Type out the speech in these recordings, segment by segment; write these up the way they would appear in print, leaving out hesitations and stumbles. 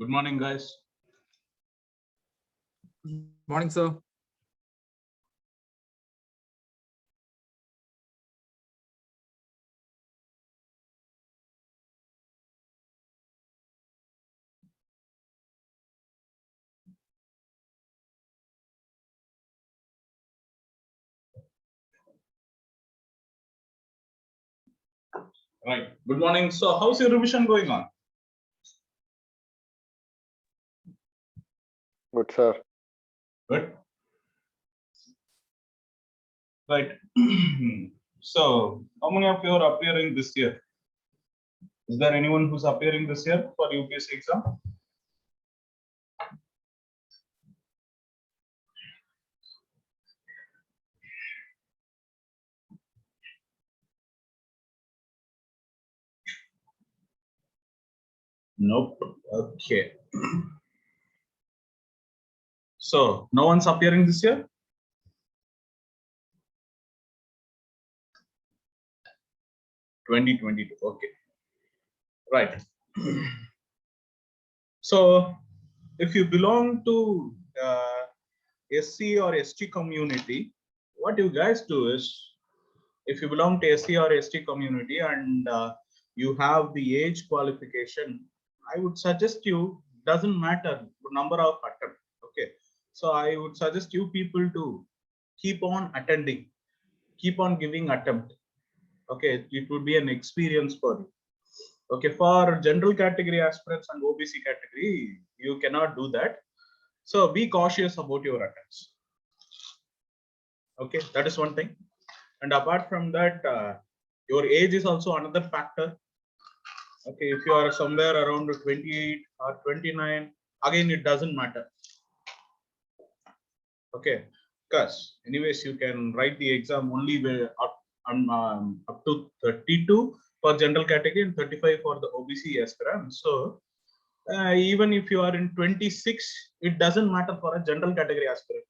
Good morning, guys. Morning, sir. Right. Good morning. So, how's your revision going on? Good, sir. Good. Right. So, how many of you are appearing this year? Is there anyone who's appearing this year for UPSC exam? Nope. Okay. So, no one's appearing this year? (2022). Okay. Right. So, if you belong to SC or ST community, what you guys do is, if you belong to SC or ST community and you have the age qualification, I would suggest you, doesn't matter the number of attempt. Okay, so I would suggest you people to keep on attending, keep on giving attempt. Okay, it would be an experience for you. Okay, for general category aspirants and OBC category, you cannot do that. So be cautious about your attempts. Okay, that is one thing. And apart from that, your age is also another factor. Okay, if you are somewhere around 28 or 29, again it doesn't matter. Okay, because anyways you can write the exam only up to 32 for general category and 35 for the OBC aspirant. So even if you are in 26, it doesn't matter for a general category aspirant.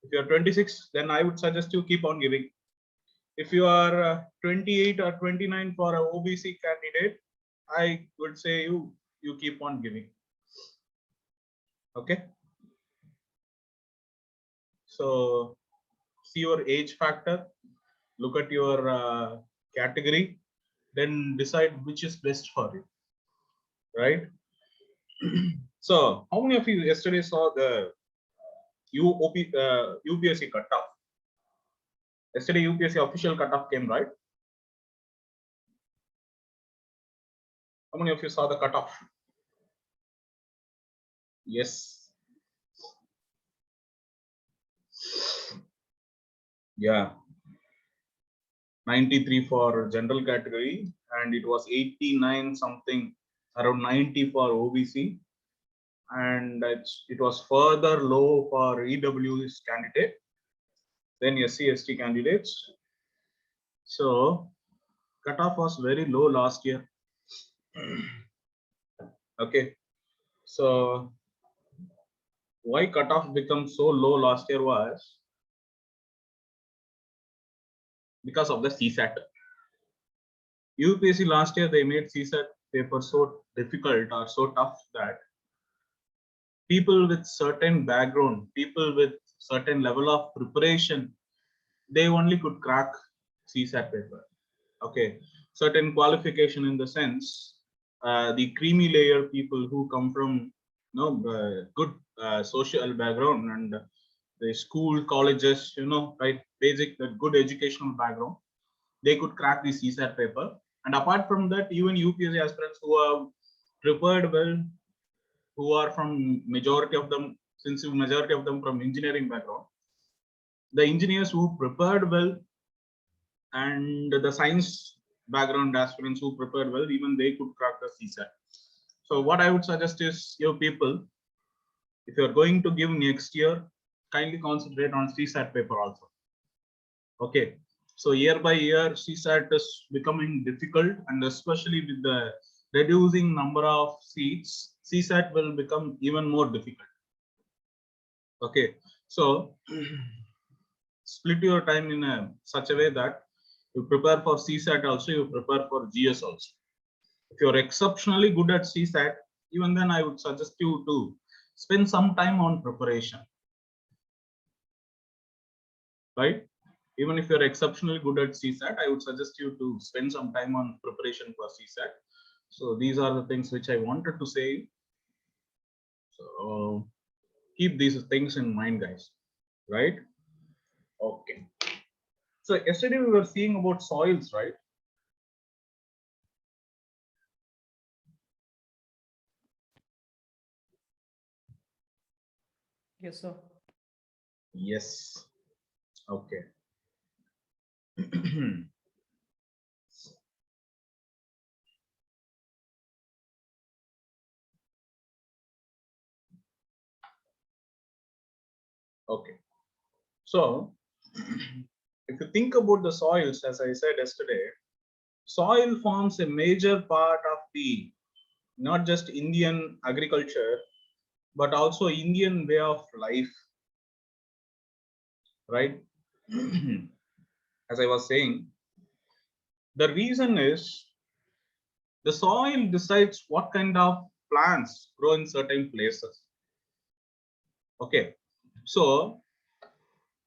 If you are 26, then I would suggest you keep on giving. If you are 28 or 29 for a OBC candidate, I would say you keep on giving. Okay. So see your age factor, look at your category, then decide which is best for you. Right. So how many of you yesterday saw the UPSC cutoff? Yesterday UPSC official cutoff came, right? How many of you saw the cutoff? Yes. Yeah. 93 for general category, and it was 89 something, around 90 for OBC, and it was further low for EW's candidate, then SC/ST candidates. So cutoff was very low last year. Okay, so why cutoff become so low last year was because of the CSAT. UPSC last year they made CSAT paper so difficult or so tough that people with certain background, people with certain level of preparation, they only could crack CSAT paper. Okay, certain qualification in the sense, the creamy layer people who come from good social background and the school, colleges, right, basic, good educational background, they could crack the CSAT paper. And apart from that, even UPSC aspirants who have prepared well, who are from majority of them from engineering background, the engineers who prepared well and the science background aspirants who prepared well, even they could crack the CSAT. So what I would suggest is, your people, if you're going to give next year, kindly concentrate on CSAT paper also. Okay, so year by year CSAT is becoming difficult, and especially with the reducing number of seats, CSAT will become even more difficult. Okay, so split your time in such a way that you prepare for CSAT also, you prepare for GS also. If you're exceptionally good at CSAT, even then I would suggest you to spend some time on preparation, right? Even if you're exceptionally good at CSAT, I would suggest you to spend some time on preparation for CSAT. So these are the things which I wanted to say. So keep these things in mind, guys, right? Okay. So yesterday we were seeing about soils, right? Yes, sir. Yes. Okay. Okay. So if you think about the soils, as I said yesterday, soil forms a major part of the not just Indian agriculture, but also Indian way of life, right? As I was saying, the reason is the soil decides what kind of plants grow in certain places. Okay, so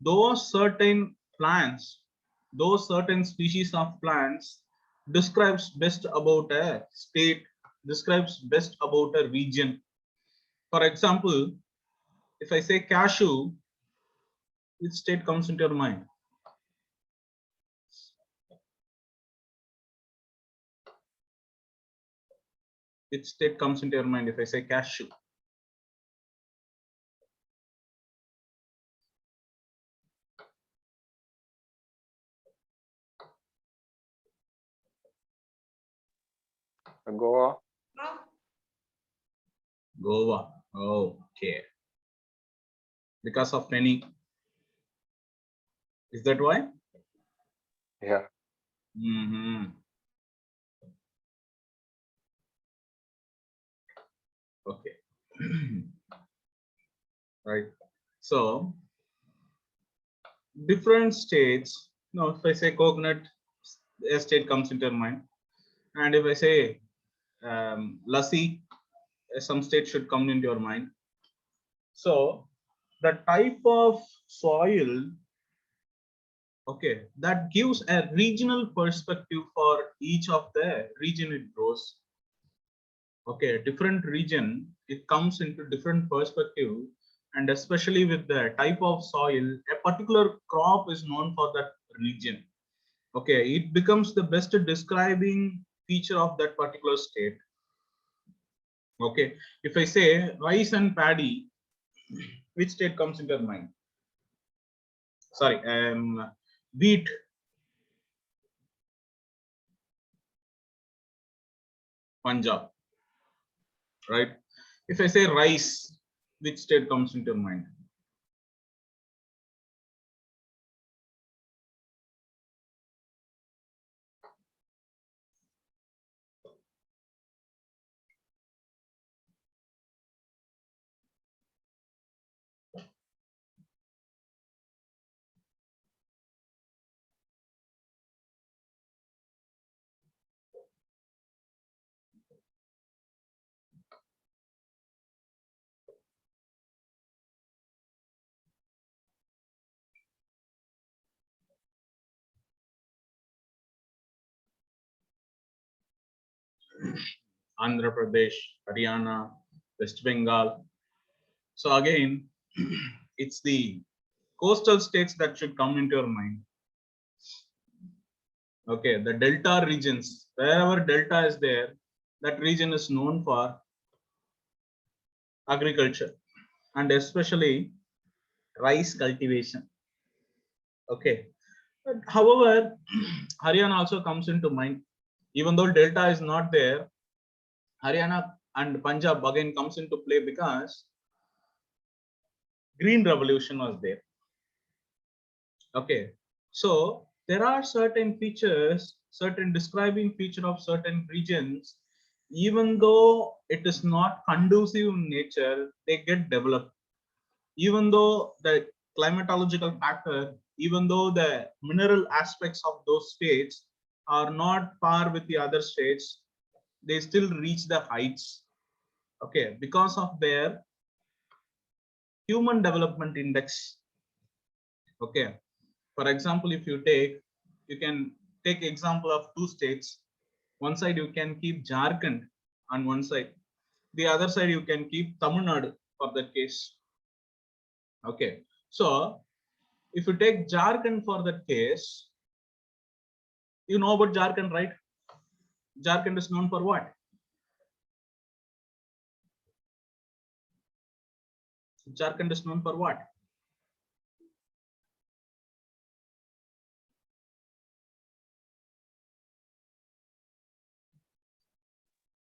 those certain plants, those certain species of plants describes best about a state, describes best about a region. For example, if I say cashew, which state comes into your mind? Which state comes into your mind if I say cashew? Goa. Goa. Okay. Because of any. Is that why? Yeah. Okay. Right. So different states. No, if I say coconut, a state comes into your mind, and if I say lassi, some state should come into your mind. So the type of soil, okay, that gives a regional perspective for each of the region it grows. Okay, different region, it comes into different perspective, and especially with the type of soil, a particular crop is known for that region. Okay, it becomes the best describing feature of that particular state. Okay, if I say rice and paddy, which state comes into your mind? Sorry, wheat. Punjab, right? If I say rice, which state comes into your mind? Andhra Pradesh, Haryana, West Bengal. So again, it's the coastal states that should come into your mind. Okay, the delta regions, wherever delta is there, that region is known for agriculture and especially rice cultivation. Okay, but however, Haryana also comes into mind. Even though delta is not there, Haryana and Punjab again comes into play because green revolution was there. Okay, so there are certain features, certain describing feature of certain regions, even though it is not conducive in nature, they get developed. Even though the climatological factor, even though the mineral aspects of those states are not par with the other states, they still reach the heights. Okay, because of their human development index. Okay, for example, if you can take example of two states. One side you can keep Jharkhand on one side, the other side you can keep Tamil Nadu for that case. Okay, so if you take Jharkhand for that case, you know about Jharkhand, right? Jharkhand is known for what? Jharkhand is known for what?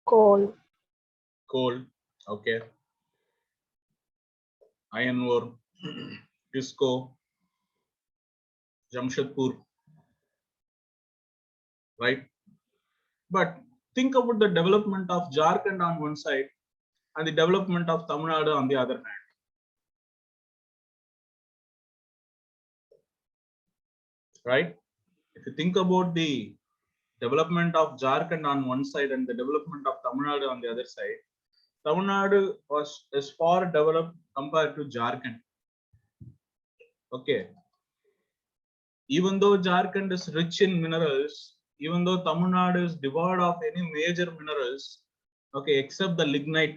Coal. Coal. Okay. Iron ore, Disco, Jamshedpur, right? But think about the development of Jharkhand on one side and the development of Tamil Nadu on the other hand. Right? If you think about the development of Jharkhand on one side and the development of Tamil Nadu on the other side, Tamil Nadu is far developed compared to Jharkhand. Okay. Even though Jharkhand is rich in minerals, even though Tamil Nadu is devoid of any major minerals, okay, except the lignite,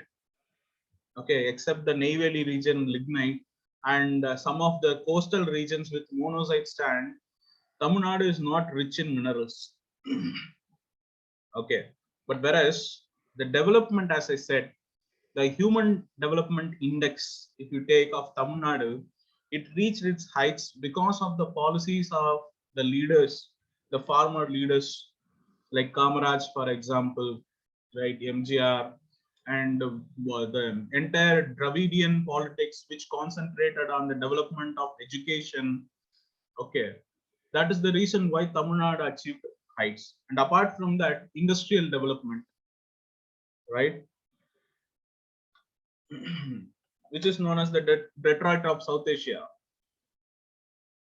okay, except the Neyveli region lignite and some of the coastal regions with monazite stand, Tamil Nadu is not rich in minerals. Okay, but whereas the development, as I said, the human development index, if you take of Tamil Nadu, it reached its heights because of the policies of the leaders, the farmer leaders like Kamaraj, for example, right, MGR, and the entire Dravidian politics, which concentrated on the development of education. Okay, that is the reason why Tamil Nadu achieved heights. And apart from that, industrial development, right, which is known as the Detroit of South Asia.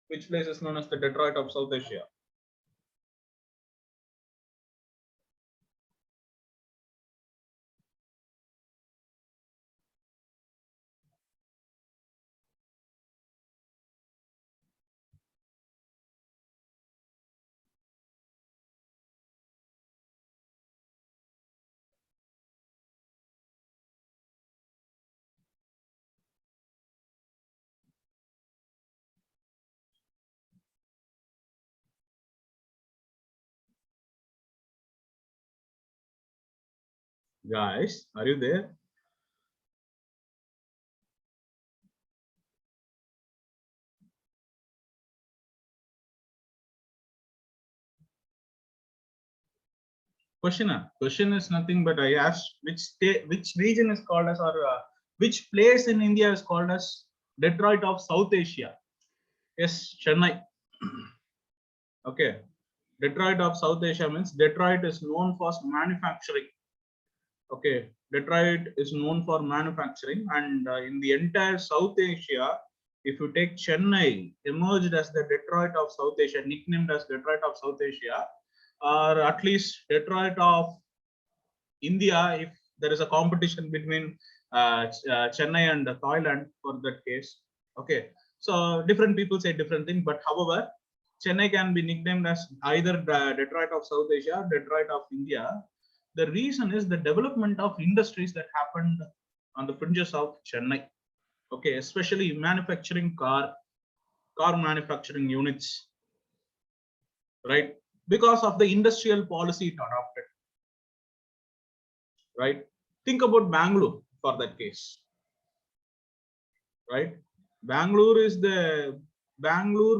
Which place is known as the Detroit of South Asia? Guys, are you there? Question is nothing but I asked which state, which region is called as, or which place in India is called as Detroit of South Asia? Yes, Chennai. Okay, Detroit of South Asia means Detroit is known for manufacturing. Okay, Detroit is known for manufacturing, and in the entire South Asia, if you take Chennai, emerged as the Detroit of South Asia, nicknamed as Detroit of South Asia, or at least Detroit of India, if there is a competition between Chennai and Thailand for that case. Okay, so different people say different thing, but however, Chennai can be nicknamed as either the Detroit of South Asia, Detroit of India. The reason is the development of industries that happened on the fringes of Chennai. Okay, especially manufacturing car manufacturing units, right? Because of the industrial policy it adopted, right? Think about Bangalore for that case, right? Bangalore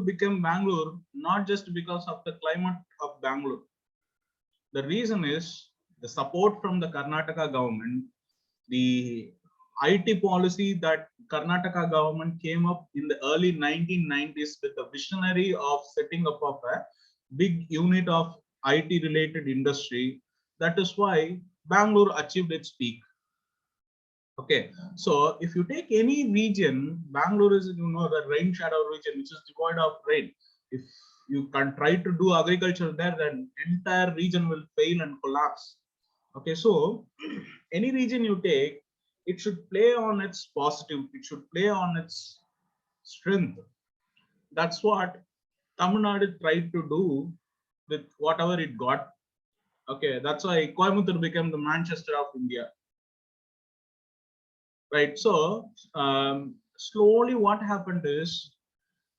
became Bangalore not just because of the climate of Bangalore. The reason is the support from the Karnataka government, the IT policy that Karnataka government came up in the early 1990s with the visionary of setting up of a big unit of IT related industry. That is why Bangalore achieved its peak. Okay, so if you take any region, Bangalore is, you know, the rain shadow region, which is devoid of rain. If you can try to do agriculture there, then entire region will fail and collapse. Okay, so any region you take, it should play on its positive, it should play on its strength. That's what Tamil Nadu tried to do with whatever it got. Okay, that's why Coimbatore became the Manchester of India. Right. So slowly what happened is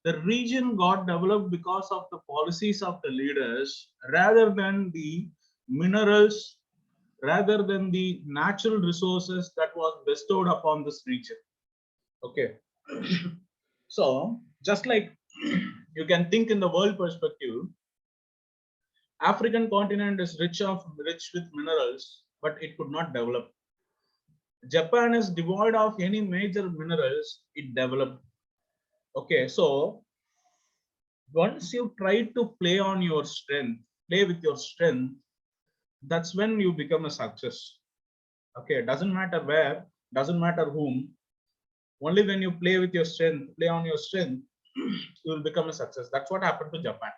the region got developed because of the policies of the leaders rather than the minerals, rather than the natural resources that was bestowed upon this region. Okay. So just like you can think in the world perspective, African continent is rich with minerals, but it could not develop. Japan is devoid of any major minerals, it developed. Okay, so once you try to play on your strength, play with your strength, that's when you become a success. Okay, doesn't matter where, doesn't matter whom. Only when you play with your strength, play on your strength, you will become a success. That's what happened to Japan.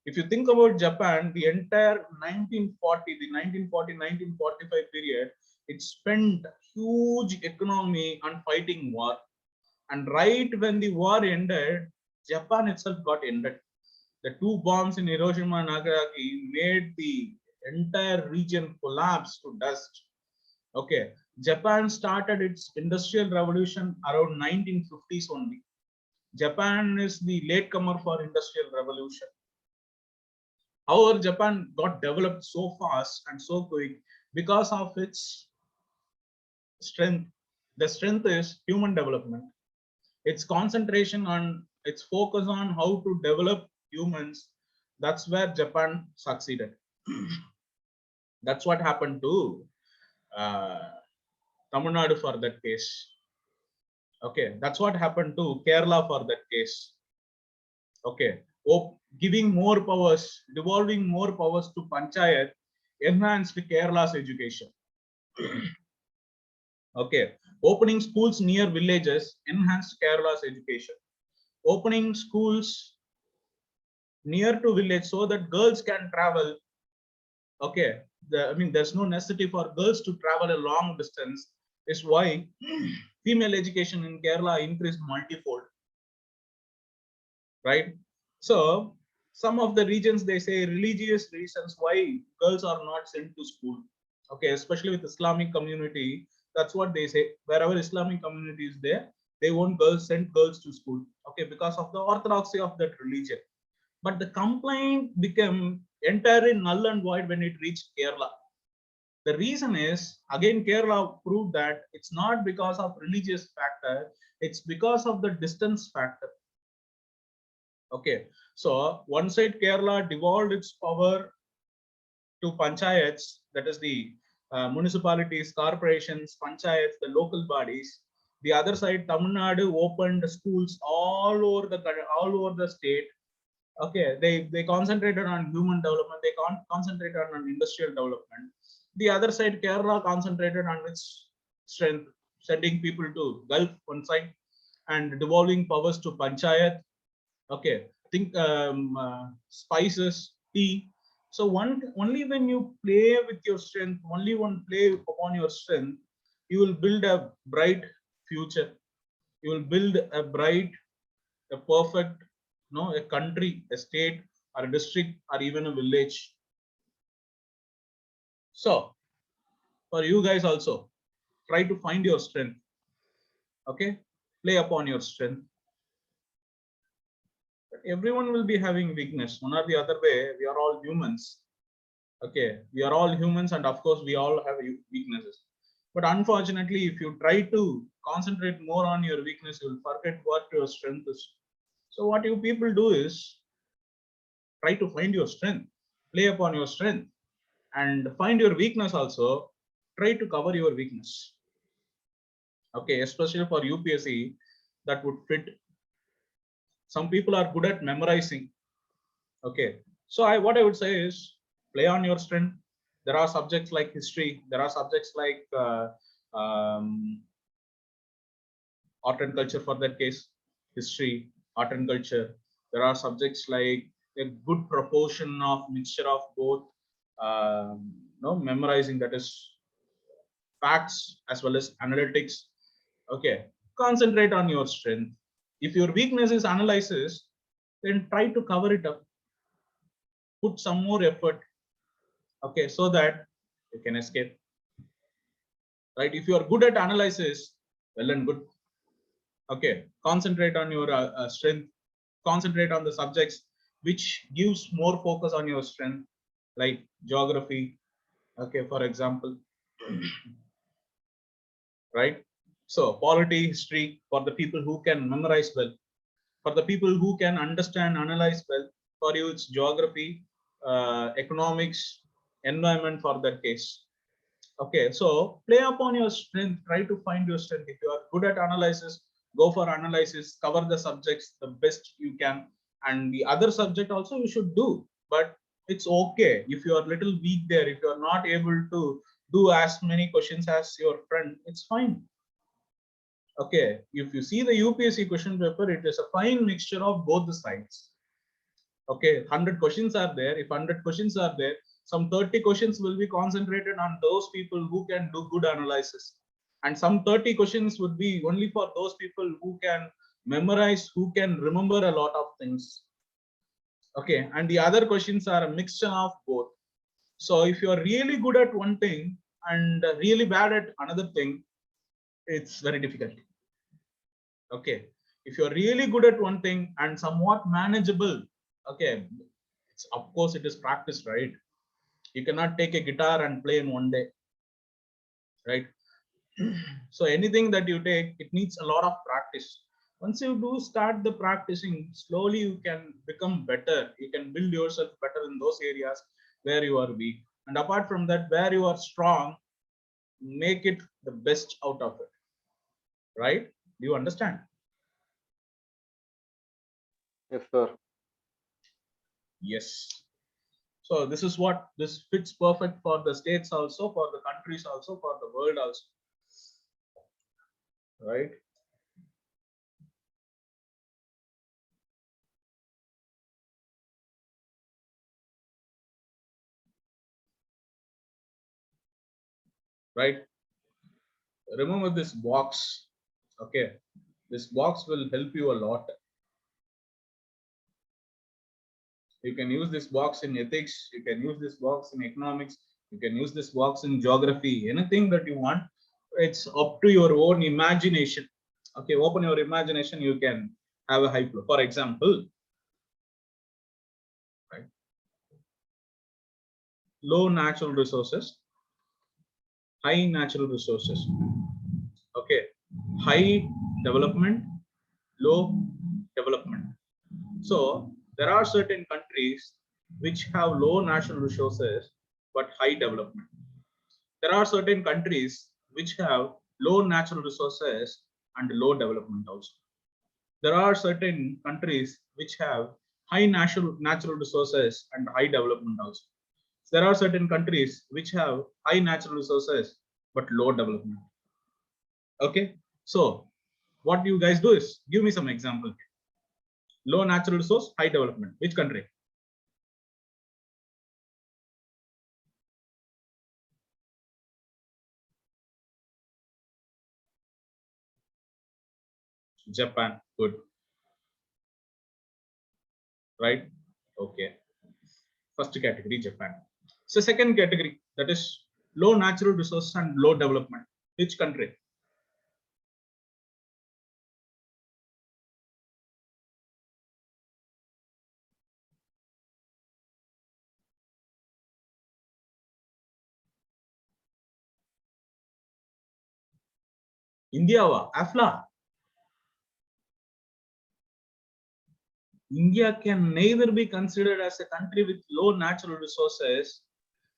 If you think about Japan, the entire 1940, the 1940-1945 period, it spent huge economy on fighting war. And right when the war ended, Japan itself got ended. The two bombs in Hiroshima and Nagasaki made the entire region collapse to dust. Okay, Japan started its industrial revolution around 1950s only. Japan is the latecomer for industrial revolution. However, Japan got developed so fast and so quick because of its strength. The strength is human development. Its concentration on its focus on how to develop humans. That's where Japan succeeded. That's what happened to uh, Tamil Nadu for that case. Okay, that's what happened to Kerala for that case. Okay, giving more powers, devolving more powers to Panchayat enhanced Kerala's education. Okay, opening schools near villages enhanced Kerala's education. Opening schools near to village so that girls can travel. Okay, I mean, there's no necessity for girls to travel a long distance. Is why female education in Kerala increased multifold. Right? So some of the regions, they say religious reasons why girls are not sent to school. Okay, especially with Islamic community, that's what they say. Wherever Islamic community is there, they won't send girls to school. Okay, because of the orthodoxy of that religion. But the complaint became entirely null and void when it reached Kerala. The reason is, again, Kerala proved that it's not because of religious factor, it's because of the distance factor. Okay, so one side Kerala devolved its power to panchayats, that is the municipalities, corporations, panchayats, the local bodies. The other side, Tamil Nadu opened schools all over the state. Okay, they concentrated on human development, they concentrated on industrial development. The other side, Kerala concentrated on its strength, sending people to Gulf one side and devolving powers to panchayat. Okay, think spices, tea. So only when you play with your strength, only when play upon your strength, you will build a bright future. You will build a bright, a perfect, a country, a state, or a district, or even a village. So for you guys also, try to find your strength. Okay, play upon your strength. Everyone will be having weakness one or the other way. We are all humans. Okay, we are all humans, and of course we all have weaknesses. But unfortunately, if you try to concentrate more on your weakness, you will forget what your strength is. So what you people do is try to find your strength, play upon your strength, and find your weakness also. Try to cover your weakness. Okay, especially for UPSC, that would fit. Some people are good at memorizing. Okay, so what I would say is play on your strength. There are subjects like history, there are subjects like art and culture, for that case, history, art and culture. There are subjects like a good proportion of mixture of both, memorizing, that is facts as well as analytics. Okay, concentrate on your strength. If your weakness is analysis, then try to cover it up. Put some more effort. Okay, so that you can escape. Right? If you are good at analysis, well and good. Okay, concentrate on your strength. Concentrate on the subjects which gives more focus on your strength, like geography. Okay, for example, right? So polity, history for the people who can memorize well. For the people who can understand, analyze well. For you, it's geography, economics, environment for that case. Okay, so play upon your strength. Try to find your strength. If you are good at analysis, go for analysis. Cover the subjects the best you can, and the other subject also you should do. But it's okay if you are little weak there. If you are not able to do as many questions as your friend, it's fine. Okay, if you see the UPSC question paper, it is a fine mixture of both the sides. Okay, 100 questions are there. If 100 questions are there, some 30 questions will be concentrated on those people who can do good analysis, and some 30 questions would be only for those people who can memorize, who can remember a lot of things. Okay, and the other questions are a mixture of both. So if you are really good at one thing and really bad at another thing, it's very difficult. Okay, if you're really good at one thing and somewhat manageable, okay, it's, of course it is practice, right? You cannot take a guitar and play in one day, right? So anything that you take, it needs a lot of practice. Once you do start the practicing, slowly you can become better. You can build yourself better in those areas where you are weak, and apart from that, where you are strong, make it the best out of it, right? Do you understand? Yes, sir. Yes. So this is what this fits perfect for the states also, for the countries also, for the world also, right? Right. Remember this box. Okay. This box will help you a lot. You can use this box in ethics. You can use this box in economics. You can use this box in geography. Anything that you want. It's up to your own imagination. Okay. Open your imagination. You can have a high flow. For example, right? Low natural resources, high natural resources. Okay, high development, low development. So there are certain countries which have low natural resources but high development. There are certain countries which have low natural resources and low development also. There are certain countries which have high natural resources and high development also. There are certain countries which have high natural resources but low development. Okay, so what you guys do is give me some example. Low natural resource, high development. Which country? Japan. Good. Right? Okay. First category, Japan. So second category, that is low natural resource and low development. Which country? India. Afla. India can neither be considered as a country with low natural resources.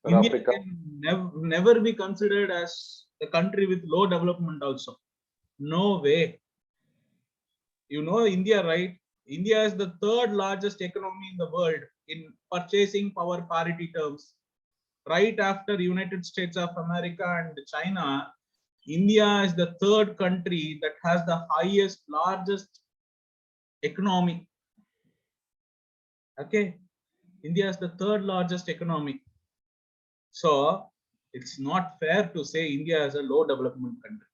Sir, India Africa. can never be considered as a country with low development also. No way. You know India, right? India is the third largest economy in the world in purchasing power parity terms. Right after United States of America and China, India is the third country that has the highest, largest economy. Okay, India is the third largest economy. So It's not fair to say India is a low development country.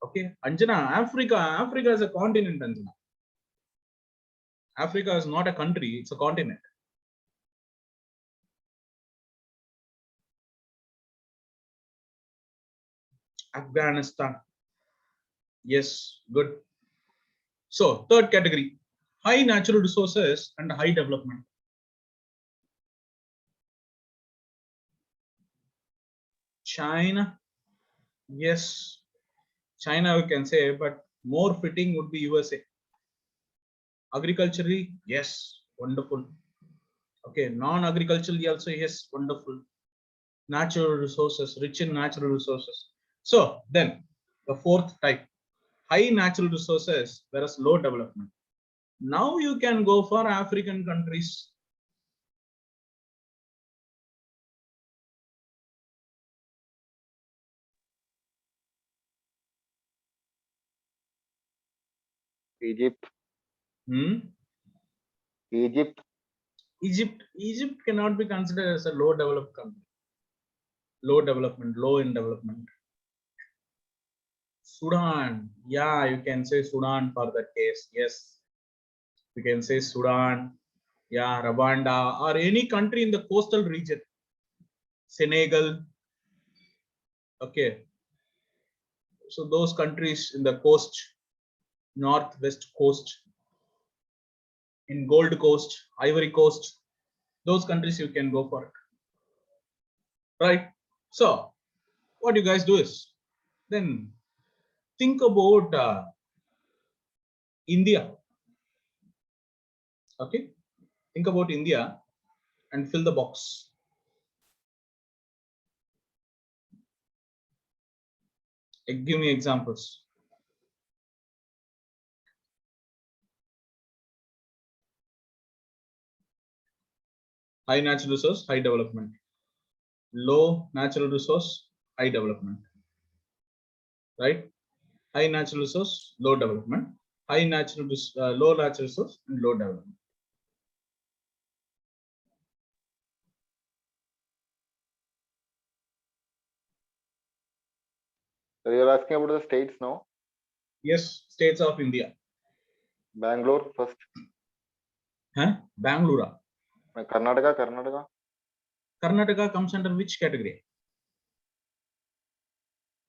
Okay, Anjana, Africa is a continent, Anjana. Africa is not a country, it's a continent. Afghanistan. Yes, good. So, third category, high natural resources and high development. China, yes, China we can say, but more fitting would be USA. Agriculturally, yes, wonderful. Okay, non-agriculturally also, yes, wonderful. Natural resources, rich in natural resources. So then the fourth type, high natural resources, whereas low development. Now you can go for African countries. Egypt. Hmm? Egypt. Egypt cannot be considered as a low developed country. Low development, low in development. Sudan, yeah, you can say Sudan for that case. Yes, you can say Sudan, yeah, Rwanda, or any country in the coastal region. Senegal, okay. So those countries in the coast, northwest coast, in Gold Coast, Ivory Coast, those countries you can go for it, right? So what you guys do is then think about India, okay? Think about India and fill the box. Give me examples. High natural resource, high development. Low natural resource, high development, right? High natural resource, low development. Low natural resource and low development. So you're asking about the states now? Yes, states of India. Bangalore first. Huh? Bangalore. Karnataka. Karnataka comes under which category?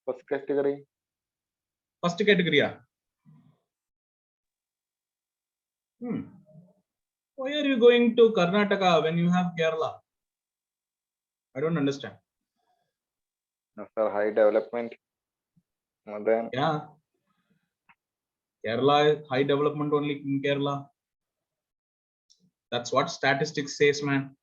First category. First category. Why are you going to Karnataka when you have Kerala? I don't understand. Sir, high development. And then Yeah, Kerala is high development only in Kerala. That's what statistics says, man.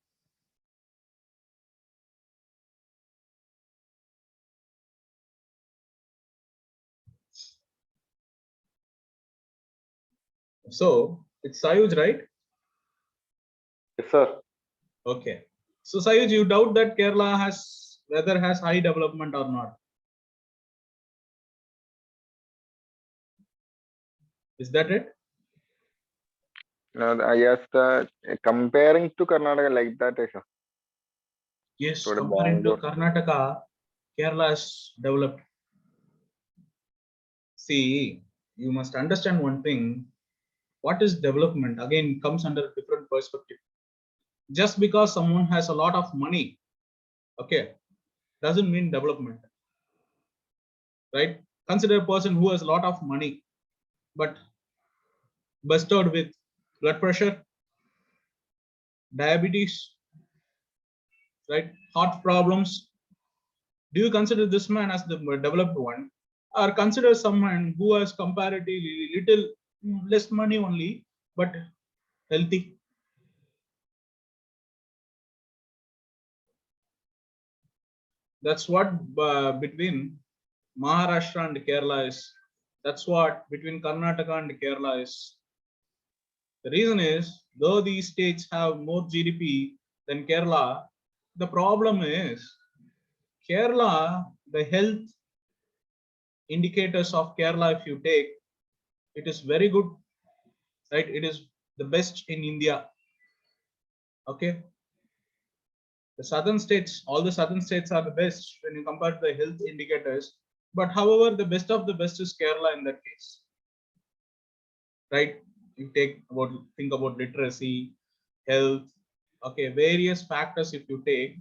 So it's Sayuj, right? yes, sir. Okay. So Sayuj, you doubt that Kerala has whether has high development or not? Is that it? No, I asked comparing to Karnataka like that, sir. Yes, To the comparing to Bangalore. Karnataka, Kerala is developed. See, you must understand one thing. What is development? Again, comes under a different perspective. Just because someone has a lot of money, okay, doesn't mean development, right? Consider a person who has a lot of money, but bestowed with blood pressure, diabetes, right? Heart problems. Do you consider this man as the developed one, or consider someone who has comparatively little less money only, but healthy? That's what between Maharashtra and Kerala is. That's what between Karnataka and Kerala is. The reason is, though these states have more GDP than Kerala, the problem is Kerala, the health indicators of Kerala, if you take, it is very good, right? It is the best in India. Okay. The southern states, all the southern states are the best when you compare the health indicators. But however, the best of the best is Kerala in that case, right? You think about literacy, health, okay, various factors. If you take,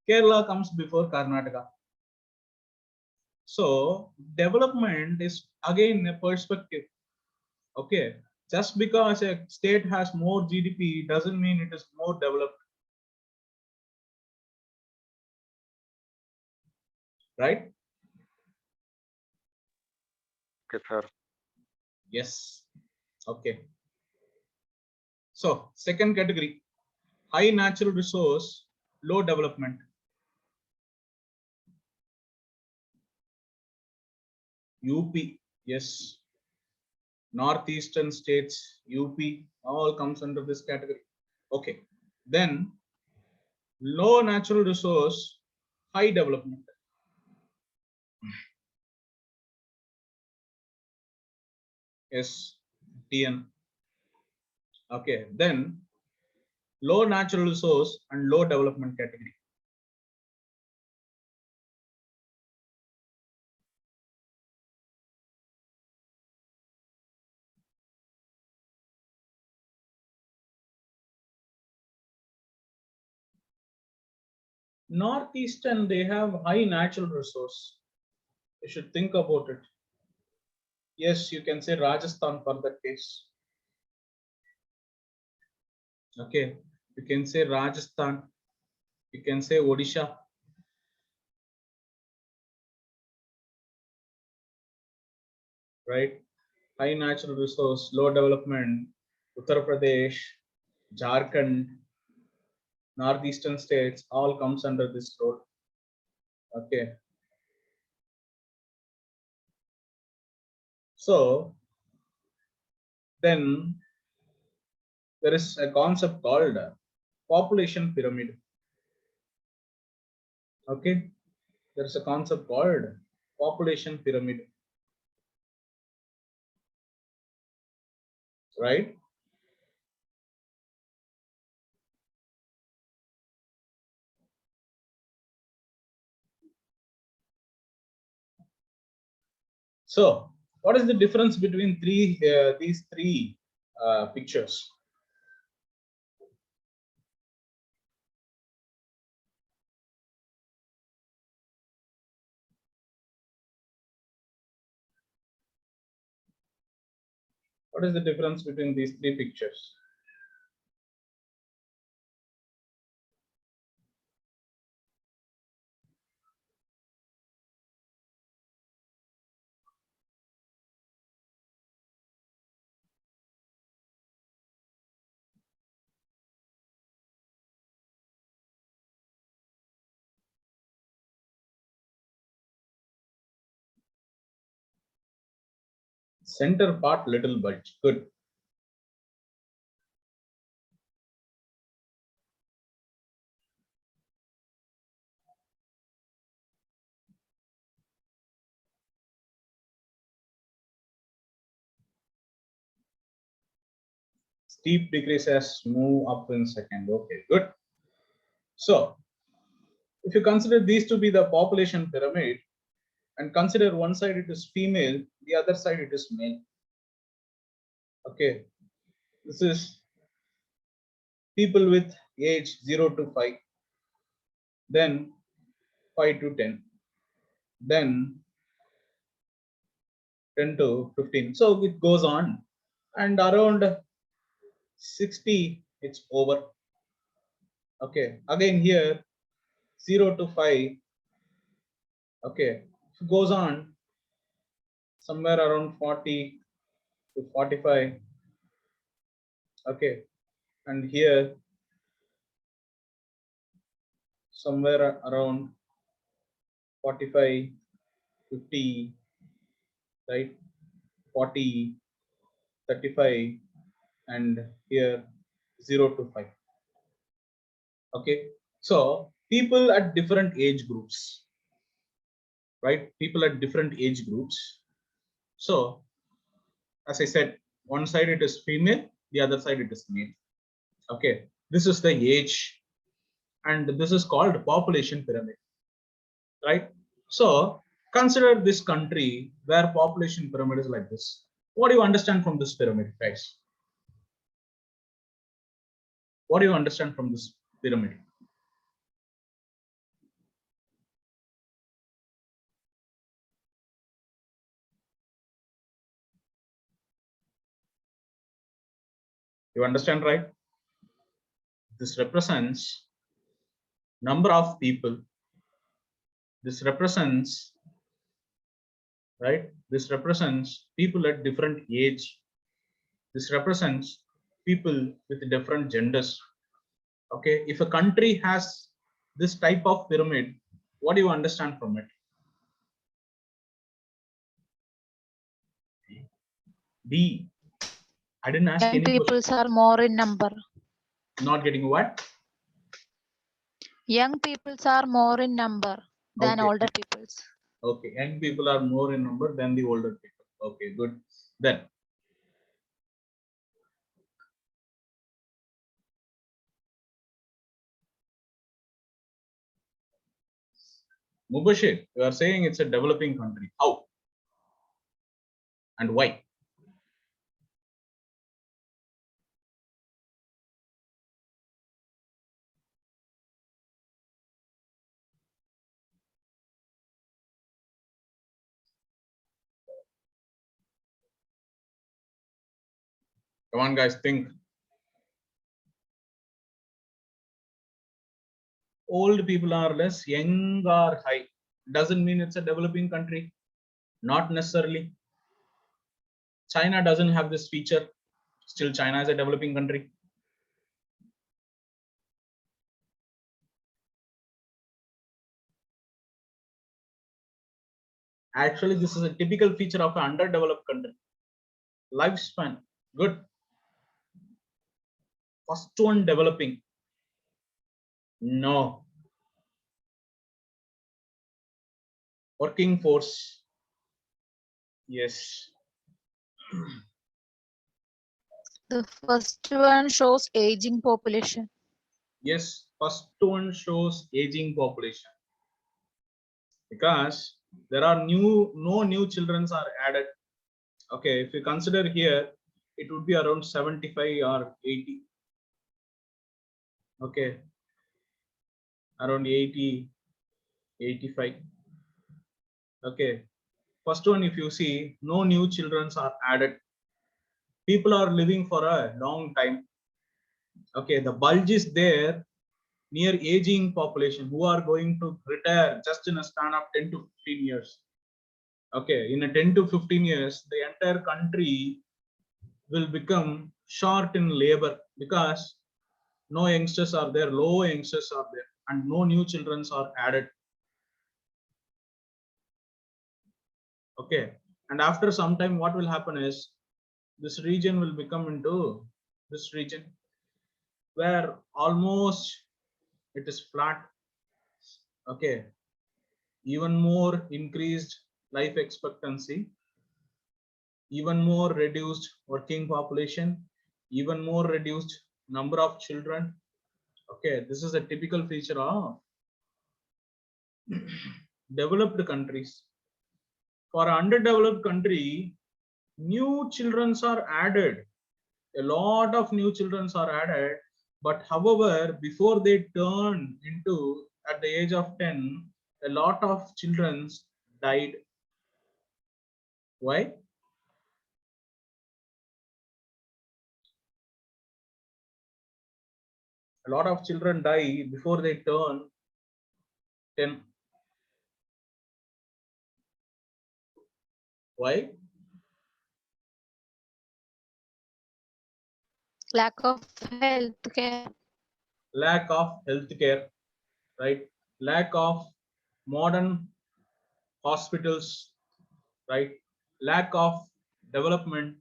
Kerala comes before Karnataka. So development is again a perspective. Okay, just because a state has more GDP doesn't mean it is more developed, right? Okay, sir. Yes. Okay. So second category, high natural resource, low development. UP, yes. Northeastern states, UP, all comes under this category. Okay. Then low natural resource, high development. Yes, TN. Okay. Then low natural resource and low development category. Northeastern, they have high natural resource. You should think about it. Yes, you can say Rajasthan for that case. Okay, you can say Rajasthan, you can say Odisha, right? High natural resource, low development, Uttar Pradesh, Jharkhand, northeastern states, all comes under this road. Okay, so then there is a concept called population pyramid. Okay, there is a concept called population pyramid, right? So, what is the difference between these three pictures? What is the difference between these three pictures? Center part little bulge. Good. Steep decreases move up in second. Okay, good. So, if you consider these to be the population pyramid and consider one side it is female, the other side it is male. Okay, this is people with age 0 to 5, then 5 to 10, then 10 to 15. So it goes on, and around 60 it's over. Okay, again here 0 to 5. Okay, it goes on somewhere around 40 to 45. Okay, and here somewhere around 45, 50, right? 40, 35, and here 0 to 5. Okay, so people at different age groups, right? People at different age groups. So as I said, one side it is female, the other side it is male. Okay, this is the age. and this is called population pyramid, right? So consider this country where population pyramid is like this. What do you understand from this pyramid, guys? What do you understand from this pyramid? You understand, right? This represents number of people. This represents, right? This represents people at different age. This represents people with different genders. Okay, if a country has this type of pyramid, what do you understand from it? D. I didn't ask Young any question. peoples are more in number. Not getting what? Young peoples are more in number than Okay. older peoples. Okay, young people are more in number than the older people. Okay, good. Then Mubashir, you are saying it's a developing country. How and why? Come on, guys, think. Old people are less, young are high. Doesn't mean it's a developing country. Not necessarily. China doesn't have this feature. Still, China is a developing country. Actually, this is a typical feature of an underdeveloped country. Lifespan, good. First one developing. No. Working force. Yes. The first one shows aging population. Yes, first one shows aging population because there are no new children are added. Okay, if you consider here, it would be around 75 or 80. Okay, around 80, 85. Okay, first one, if you see, no new children are added. People are living for a long time. Okay, the bulge is there near aging population who are going to retire just in a span of 10 to 15 years. Okay, in a 10 to 15 years, the entire country will become short in labor because no youngsters are there, low youngsters are there, and no new children are added. Okay, and after some time, what will happen is this region will become into this region where almost it is flat. Okay, even more increased life expectancy, even more reduced working population, even more reduced number of children. Okay, this is a typical feature of developed countries. For underdeveloped country, new children are added. A lot of new children are added, but however, before they turn into at the age of 10, a lot of children died. Why? A lot of children die before they turn 10. Why? Lack of health care. Lack of health care, right? Lack of modern hospitals, right? Lack of development,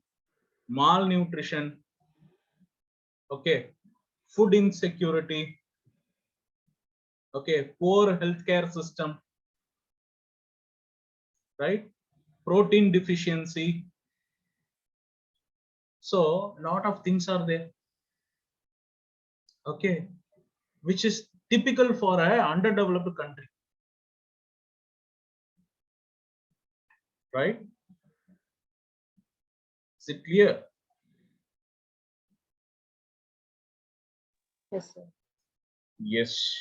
malnutrition, okay, food insecurity, okay, poor healthcare system, right? Protein deficiency. So a lot of things are there, okay, which is typical for a underdeveloped country, right? Is it clear? Yes, sir. Yes.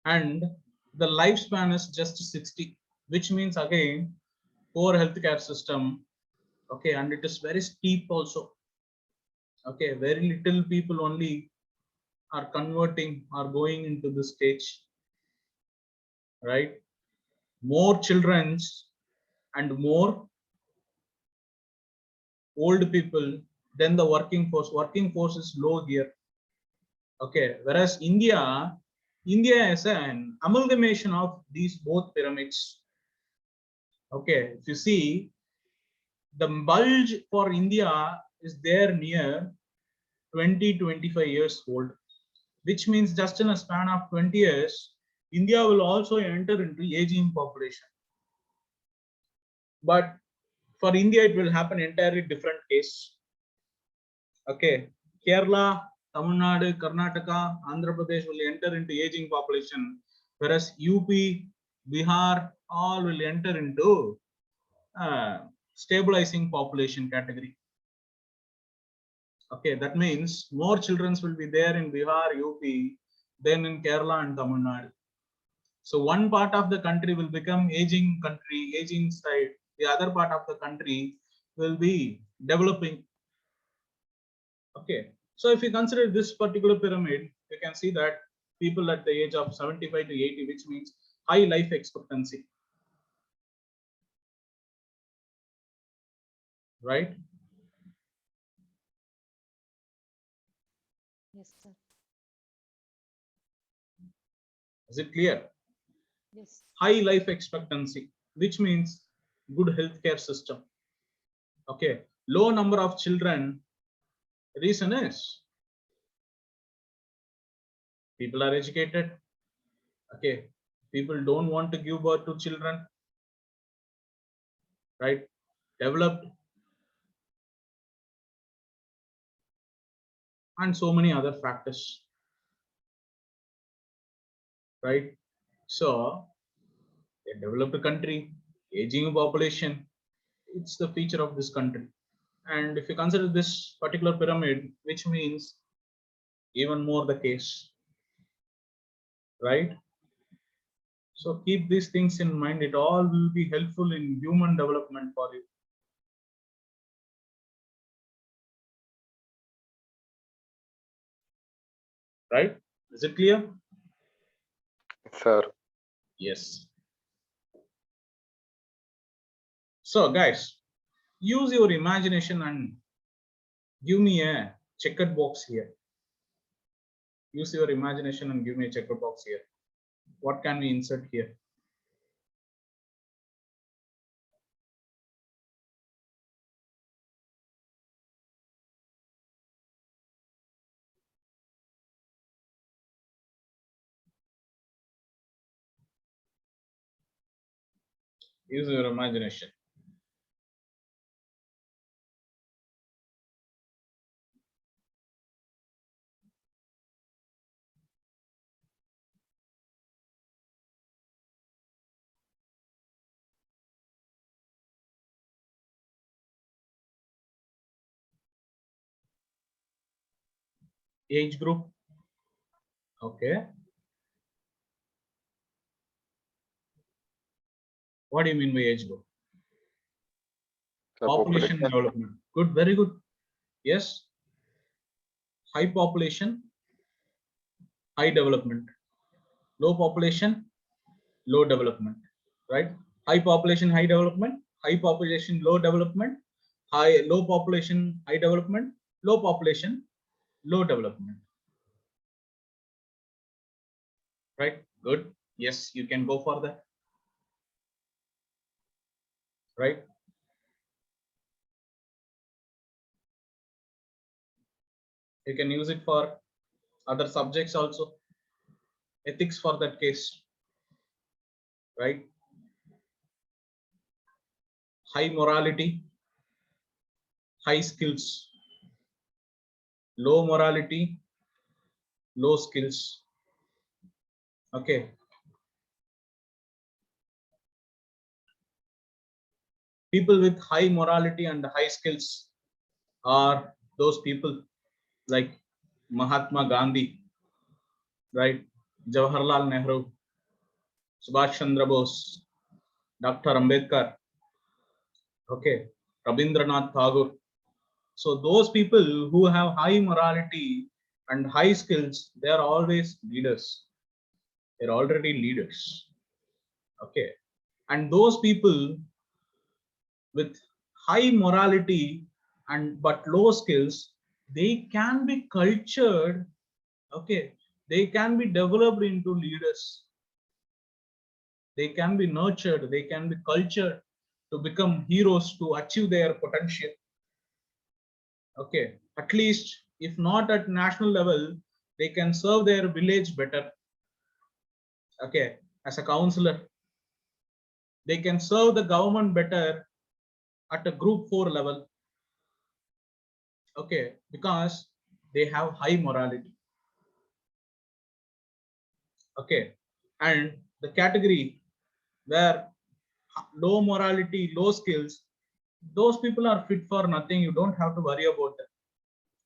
And the lifespan is just 60, which means again poor healthcare system. Okay, and it is very steep also. Okay, very little people only are converting, are going into this stage, right? More children and more old people than the working force. Working force is low here. Okay, whereas India is an amalgamation of these both pyramids. Okay, if you see, the bulge for India is there near 20-25 years old, which means just in a span of 20 years, India will also enter into aging population. But for India, it will happen entirely different case. Okay, Kerala, Tamil Nadu, Karnataka, Andhra Pradesh will enter into aging population, whereas UP, Bihar, all will enter into stabilizing population category. Okay, that means more children will be there in Bihar, UP than in Kerala and Tamil Nadu. So one part of the country will become aging country, aging side. The other part of the country will be developing. Okay, so if you consider this particular pyramid, you can see that people at the age of 75 to 80, which means high life expectancy, right? Yes, sir. Is it clear? Yes. High life expectancy, which means good healthcare system. Okay, low number of children. Reason is people are educated. Okay, people don't want to give birth to children, right? Developed, and so many other factors, right? So a developed country, aging population, it's the feature of this country. And if you consider this particular pyramid, which means even more the case, right? So keep these things in mind. It all will be helpful in human development for you. Right? Is it clear? Sir. Yes. So guys, use your imagination and give me a checkered box here. Use your imagination and give me a checkered box here. What can we insert here? Use your imagination. Age group. Okay. What do you mean by age group? Sir, Population development. Good, very good. Yes. High population, high development. Low population, low development. Right? High population, high development. High population, low development. Low population, high development. Low population, low development. Right? Good. Yes, you can go for that. Right? You can use it for other subjects also. Ethics for that case. Right? High morality, high skills. Low morality, low skills. Okay. People with high morality and high skills are those people like Mahatma Gandhi, right? Jawaharlal Nehru, Subhash Chandra Bose, Dr. Ambedkar, okay, Rabindranath Tagore. So those people who have high morality and high skills, they are always leaders. They're already leaders. Okay. And those people with high morality and but low skills, they can be cultured. Okay. They can be developed into leaders. They can be nurtured. They can be cultured to become heroes to achieve their potential. Okay, at least if not at national level, they can serve their village better. Okay, as a counselor, they can serve the government better at a group 4 level. Okay, because they have high morality. Okay, and the category where low morality, low skills, those people are fit for nothing. You don't have to worry about them.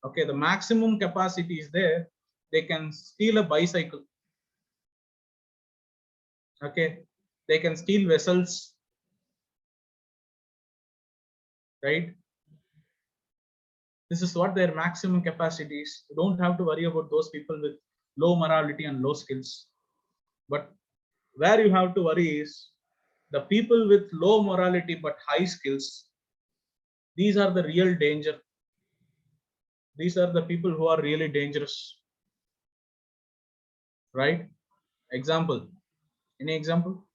Okay, the maximum capacity is there. They can steal a bicycle. Okay, they can steal vessels, right? This is what their maximum capacity is. You don't have to worry about those people with low morality and low skills. But where you have to worry is the people with low morality but high skills. These are the real danger. These are the people who are really dangerous, right? Example. Any example?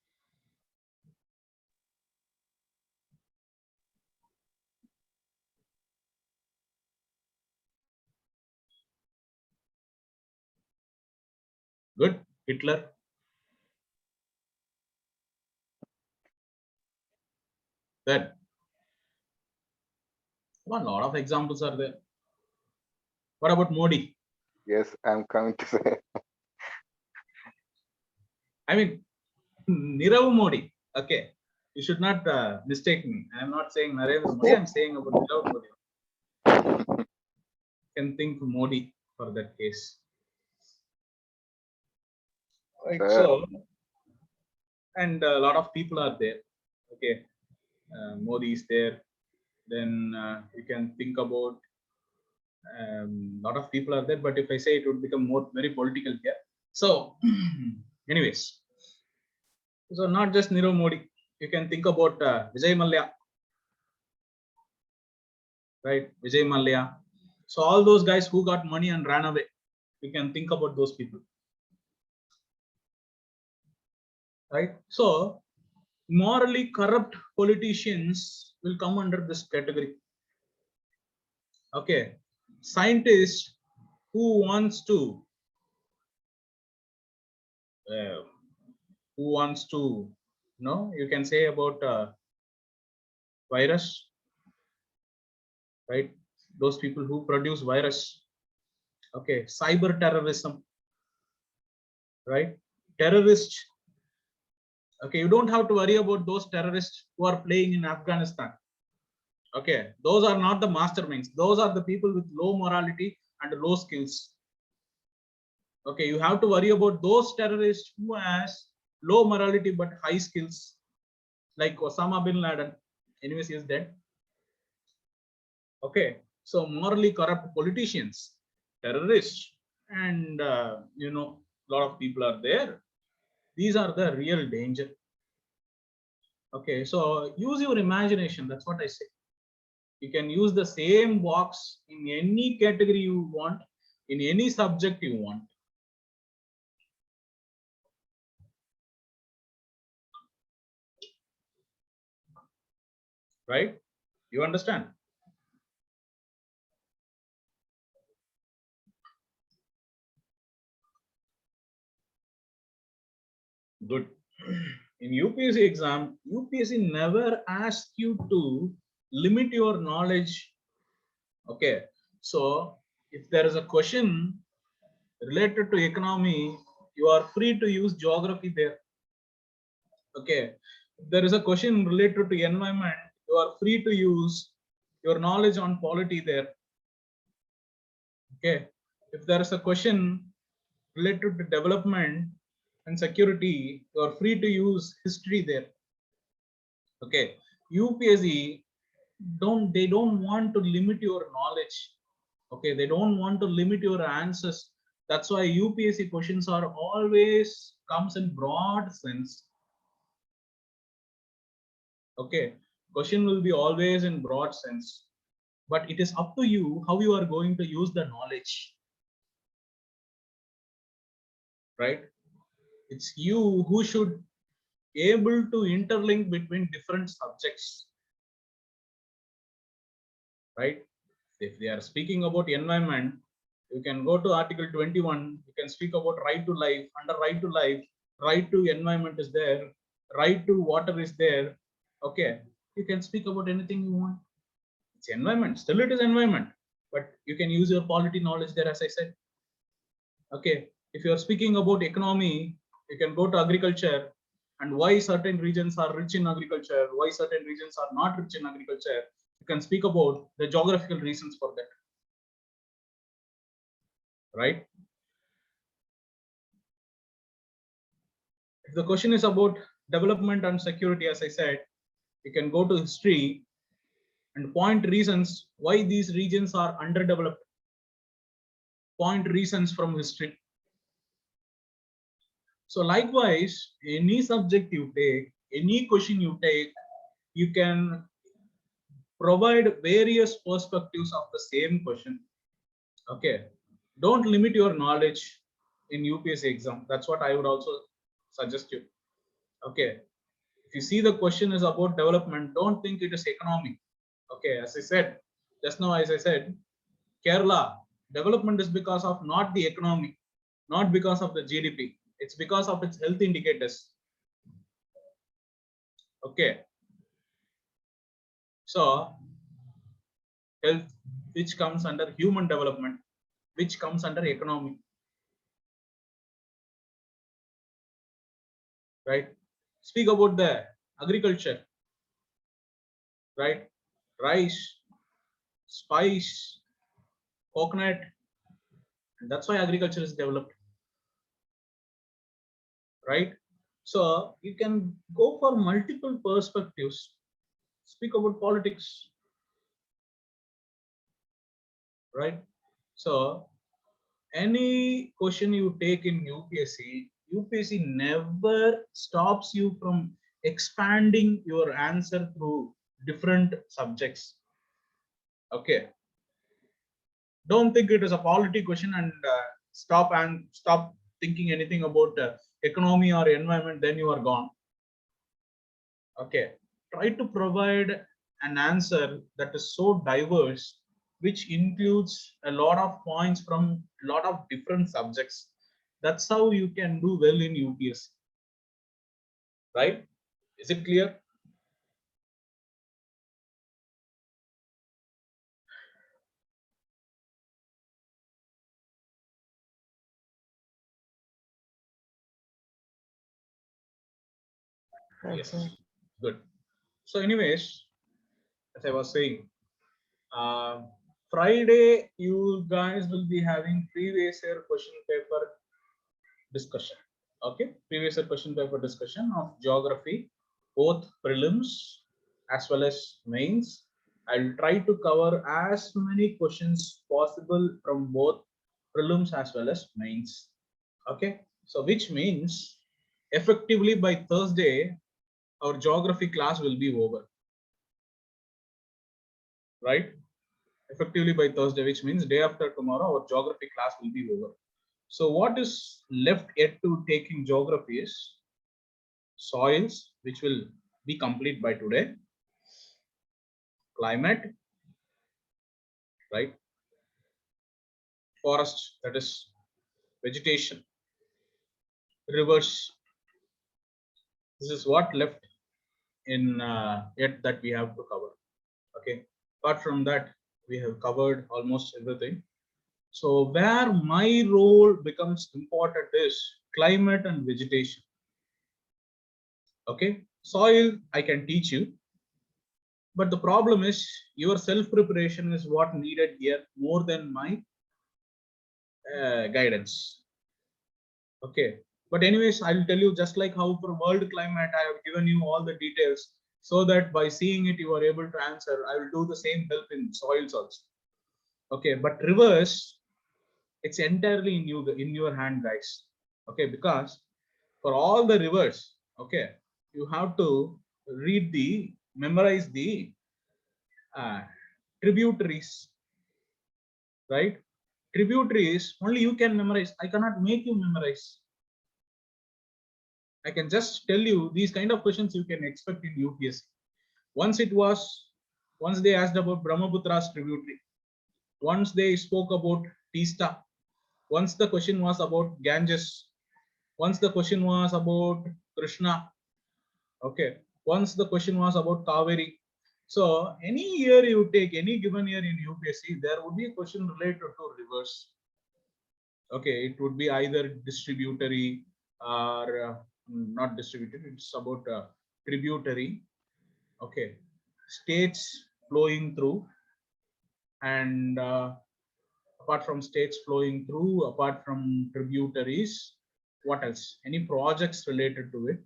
Good. Hitler. Then a lot of examples are there. What about Modi? Yes, I'm coming to say. I mean, Nirav Modi. Okay. You should not mistake me. I am not saying Narendra Modi. I am saying about Nirav Modi. Can think Modi for that case. Right. Sir, So, and a lot of people are there. Okay. Modi is there. Then you can think about a lot of people are there. But if I say it would become more very political here. So, anyways, so not just Nirav Modi. You can think about Vijay Mallya, right? Vijay Mallya. So all those guys who got money and ran away, you can think about those people, right? So morally corrupt politicians will come under this category. Okay, scientist who wants to uh, you can say about virus, right? Those people who produce virus. Okay, cyber terrorism, right? Terrorists. Okay, you don't have to worry about those terrorists who are playing in Afghanistan. Okay, those are not the masterminds. Those are the people with low morality and low skills. Okay, you have to worry about those terrorists who has low morality but high skills, like Osama bin Laden. Anyways, he is dead. Okay, so morally corrupt politicians, terrorists, and a lot of people are there. These are the real danger. Okay, so use your imagination. That's what I say. You can use the same box in any category you want, in any subject you want. Right? You understand? Good. In UPSC exam, UPSC never asks you to limit your knowledge. Okay. So if there is a question related to economy, you are free to use geography there. Okay, if there is a question related to environment, you are free to use your knowledge on polity there. Okay, if there is a question related to development and security, you are free to use history there. Okay, UPSC don't want to limit your knowledge. Okay, they don't want to limit your answers. That's why UPSC questions are always comes in broad sense. Okay, question will be always in broad sense, but it is up to you how you are going to use the knowledge, right? It's you who should able to interlink between different subjects, right? If they are speaking about environment, you can go to article 21, you can speak about right to life. Under right to life, right to environment is there, right to water is there. Okay, you can speak about anything you want. It's environment, still it is environment, but you can use your polity knowledge there, as I said. Okay, if you are speaking about economy, you can go to agriculture and why certain regions are rich in agriculture, why certain regions are not rich in agriculture. You can speak about the geographical reasons for that, right? If the question is about development and security, as I said, you can go to history and point reasons why these regions are underdeveloped. Point reasons from history. So likewise, any subject you take, any question you take, you can provide various perspectives of the same question. Okay, don't limit your knowledge in UPSC exam. That's what I would also suggest you. Okay, if you see the question is about development, don't think it is economic. Okay, as I said just now, as I said, Kerala development is because of not the economy, not because of the GDP. It's because of its health indicators. Okay, so health, which comes under human development, which comes under economy, right? Speak about the agriculture, right? Rice, spice, coconut, and that's why agriculture is developed, right? So you can go for multiple perspectives. Speak about politics, right? So any question you take in UPSC, UPSC never stops you from expanding your answer through different subjects. Okay, don't think it is a polity question and stop thinking anything about economy or environment, then you are gone. Okay, try to provide an answer that is so diverse, which includes a lot of points from a lot of different subjects. That's how you can do well in UPSC, right? Is it clear? Yes, good. So anyways, as I was saying, Friday you guys will be having previous year question paper discussion. Okay, previous year question paper discussion of geography, both prelims as well as mains. I'll try to cover as many questions possible from both prelims as well as mains. Okay, so which means effectively by Thursday our geography class will be over, right? Effectively by Thursday, which means day after tomorrow our geography class will be over. So what is left yet to take in geography is soils, which will be complete by today, climate, right? Forest, that is vegetation, rivers. This is what left in yet that we have to cover. Okay. Apart from that, we have covered almost everything. So where my role becomes important is climate and vegetation. Okay, soil I can teach you, but the problem is your self preparation is what needed here more than my guidance. Okay, but anyways, I'll tell you, just like how for world climate I have given you all the details, so that by seeing it you are able to answer. I will do the same help in soils also. Okay, but rivers, it's entirely in your hand, guys. Okay, because for all the rivers, okay, you have to memorize the uh, tributaries, right? Tributaries only you can memorize. I cannot make you memorize. I can just tell you these kind of questions you can expect in UPSC. Once they asked about Brahmaputra's tributary. Once they spoke about Teesta. Once the question was about Ganges. Once the question was about Krishna. Okay. Once the question was about Kaveri. So any year you take, any given year in UPSC, there would be a question related to rivers. Okay, it would be either distributary or not distributed. It's about tributary. Okay, states flowing through, and apart from states flowing through, apart from tributaries, what else? Any projects related to it?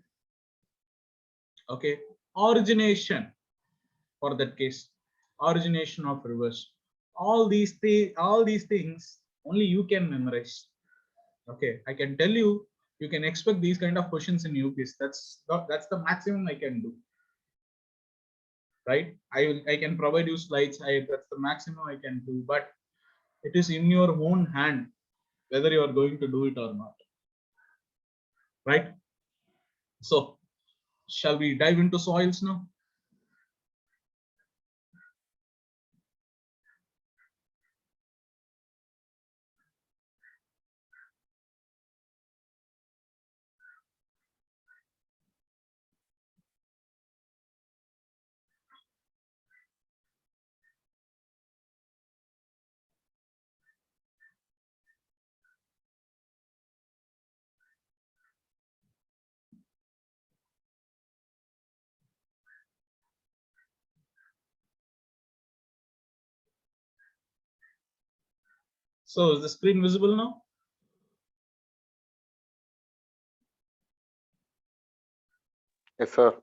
Okay, origination for that case, origination of rivers. All these things only you can memorize. Okay, I can tell you, you can expect these kind of questions in UPSC. That's the maximum I can do. Right? I can provide you slides. That's the maximum I can do. But it is in your own hand whether you are going to do it or not. Right? So, shall we dive into soils now? So, is the screen visible now? Yes, sir.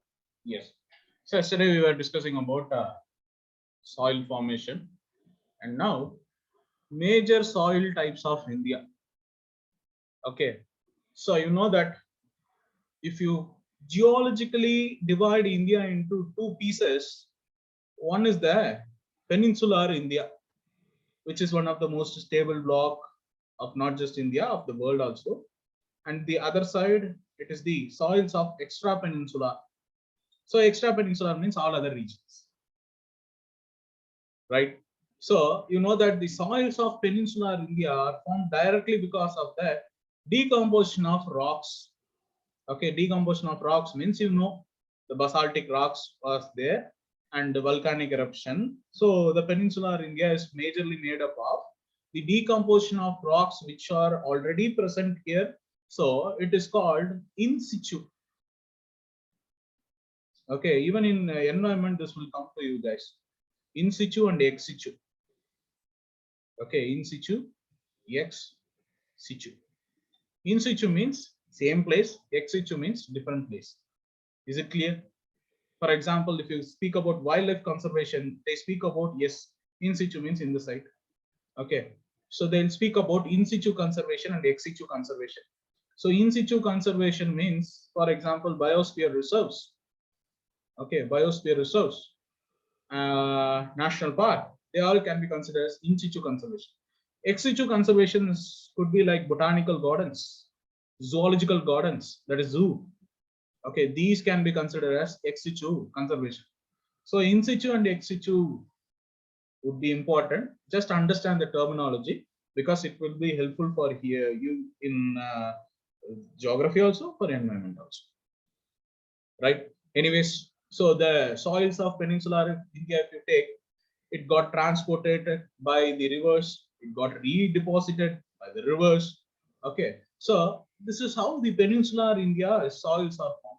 Yes. So, yesterday we were discussing about soil formation, and now major soil types of India. Okay. So, you know that if you geologically divide India into two pieces, one is the peninsular India, which is one of the most stable block of not just India, of the world also. And the other side, it is the soils of extra peninsula. So extra peninsular means all other regions, right? So you know that the soils of peninsular India are formed directly because of the decomposition of rocks. Okay, decomposition of rocks means, you know, the basaltic rocks was there and the volcanic eruption. So the peninsular India is majorly made up of the decomposition of rocks which are already present here. So it is called in situ. Okay, even in environment, this will come to you guys. In situ and ex situ. Okay, in situ, ex situ. In situ means same place, ex situ means different place. Is it clear? For example, if you speak about wildlife conservation, they speak about, yes, in situ means in the site. Okay, so they'll speak about in situ conservation and ex situ conservation. So in situ conservation means, for example, biosphere reserves. Okay, biosphere reserves, national park, they all can be considered as in situ conservation. Ex situ conservations could be like botanical gardens, zoological gardens, that is zoo. Okay, these can be considered as ex situ conservation. So in situ and ex situ would be important. Just understand the terminology because it will be helpful for here you in geography also, for environment also. Right? Anyways, so the soils of peninsular India, if you take, it got transported by the rivers, it got redeposited by the rivers. Okay, so This is how the peninsular India soils are formed.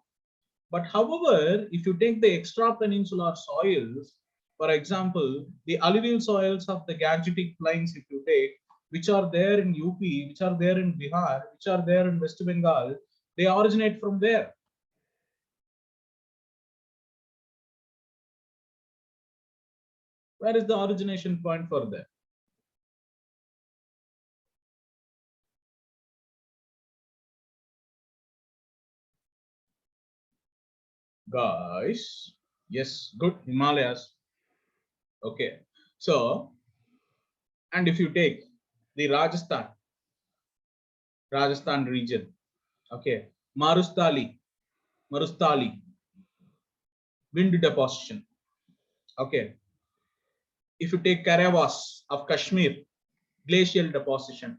But however, if you take the extra peninsular soils, for example, the alluvial soils of the Gangetic plains, if you take, which are there in UP, which are there in Bihar, which are there in West Bengal, they originate from there. Where is the origination point for that? Guys, yes, good, Himalayas. Okay, so, and if you take the Rajasthan region, okay, Marustali, wind deposition, okay. If you take Karavas of Kashmir, glacial deposition.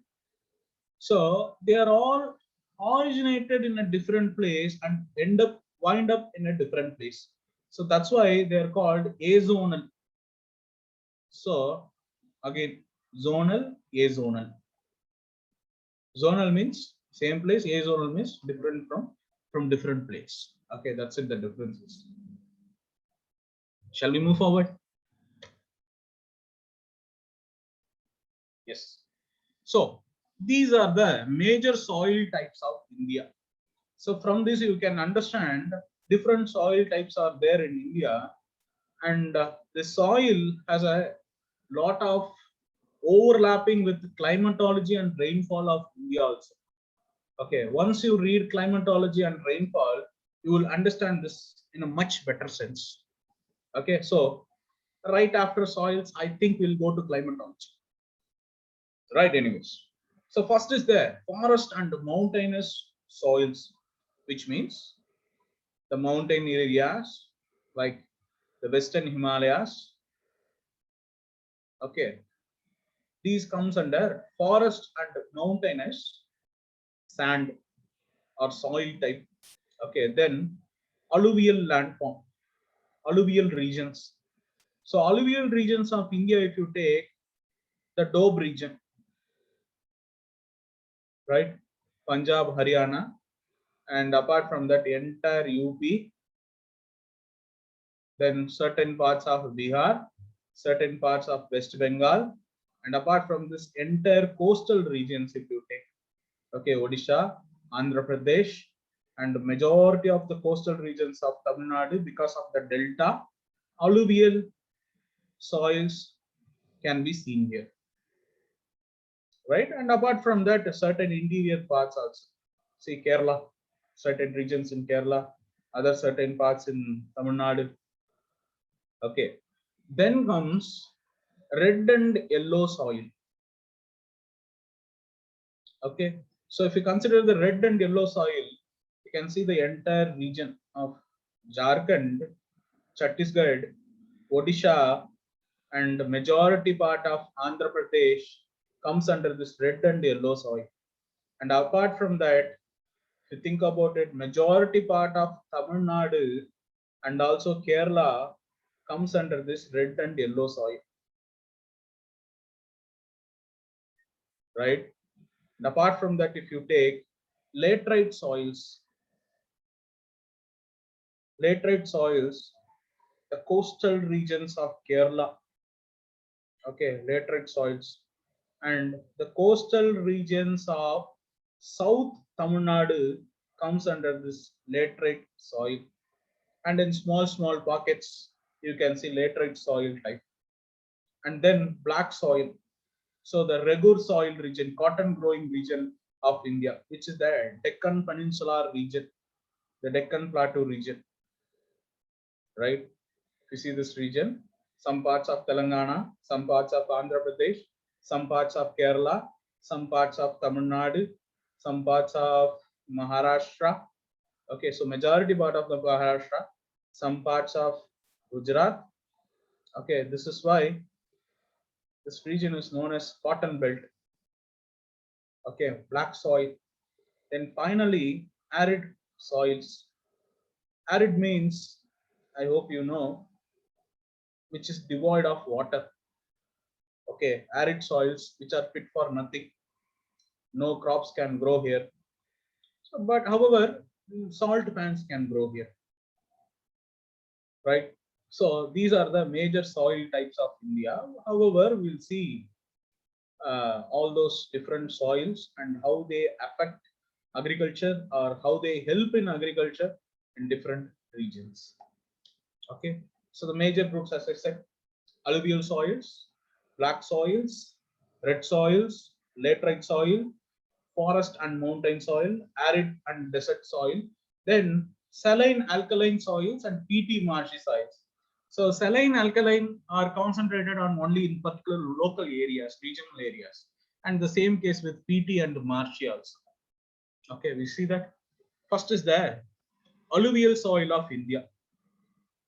So they are all originated in a different place and wind up in a different place. So that's why they are called azonal. So again, zonal, azonal. Zonal means same place, azonal means different from different place. Okay, that's it, the differences. Shall we move forward? Yes. So these are the major soil types of India. So from this you can understand different soil types are there in India, and the soil has a lot of overlapping with climatology and rainfall of India also. Okay, once you read climatology and rainfall, you will understand this in a much better sense. Okay, so right after soils, I think we'll go to climatology. Right, anyways. So first is the forest and mountainous soils, which means the mountain areas like the western Himalayas. Okay, these comes under forest and mountainous sand or soil type. Okay, then alluvial landform, alluvial regions. So alluvial regions of India, if you take the Doab region, right, Punjab, Haryana, and apart from that entire UP, then certain parts of Bihar, certain parts of West Bengal, and apart from this entire coastal regions, if you take, okay, Odisha, Andhra Pradesh, and majority of the coastal regions of Tamil Nadu, because of the delta, alluvial soils can be seen here, right? And apart from that, certain interior parts also. See Kerala, certain regions in Kerala, other certain parts in Tamil Nadu. Okay, then comes red and yellow soil. Okay, so if you consider the red and yellow soil, you can see the entire region of Jharkhand, Chhattisgarh, Odisha, and majority part of Andhra Pradesh comes under this red and yellow soil. And apart from that, if you think about it, majority part of Tamil Nadu and also Kerala comes under this red and yellow soil, right? And apart from that, if you take laterite soils, the coastal regions of Kerala, okay, laterite soils, and the coastal regions of South Tamil Nadu comes under this laterite soil, and in small pockets you can see laterite soil type, and then black soil. So the Regur soil region, cotton growing region of India, which is the Deccan Peninsular region, the Deccan Plateau region, right? You see this region, some parts of Telangana, some parts of Andhra Pradesh, some parts of Kerala, some parts of Tamil Nadu, some parts of Maharashtra. Okay, so majority part of the Maharashtra, some parts of Gujarat. Okay, this is why this region is known as cotton belt. Okay, black soil. Then finally, arid soils. Arid means, I hope you know, which is devoid of water. Okay, arid soils which are fit for nothing. No crops can grow here. So, but however, salt pans can grow here, right? So these are the major soil types of India. However, we'll see all those different soils and how they affect agriculture or how they help in agriculture in different regions. Okay, so the major groups, as I said, alluvial soils, black soils, red soils, laterite soil, forest and mountain soil, arid and desert soil, then saline alkaline soils and peaty marshy soils. So saline alkaline are concentrated on only in particular local areas, regional areas, and the same case with peaty and marshy also. Okay, we see that. First is the alluvial soil of India.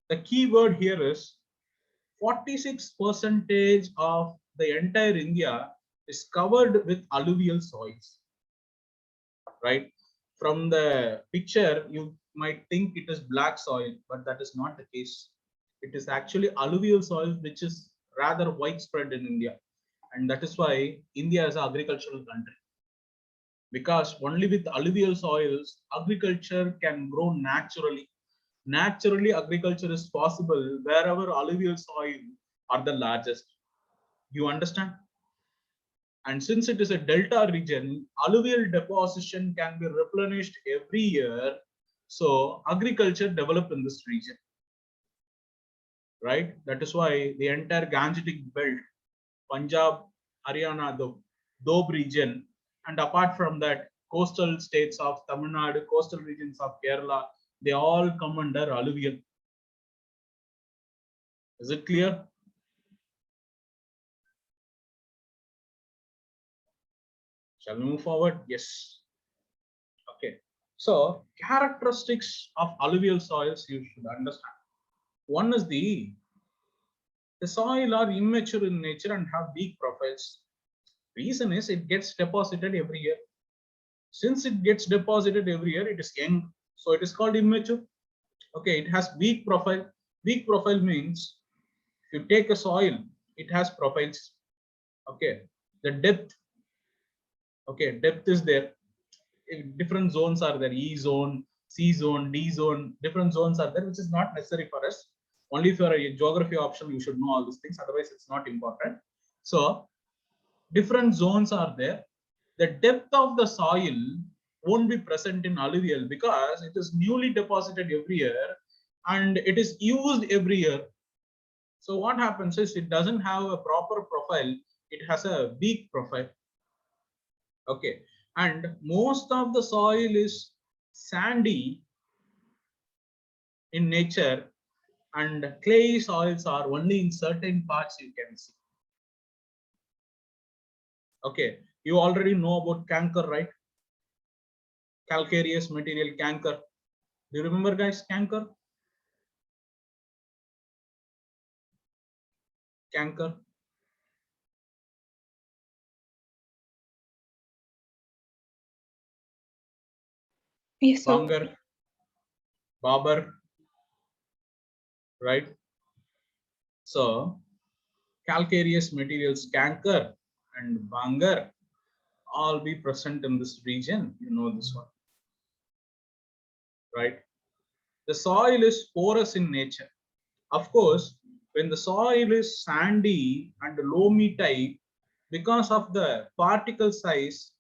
The key word here is 46% of the entire India is covered with alluvial soils, right? From the picture, you might think it is black soil, but that is not the case. It is actually alluvial soil, which is rather widespread in India. And that is why India is an agricultural country. Because only with alluvial soils, agriculture can grow naturally. Naturally, agriculture is possible wherever alluvial soil are the largest. You understand? And since it is a delta region, alluvial deposition can be replenished every year. So agriculture develop in this region, right? That is why the entire Gangetic belt, Punjab, Haryana, the Doab region, and apart from that, coastal states of Tamil Nadu, coastal regions of Kerala, they all come under alluvial. Is it clear? Shall we move forward? Yes. Okay. So characteristics of alluvial soils you should understand. One is the soil are immature in nature and have weak profiles. Reason is it gets deposited every year. Since it gets deposited every year, it is young, so it is called immature. Okay, it has weak profile. Weak profile means if you take a soil, it has profiles. Okay, the depth. Okay, depth is there. Different zones are there, E zone, C zone, D zone, different zones are there, which is not necessary for us. Only if you're a geography option, you should know all these things, otherwise it's not important. So different zones are there. The depth of the soil won't be present in alluvial because it is newly deposited every year and it is used every year. So what happens is it doesn't have a proper profile, it has a weak profile. Okay, and most of the soil is sandy in nature and clay soils are only in certain parts you can see. Okay, you already know about canker, right? Calcareous material, canker. Do you remember, guys, canker? Canker, Yes, sir. Banger, Barber, right? So calcareous materials, canker and Banger, all be present in this region. You know this one, right? The soil is porous in nature. Of course, when the soil is sandy and loamy type, because of the particle size,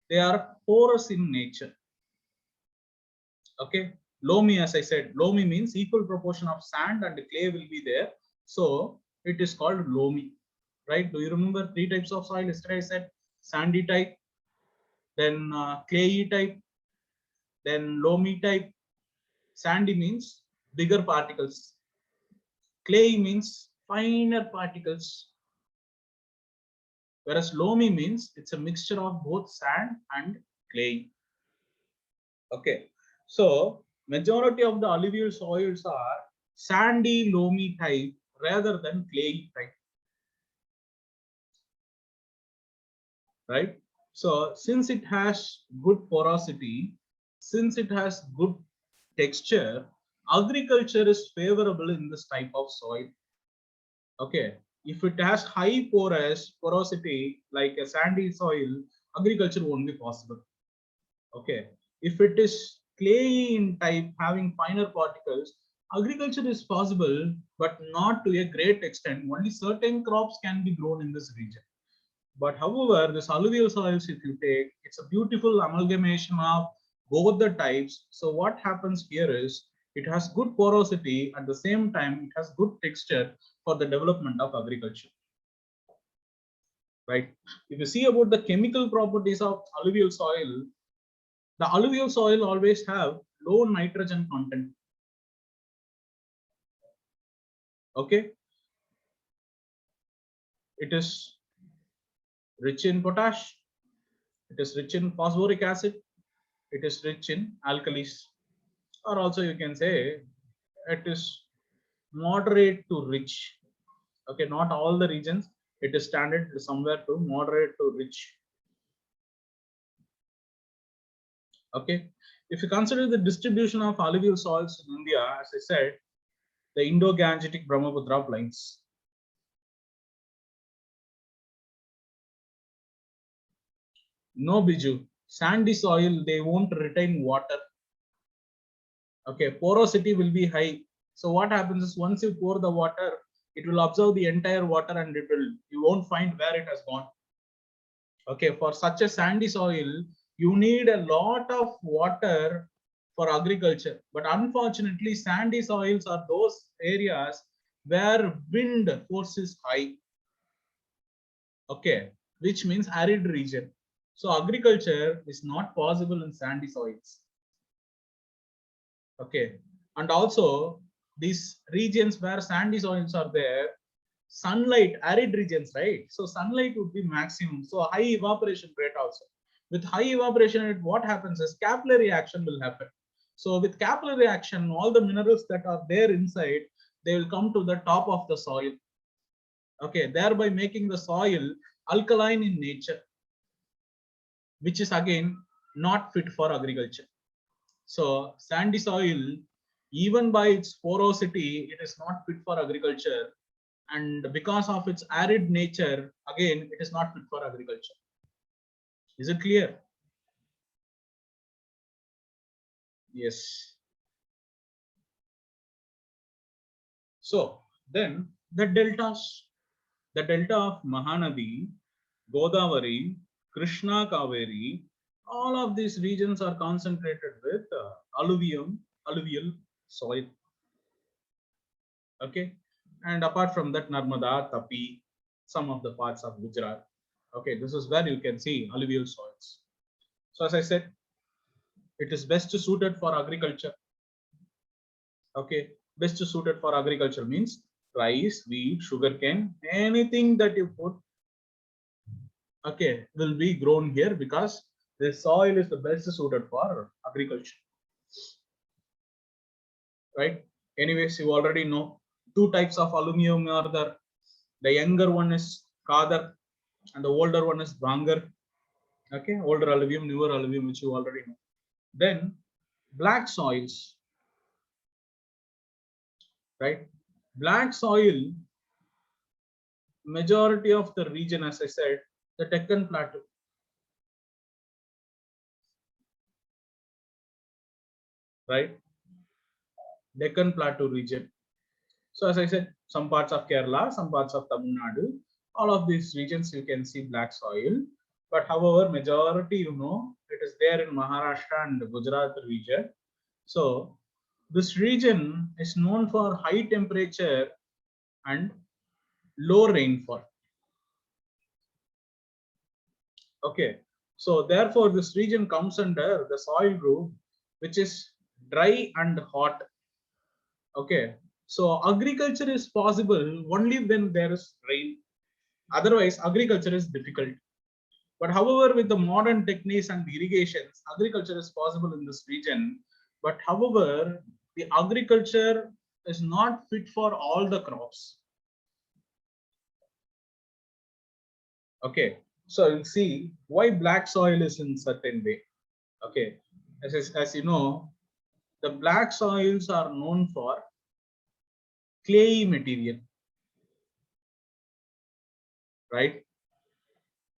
they are porous in nature. Okay, loamy, as I said, loamy means equal proportion of sand and clay will be there. So it is called loamy, right? Do you remember three types of soil? Yesterday I said sandy type, then clayey type, then loamy type. Sandy means bigger particles. Clay means finer particles. Whereas loamy means it's a mixture of both sand and clay. Okay, so majority of the alluvial soils are sandy loamy type rather than clay type, right? So since it has good porosity, since it has good texture, agriculture is favorable in this type of soil. Okay, if it has high porosity like a sandy soil, agriculture won't be possible. Okay, If it is clayey in type, having finer particles, agriculture is possible, but not to a great extent. Only certain crops can be grown in this region. But however, this alluvial soils, if you take, it's a beautiful amalgamation of both the types. So what happens here is it has good porosity, at the same time it has good texture for the development of agriculture. Right? If you see about the chemical properties of alluvial soil, the alluvial soil always have low nitrogen content. Okay, it is rich in potash, it is rich in phosphoric acid, it is rich in alkalis, or also you can say it is moderate to rich. Okay, not all the regions, it is standard somewhere to moderate to rich. Okay, if you consider the distribution of alluvial soils in India, as I said, the Indo-Gangetic Brahmaputra plains. No biju, sandy soil, they won't retain water. Okay, porosity will be high. So what happens is once you pour the water, it will absorb the entire water and you won't find where it has gone. Okay, for such a sandy soil, you need a lot of water for agriculture. But unfortunately, sandy soils are those areas where wind force is high. Okay, which means arid region. So agriculture is not possible in sandy soils. Okay, and also these regions where sandy soils are there, sunlight, arid regions, right? So sunlight would be maximum. So high evaporation rate also. With high evaporation rate, what happens is capillary action will happen. So with capillary action, all the minerals that are there inside, they will come to the top of the soil. Okay, thereby making the soil alkaline in nature, which is again not fit for agriculture. So sandy soil, even by its porosity, it is not fit for agriculture. And because of its arid nature, again, it is not fit for agriculture. Is it clear? Yes. So then the deltas, the delta of Mahanadi, Godavari, Krishna, Kaveri, all of these regions are concentrated with alluvial soil. Okay, and apart from that, Narmada, Tapi, some of the parts of Gujarat. Okay, this is where you can see alluvial soils. So as I said, it is best suited for agriculture. Okay, best suited for agriculture means rice, wheat, sugarcane, anything that you put, okay, will be grown here because the soil is the best suited for agriculture. Right? Anyways, you already know two types of aluminum are there. The younger one is Kadar and the older one is Bangar. Okay, older alluvium, newer alluvium, which you already know. Then black soils, right? Black soil, majority of the region, as I said, the Deccan Plateau. Right? Deccan Plateau region. So as I said, some parts of Kerala, some parts of Tamil Nadu, all of these regions you can see black soil. But however, majority, you know, it is there in Maharashtra and Gujarat region. So this region is known for high temperature and low rainfall. Okay, so therefore this region comes under the soil group which is dry and hot. Okay, so agriculture is possible only when there is rain. Otherwise, agriculture is difficult. But however, with the modern techniques and irrigations, agriculture is possible in this region. But however, the agriculture is not fit for all the crops. Okay, so you'll see why black soil is in certain way. Okay, as you know, the black soils are known for clayey material, right?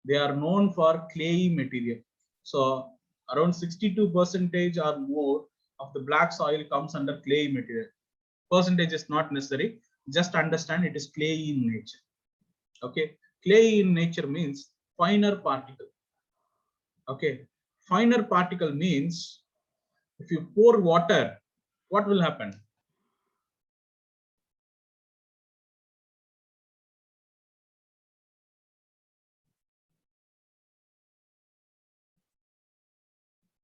They are known for clayey material. So Around 62% or more of the black soil comes under clay material. Percentage is not necessary. Just understand it is clay in nature. Okay, clay in nature means finer particle. Okay, finer particle means if you pour water, what will happen?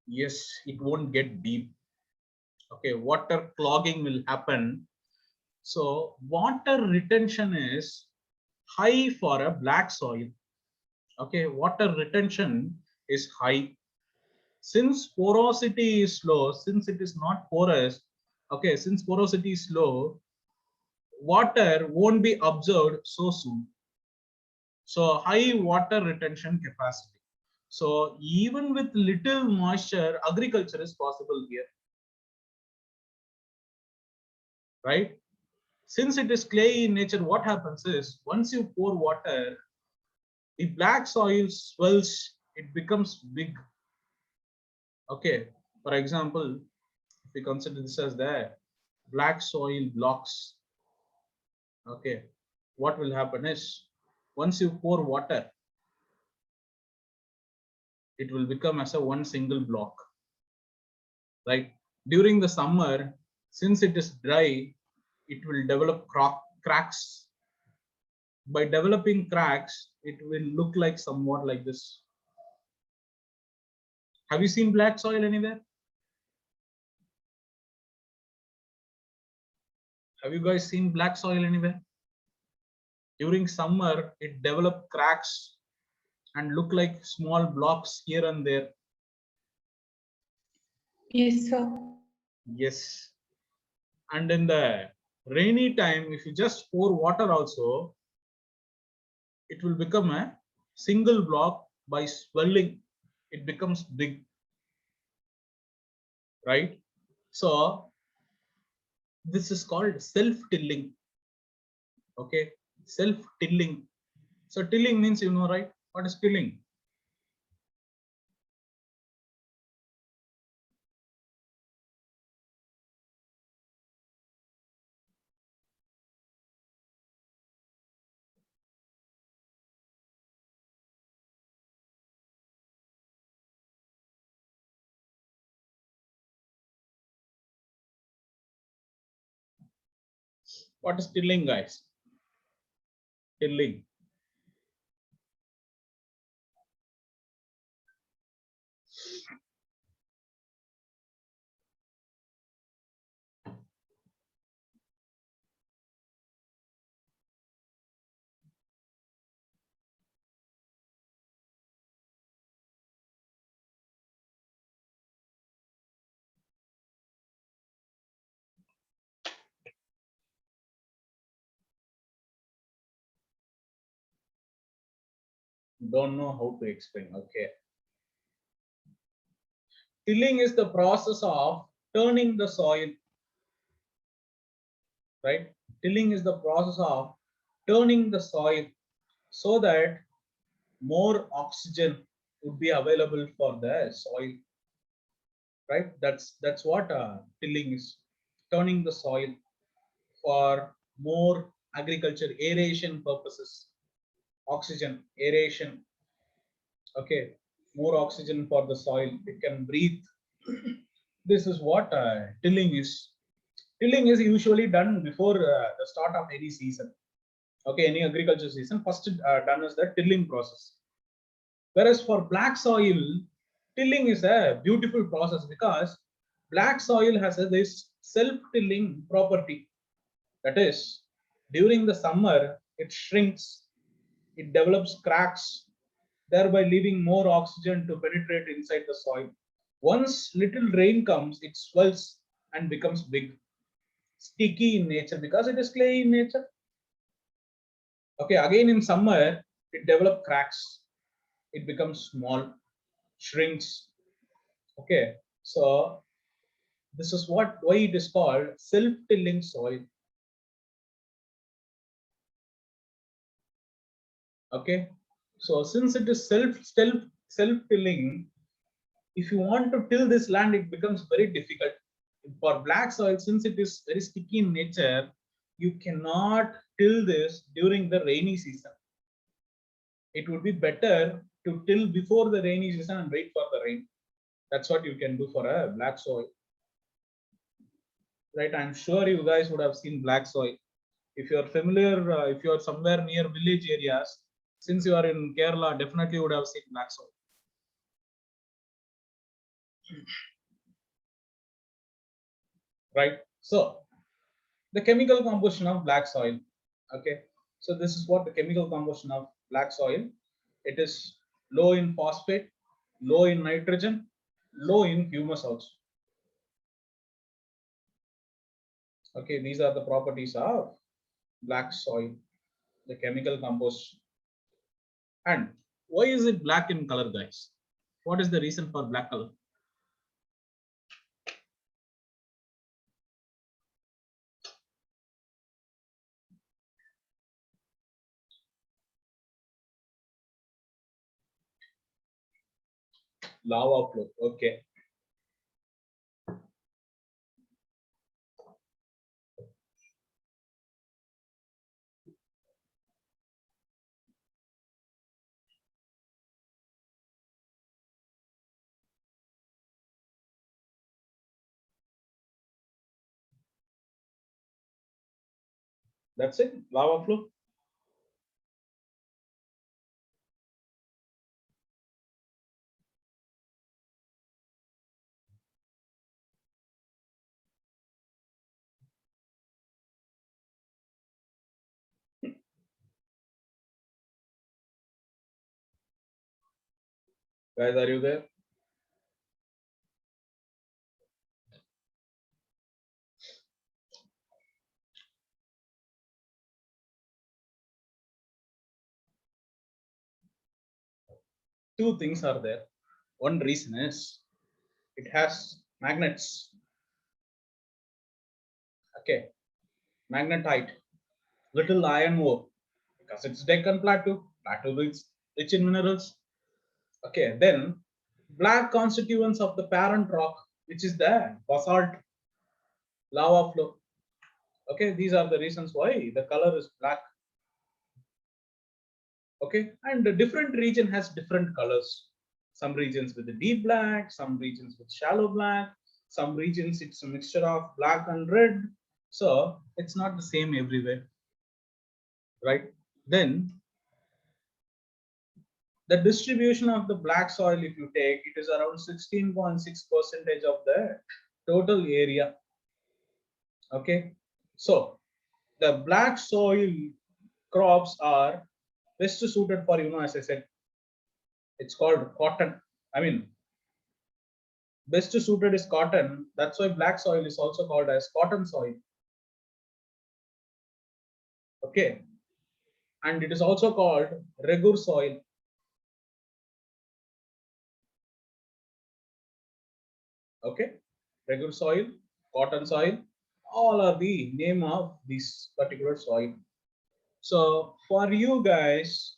Yes, it won't get deep. Okay, water clogging will happen. So water retention is high for a black soil. Okay, water retention is high. Since porosity is low, since it is not porous, okay, since porosity is low, water won't be absorbed so soon. So high water retention capacity. So even with little moisture, agriculture is possible here, right? Since it is clay in nature, what happens is once you pour water, the black soil swells, it becomes big. Okay, for example, if we consider this as the black soil blocks, okay, what will happen is once you pour water, it will become as a one single block, right? During the summer, since it is dry, it will develop cracks. By developing cracks, it will look like somewhat like this. Have you seen black soil anywhere? Have you guys seen black soil anywhere? During summer, it develop cracks and look like small blocks here and there. Yes, sir. Yes. And in the rainy time, if you just pour water also, it will become a single block by swelling. It becomes big, right? So this is called self-tilling. Okay, self-tilling. So tilling means, you know, right? What is tilling? What is tilling, guys? Tilling. Don't know how to explain. Okay. Tilling is the process of turning the soil, right? Tilling is the process of turning the soil so that more oxygen would be available for the soil, right? That's what tilling is, turning the soil for more agriculture aeration purposes, oxygen aeration. Okay, more oxygen for the soil, it can breathe. This is what tilling is. Tilling is usually done before the start of any season. Okay, any agriculture season, first done is the tilling process. Whereas for black soil, tilling is a beautiful process because black soil has this self-tilling property. That is, during the summer, it shrinks, it develops cracks, thereby leaving more oxygen to penetrate inside the soil. Once little rain comes, it swells and becomes big, sticky in nature because it is clay in nature. Okay, again in summer, it develops cracks, it becomes small, shrinks. Okay, so this is why it is called self-tilling soil. Okay, so since it is self-tilling, If you want to till this land, it becomes very difficult. For black soil, since it is very sticky in nature, you cannot till this during the rainy season. It would be better to till before the rainy season and wait for the rain. That's what you can do for a black soil. Right? I'm sure you guys would have seen black soil. If you're familiar, if you're somewhere near village areas, since you are in Kerala, definitely would have seen black soil. Right? So the chemical composition of black soil. Okay, so this is what the chemical composition of black soil. It is low in phosphate, low in nitrogen, low in humus also. Okay, these are the properties of black soil, the chemical composition. And why is it black in color, guys? What is the reason for black color? Lava flow. Okay. That's it. Lava flow. Guys, are you there? Two things are there. One reason is it has magnets. Okay, magnetite, little iron ore, because it's Deccan Plateau. Plateau is rich in minerals. Okay, then black constituents of the parent rock, which is the basalt, lava flow. Okay, these are the reasons why the color is black. Okay, and the different region has different colors. Some regions with the deep black, some regions with shallow black, some regions it's a mixture of black and red. So it's not the same everywhere, right? Then the distribution of the black soil, if you take, it is around 16.6% of the total area. Okay, so the black soil crops are best suited for, as I said, it's called cotton. I mean, best suited is cotton. That's why black soil is also called as cotton soil. Okay, and it is also called regur soil. Okay, regur soil, cotton soil, all are the name of this particular soil. So for you guys,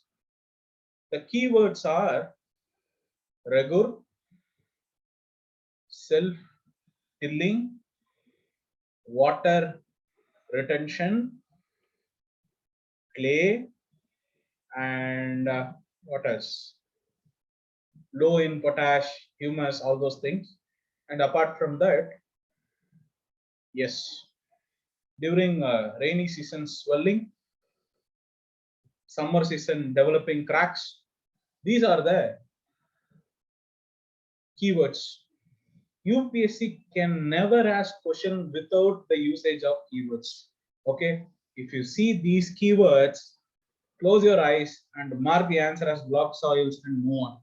the keywords are regur, self-tilling, water retention, clay, and what else? Low in potash, humus, all those things. And apart from that, yes, during rainy season swelling, summer season developing cracks, these are the keywords. UPSC can never ask question without the usage of keywords. Okay, if you see these keywords, close your eyes and mark the answer as block soils and move on.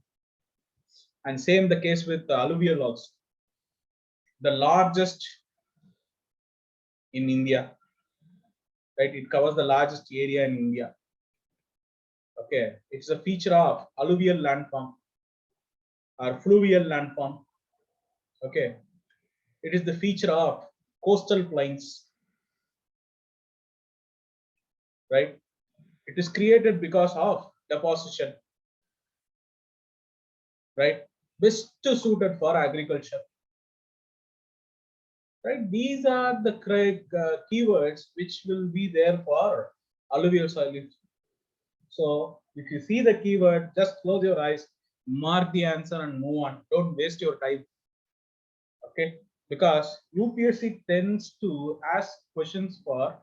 And same the case with the alluvial also. The largest in India, right? It covers the largest area in India. Okay, it's a feature of alluvial landform or fluvial landform. Okay, it is the feature of coastal plains, right? It is created because of deposition, right? best suited for agriculture. Right? These are the keywords which will be there for alluvial soil. So if you see the keyword, just close your eyes, mark the answer and move on. Don't waste your time. Okay, because UPSC tends to ask questions for,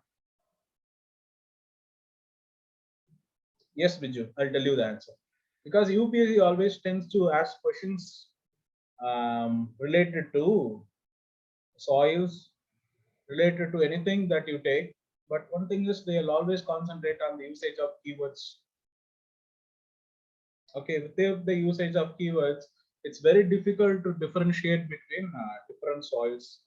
yes, Biju, I'll tell you the answer. Because UPSC always tends to ask questions related to soils, related to anything that you take. But one thing is they'll always concentrate on the usage of keywords. Okay, with the usage of keywords, it's very difficult to differentiate between different soils.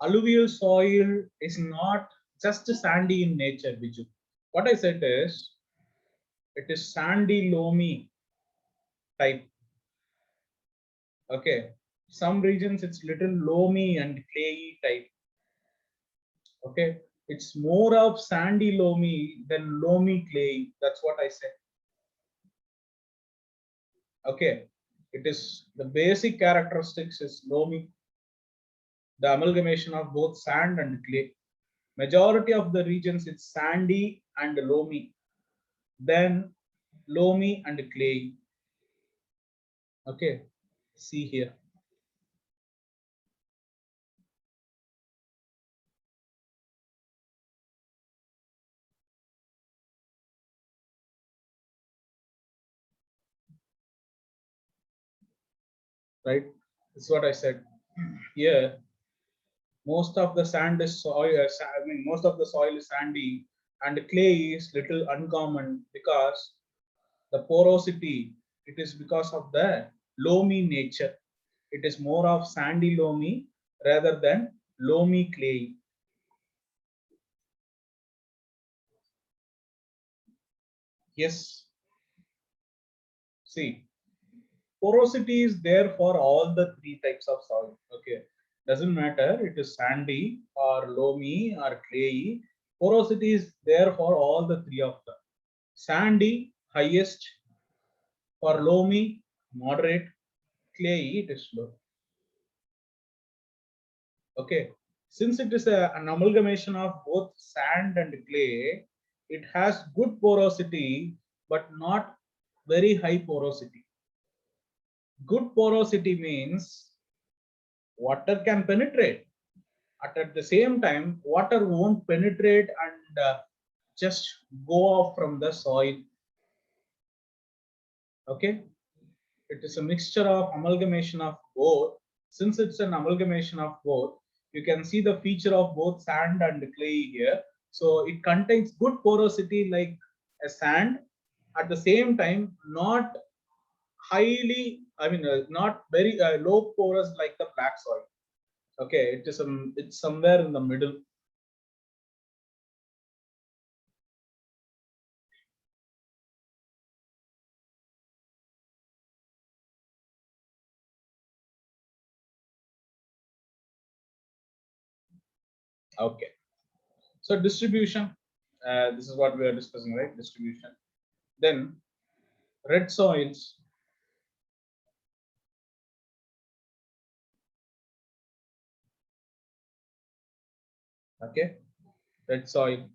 Alluvial soil is not just sandy in nature, Biju. What I said is, it is sandy loamy type. Okay, some regions it's little loamy and clayey type. Okay, it's more of sandy loamy than loamy clay. That's what I said. Okay, it is the basic characteristics is loamy, the amalgamation of both sand and clay. Majority of the regions it's sandy and loamy, then loamy and clay. Okay, see here. Right, this is what I said. Here, most of the sand is soil. I mean, most of the soil is sandy, and clay is little uncommon because the porosity. It is because of the loamy nature. It is more of sandy loamy rather than loamy clay. Yes. See, porosity is there for all the three types of soil. Okay, doesn't matter it is sandy or loamy or clayey. Porosity is there for all the three of them. Sandy highest, for loamy moderate, clayey it is low. Okay, since it is an amalgamation of both sand and clay, it has good porosity but not very high porosity. Good porosity means water can penetrate. At the same time, water won't penetrate and just go off from the soil. Okay, it is a mixture of amalgamation of both. Since it's an amalgamation of both, you can see the feature of both sand and clay here. So it contains good porosity like a sand, at the same time not highly, I mean not very low porous like the black soil. Okay, it is it's somewhere in the middle. Okay, so distribution, this is what we are discussing, right? Distribution. Then red soils. Okay, red soil.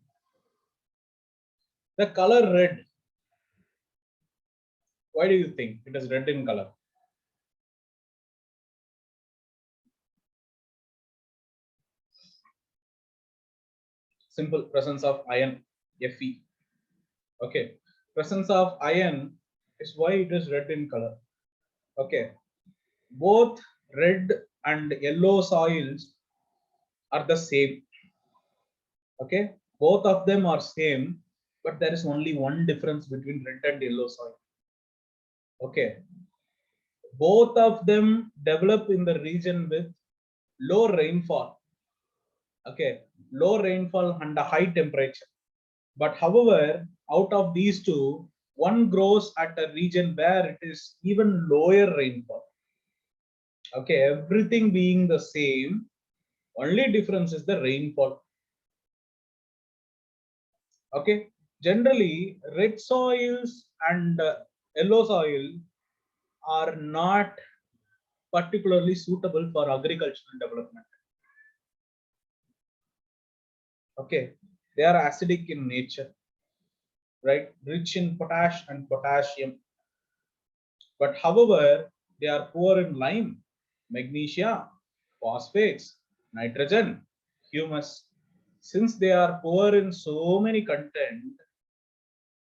The color red. Why do you think it is red in color? Simple, presence of iron, Fe. Okay, presence of iron is why it is red in color. Okay, both red and yellow soils are the same. Okay, both of them are same, but there is only one difference between red and yellow soil. Okay, both of them develop in the region with low rainfall. Okay, low rainfall and a high temperature. But however, out of these two, one grows at a region where it is even lower rainfall. Okay, everything being the same, only difference is the rainfall. Okay, generally red soils and yellow soil are not particularly suitable for agricultural development. Okay, they are acidic in nature, right? Rich in potash and potassium. But however, they are poor in lime, magnesia, phosphates, nitrogen, humus. Since they are poor in so many content,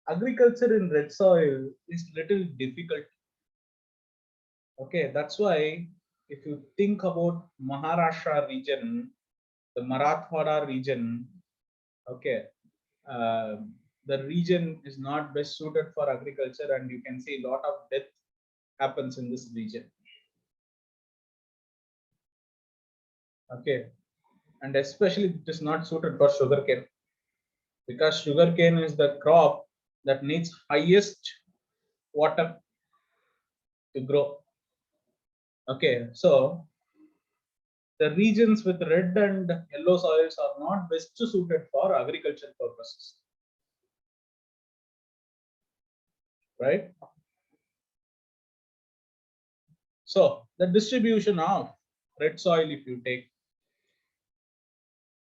agriculture in red soil is little difficult. Okay, that's why if you think about Maharashtra region, the Marathwada region, okay, uh, the region is not best suited for agriculture, and you can see a lot of death happens in this region. Okay, and especially it is not suited for sugarcane, because sugarcane is the crop that needs highest water to grow. Okay, so the regions with red and yellow soils are not best suited for agriculture purposes, right? So the distribution of red soil, if you take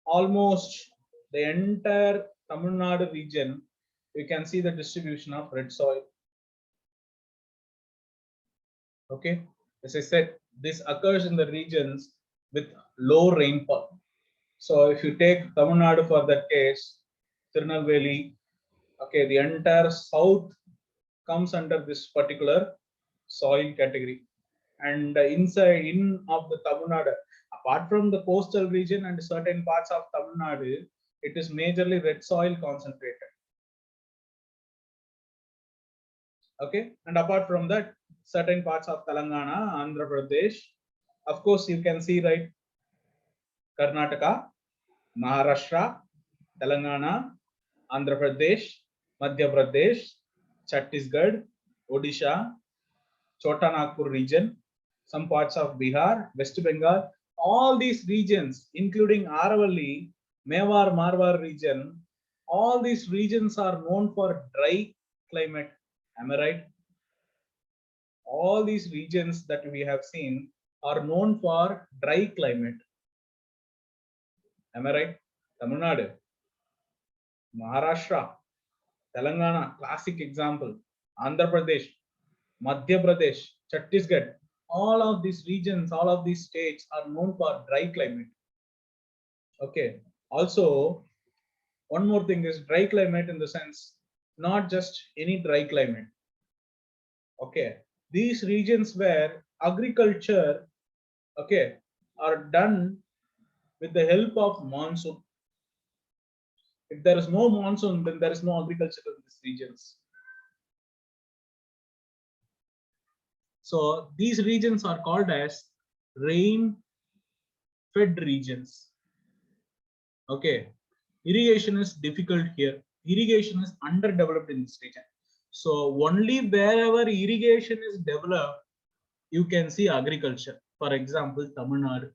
almost the entire Tamil Nadu region, you can see the distribution of red soil. Okay, as I said, this occurs in the regions with low rainfall. So if you take Tamil Nadu for that case, Tirunelveli, okay, the entire south comes under this particular soil category. And inside in of the Tamil Nadu, apart from the coastal region and certain parts of Tamil Nadu, it is majorly red soil concentrated. Okay, and apart from that, certain parts of Telangana, Andhra Pradesh, of course, you can see, right, Karnataka, Maharashtra, Telangana, Andhra Pradesh, Madhya Pradesh, Chhattisgarh, Odisha, Chota Nagpur region, some parts of Bihar, West Bengal, all these regions, including Aravalli, Mewar, Marwar region, all these regions are known for dry climate. Am I right? All these regions that we have seen are known for dry climate. Am I right? Tamil Nadu, Maharashtra, Telangana, classic example, Andhra Pradesh, Madhya Pradesh, Chhattisgarh, all of these regions, all of these states are known for dry climate. Okay. Also, one more thing is dry climate in the sense, not just any dry climate. Okay. These regions where agriculture, okay, are done with the help of monsoon. If there is no monsoon, then there is no agriculture in these regions. So these regions are called as rain fed regions. Okay, irrigation is difficult here. Irrigation is underdeveloped in this region. So only wherever irrigation is developed, you can see agriculture. For example, Tamil Nadu,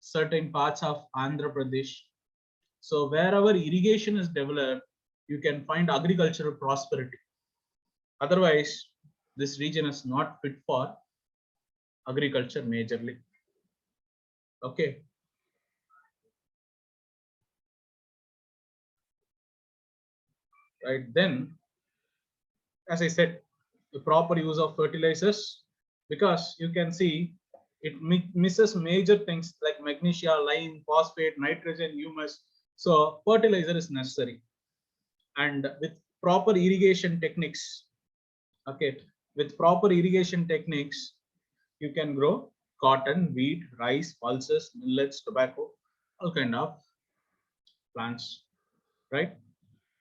certain parts of Andhra Pradesh. So wherever irrigation is developed, you can find agricultural prosperity. Otherwise, this region is not fit for agriculture majorly. Okay. Right, then, as I said, the proper use of fertilizers, because you can see it misses major things like magnesia, lime, phosphate, nitrogen, humus. So fertilizer is necessary, and with proper irrigation techniques, okay, with proper irrigation techniques, you can grow cotton, wheat, rice, pulses, millets, tobacco, all kind of plants, right?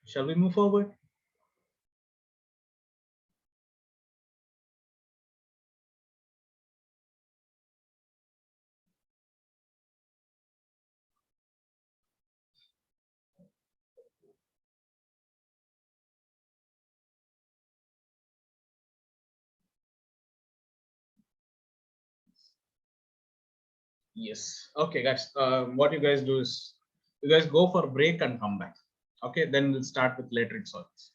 Shall we move forward? Yes. Okay, guys. What you guys do is you guys go for break and come back. Okay, then we'll start with lateric soils.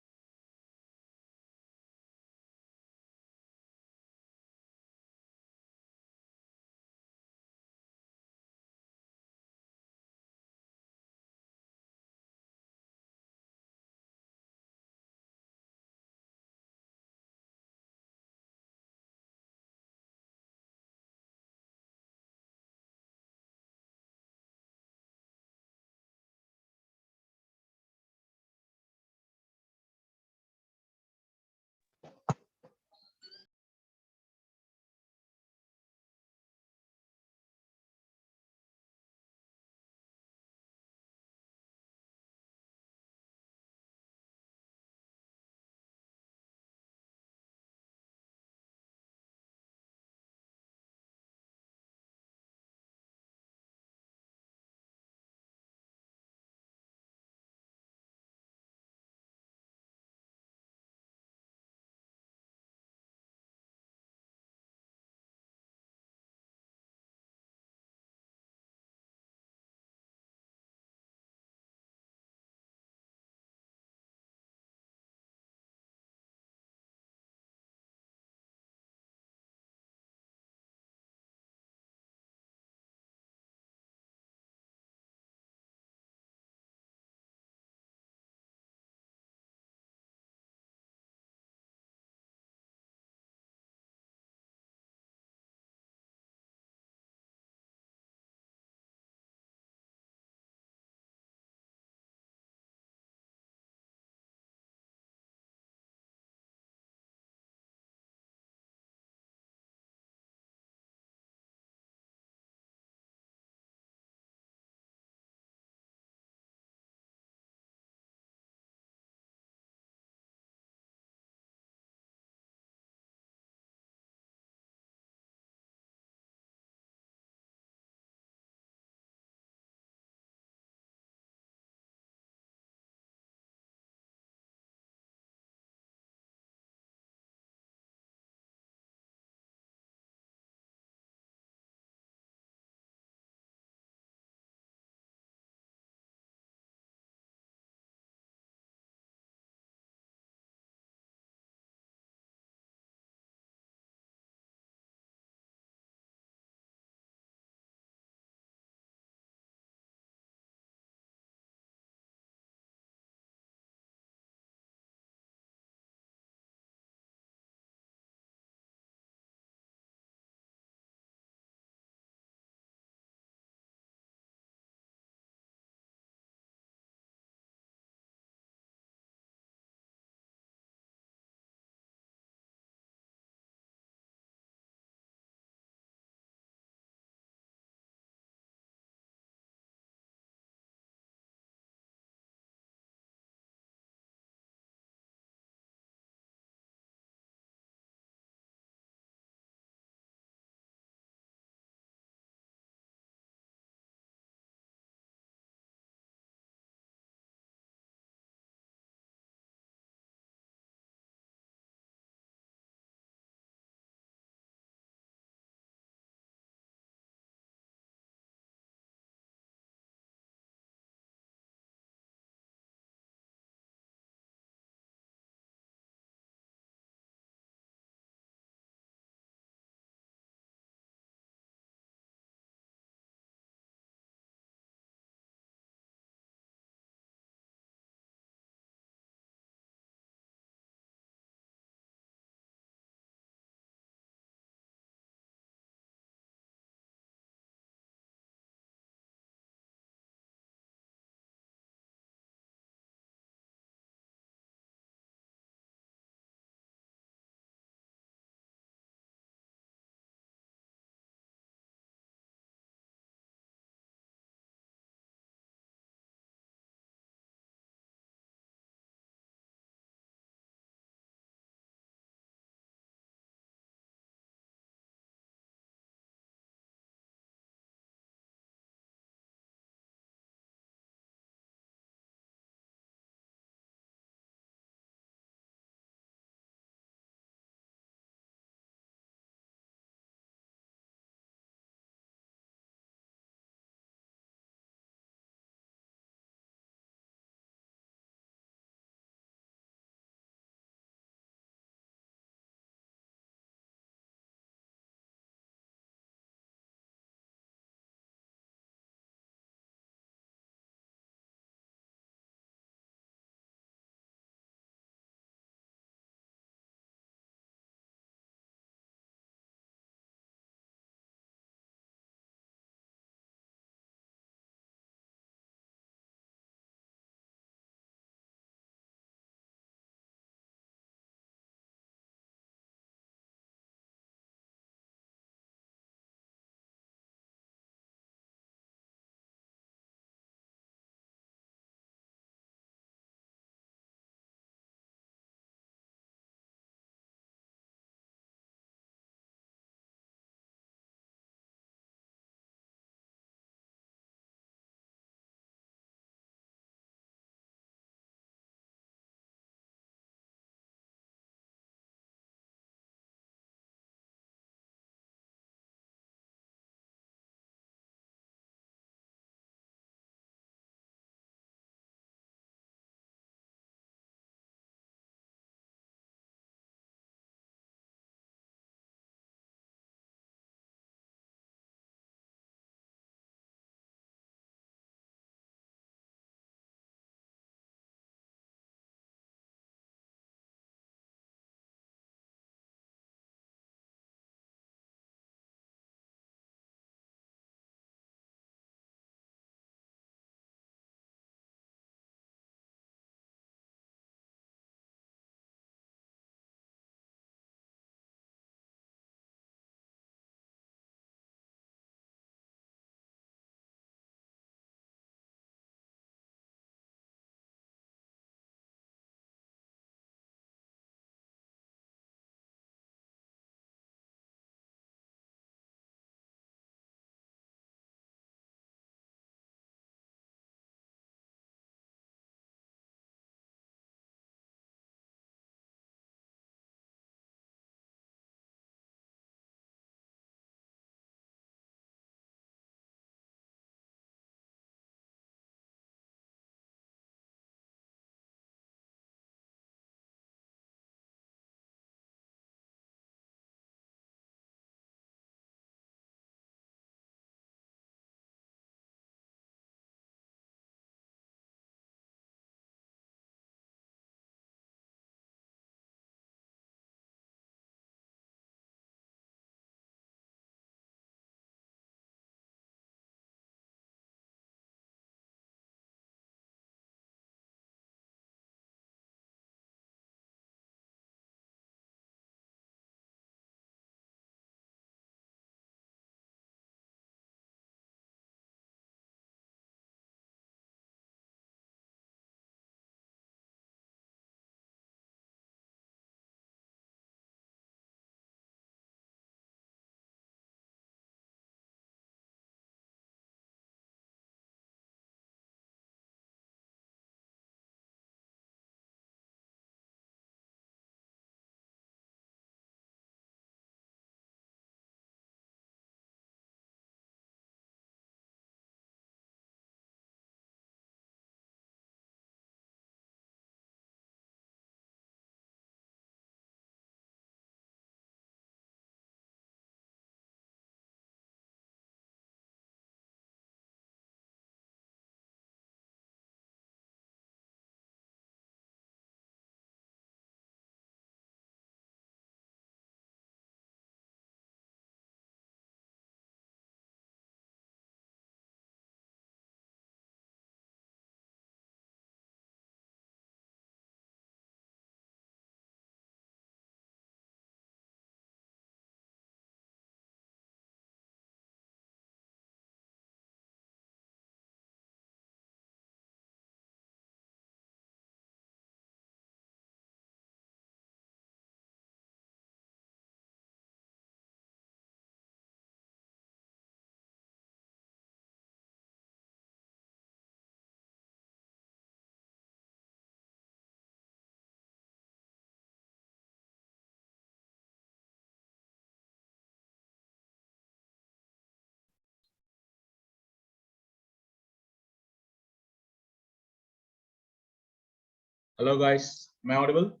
Hello guys, am I audible?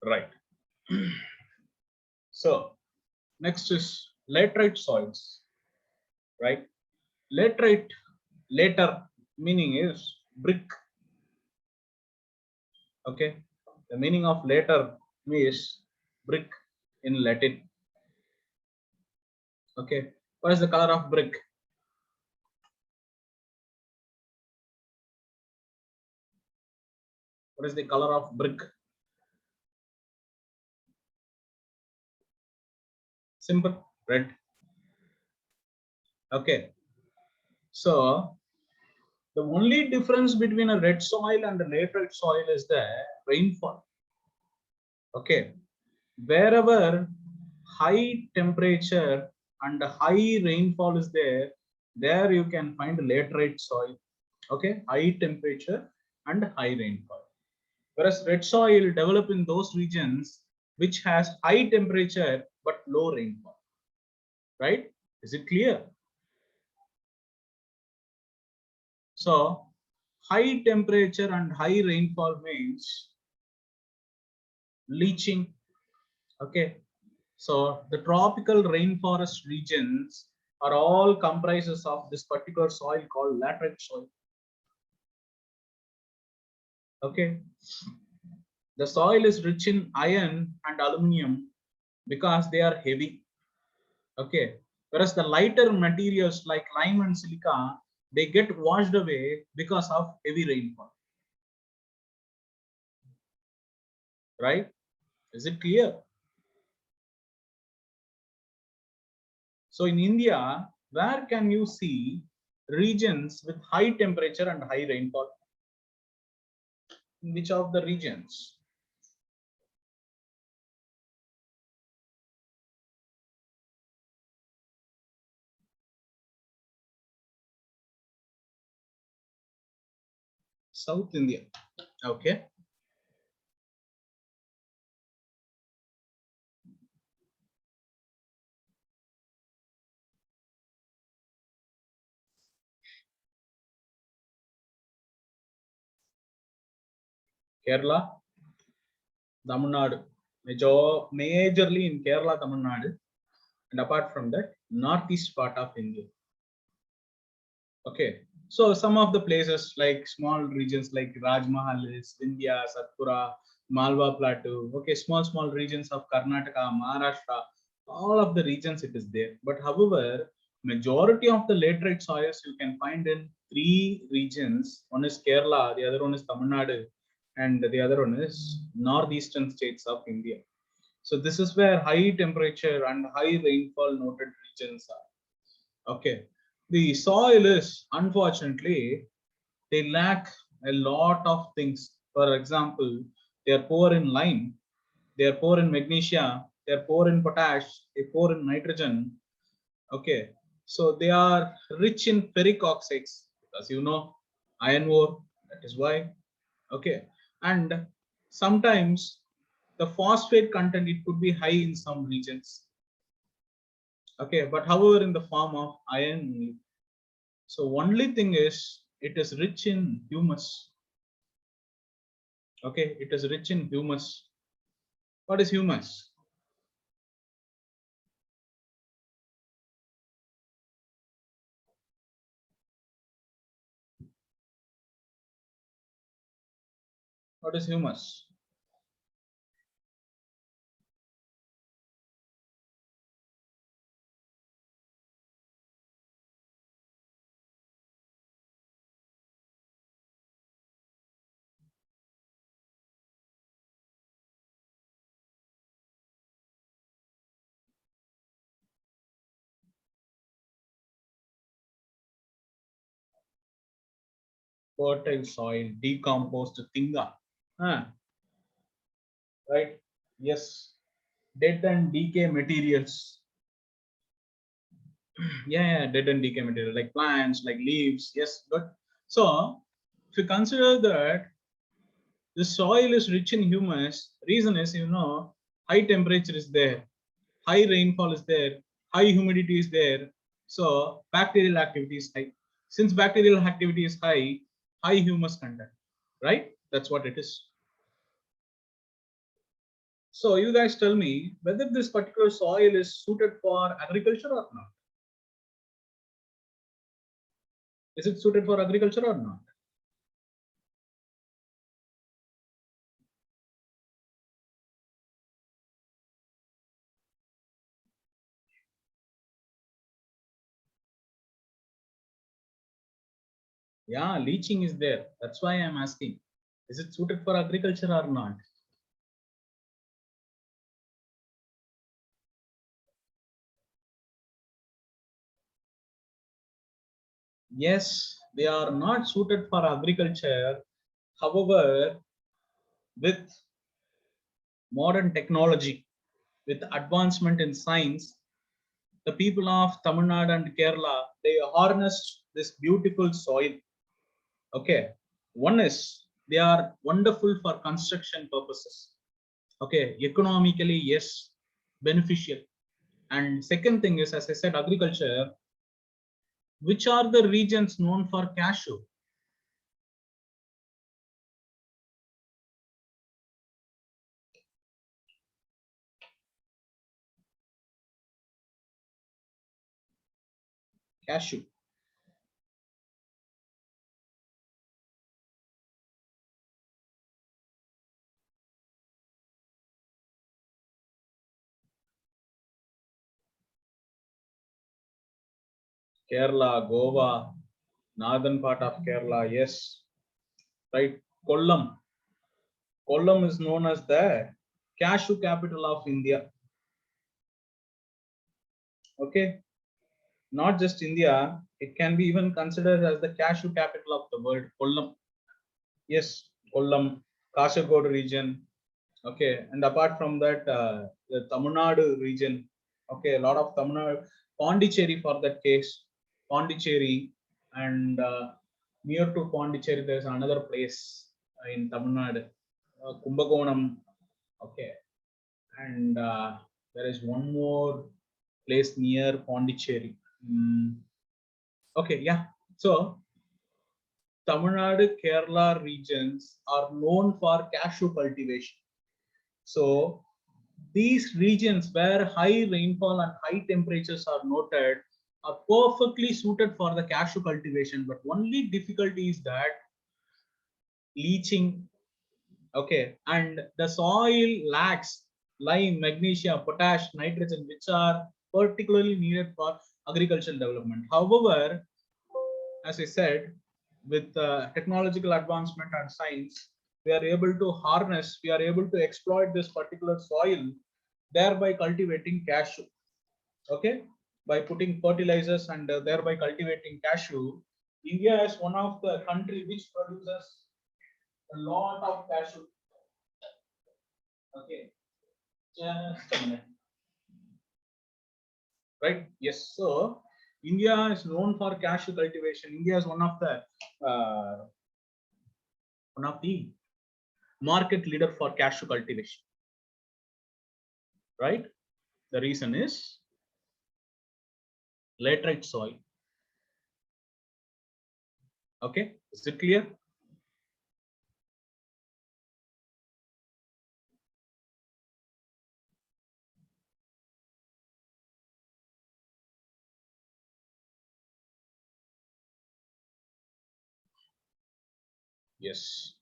Right. So next is laterite soils, right? Laterite, later meaning is brick. Okay, the meaning of later is brick in Latin. Okay, what is the color of brick? What is the color of brick? Simple, red. Okay, so the only difference between a red soil and a laterite soil is the rainfall. Okay, wherever high temperature and high rainfall is there, there you can find laterite soil. Okay, high temperature and high rainfall. Whereas red soil develop in those regions which has high temperature but low rainfall. Right? Is it clear? So high temperature and high rainfall means leaching. Okay, so the tropical rainforest regions are all comprises of this particular soil called laterite soil. Okay, the soil is rich in iron and aluminum because they are heavy. Okay, whereas the lighter materials like lime and silica, they get washed away because of heavy rainfall. Right? Is it clear? So in India, where can you see regions with high temperature and high rainfall? In which of the regions? South India. Okay. Kerala, Tamil Nadu. Majorly in Kerala, Tamil Nadu. And apart from that, northeast part of India. Okay, so some of the places like small regions like Rajmahalis, Vindhya, Satpura, Malwa Plateau. Okay, small regions of Karnataka, Maharashtra, all of the regions it is there. But however, majority of the laterite soils you can find in three regions. One is Kerala, the other one is Tamil Nadu, and the other one is northeastern states of India. So this is where high temperature and high rainfall noted regions are. Okay, the soil is unfortunately they lack a lot of things. For example, they are poor in lime, they are poor in magnesium, they are poor in potash, they are poor in nitrogen. Okay, so they are rich in ferric oxides, as you know, iron ore. That is why. Okay, and sometimes the phosphate content it could be high in some regions. Okay, but however, in the form of iron. So only thing is it is rich in humus. Okay, it is rich in humus. What is humus? What is humus? Fertile soil, decomposed thinga. Ah, right? Yes. Dead and decay materials. Yeah, dead and decay material like plants, like leaves. Yes, good. So if you consider that The soil is rich in humus. Reason is, high temperature is there, high rainfall is there, high humidity is there. So bacterial activity is high. Since bacterial activity is high, high humus content, right? That's what it is. So you guys tell me whether this particular soil is suited for agriculture or not. Is it suited for agriculture or not? Yeah, leaching is there. That's why I'm asking. Is it suited for agriculture or not? Yes, they are not suited for agriculture. However, with modern technology, with advancement in science, the people of Tamil Nadu and Kerala, they harnessed this beautiful soil. Okay. One is they are wonderful for construction purposes. Okay. Economically, yes, beneficial. And second thing is, as I said, agriculture. Which are the regions known for cashew? Cashew. Kerala, Goa, northern part of Kerala, yes. Right. Kollam. Kollam is known as the cashew capital of India. Okay. Not just India, it can be even considered as the cashew capital of the world. Kollam. Yes, Kollam, Kasaragod region. Okay. And apart from that, the Tamil Nadu region. Okay. A lot of Tamil Nadu, Pondicherry for that case. Pondicherry. And near to Pondicherry, there's another place in Tamil Nadu. Kumbakonam. Okay. And there is one more place near Pondicherry. Okay, yeah. So Tamil Nadu, Kerala regions are known for cashew cultivation. So these regions where high rainfall and high temperatures are noted are perfectly suited for the cashew cultivation. But only difficulty is that leaching. Okay, and the soil lacks lime, magnesium, potash, nitrogen, which are particularly needed for agricultural development. However, as I said, with technological advancement and science, we are able to harness, we are able to exploit this particular soil, thereby cultivating cashew. Okay, by putting fertilizers and thereby cultivating cashew, India is one of the country which produces a lot of cashew. Okay, just a minute. Right? Yes. So India is known for cashew cultivation. India is one of the market leader for cashew cultivation. Right? The reason is laterite soil. Okay, is it clear? Yes.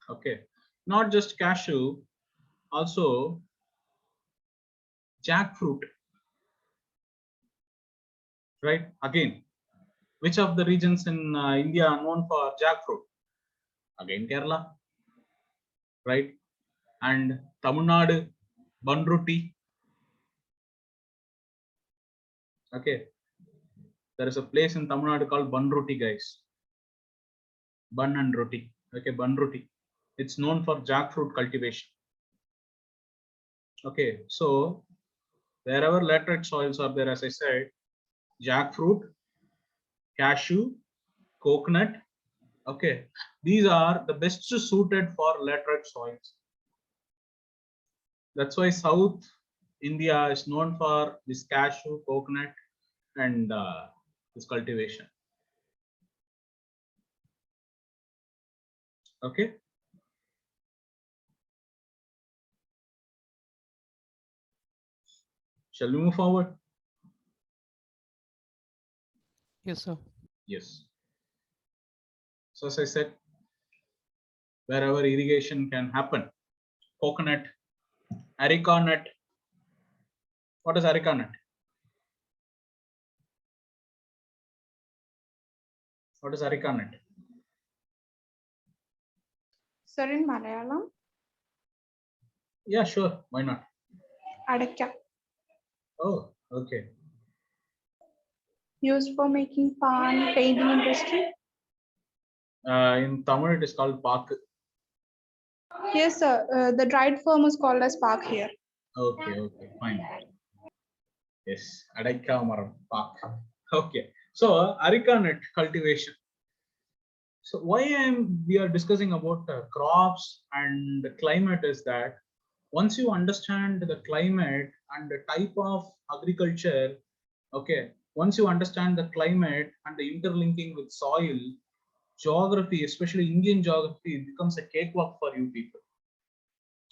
Okay, not just cashew, also jackfruit. Right? Again, which of the regions in India are known for jackfruit? Again, Kerala. Right? And Tamil Nadu, Banruti. Okay, there is a place in Tamil Nadu called Banruti, guys. Bun and roti. Okay, bun roti. It's known for jackfruit cultivation. Okay, so wherever laterite soils are there, as I said, jackfruit, cashew, coconut, okay, these are the best suited for laterite soils. That's why South India is known for this cashew, coconut, and this cultivation. Okay. Shall we move forward? Yes, sir. Yes. So as I said, wherever irrigation can happen, coconut, areca nut. What is areca nut? What is areca nut? Sir, in Malayalam, Yeah, sure. Why not? adakka, Oh, okay. used for making pan, painting industry. In Tamil, it is called pak. Yes, sir. The dried form is called as pak here. Okay, okay, fine. Yes, areca maram, pak. Okay. So areca nut cultivation. So why we are discussing about crops and the climate is that once you understand the climate and the type of agriculture, okay, once you understand the climate and the interlinking with soil, geography, especially Indian geography, becomes a cakewalk for you people.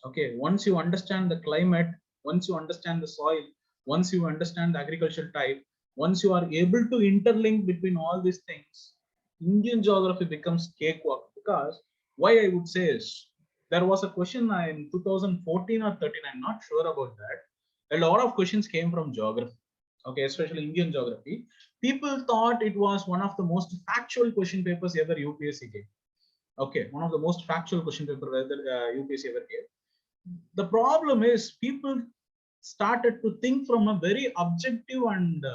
Okay, once you understand the climate, once you understand the soil, once you understand the agricultural type, once you are able to interlink between all these things, Indian geography becomes cakewalk. Because why I would say is there was a question in 2014 or 13, I'm not sure about that. A lot of questions came from geography, okay, especially Indian geography. People thought it was one of the most factual question papers ever UPSC gave. Okay, one of the most factual question paper whether UPSC ever gave. The problem is people started to think from a very objective and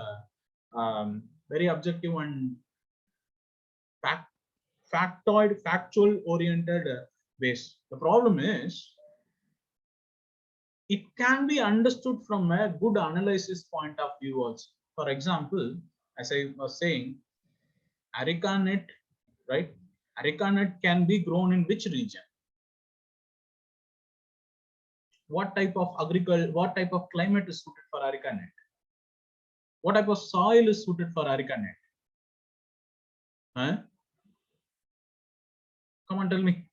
factual oriented ways. The problem is it can be understood from a good analysis point of view also. For example, as I was saying, areca nut, right? Areca nut can be grown in which region? What type of agriculture, what type of climate is suited for areca nut? What type of soil is suited for areca nut? Huh? Come on, tell me.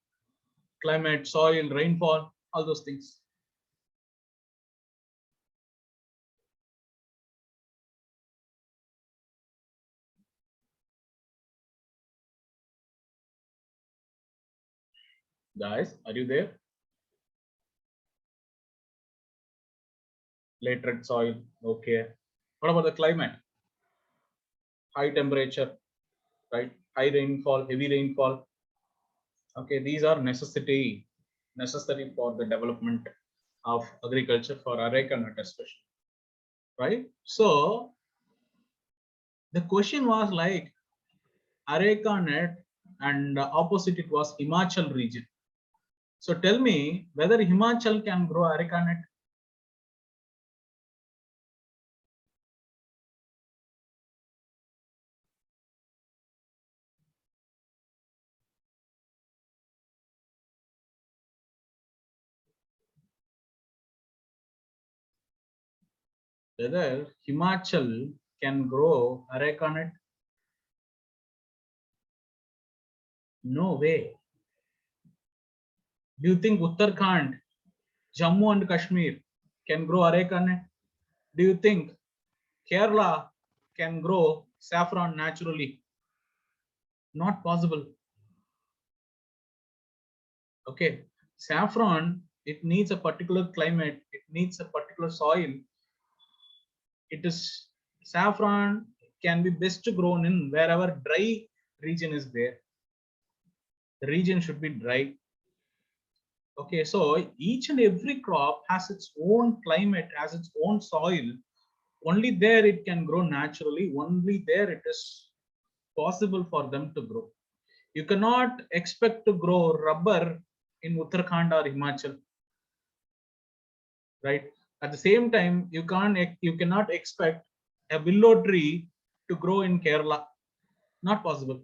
Climate, soil, rainfall, all those things. Guys, are you there? Laterite soil, okay. What about the climate? High temperature, right? High rainfall, heavy rainfall. Okay, these are necessary for the development of agriculture for areca nut especially, right? So the question was like areca nut and opposite it was Himachal region. So tell me whether Himachal can grow areca nut. Whether Himachal can grow areca nut? No way. Do you think Uttarakhand, Jammu and Kashmir can grow areca nut? Do you think Kerala can grow saffron naturally? Not possible. Okay, saffron, it needs a particular climate, it needs a particular soil. It is saffron can be best grown in wherever dry region is there. The region should be dry. Okay, so each and every crop has its own climate, has its own soil. Only there it can grow naturally. Only there it is possible for them to grow. You cannot expect to grow rubber in Uttarakhand or Himachal. right? At the same time, you cannot expect a willow tree to grow in Kerala. Not possible.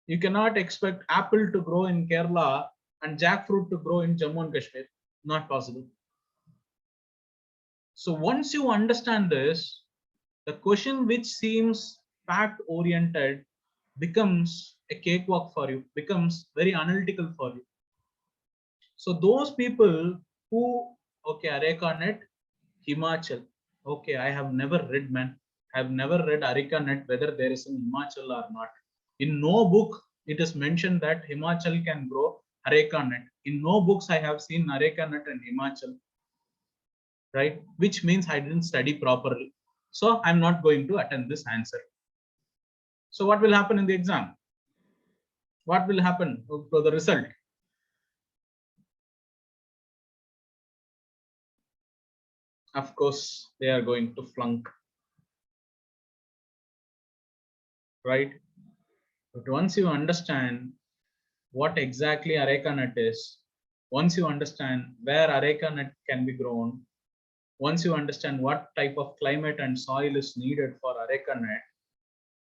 You cannot expect apple to grow in Kerala and jackfruit to grow in Jammu and Kashmir. Not possible. So once you understand this, the question which seems fact oriented becomes a cakewalk for you, becomes very analytical for you. So those people who, okay, ArekaNet, Himachal, okay, I have never read, man. I have never read ArekaNet whether there is in Himachal or not. In no book it is mentioned that Himachal can grow ArekaNet. In no books I have seen ArekaNet and Himachal, right? Which means I didn't study properly. So I'm not going to attend this answer. So what will happen in the exam? What will happen to the result? Of course, they are going to flunk, right? But once you understand what exactly areca nut is, once you understand where areca nut can be grown, once you understand what type of climate and soil is needed for areca nut,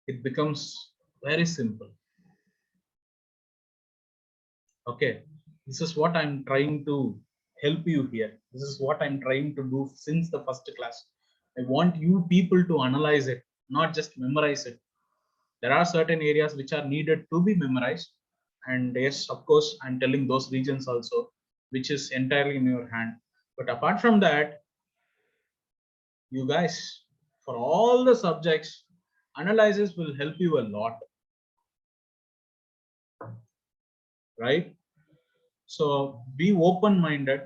it becomes very simple. Okay, this is what I'm trying to help you here. This is what I'm trying to do since the first class. I want you people to analyze it, not just memorize it. There are certain areas which are needed to be memorized, and yes, of course, I'm telling those regions also, which is entirely in your hand. But apart from that, you guys, for all the subjects, analysis will help you a lot, right? So be open-minded.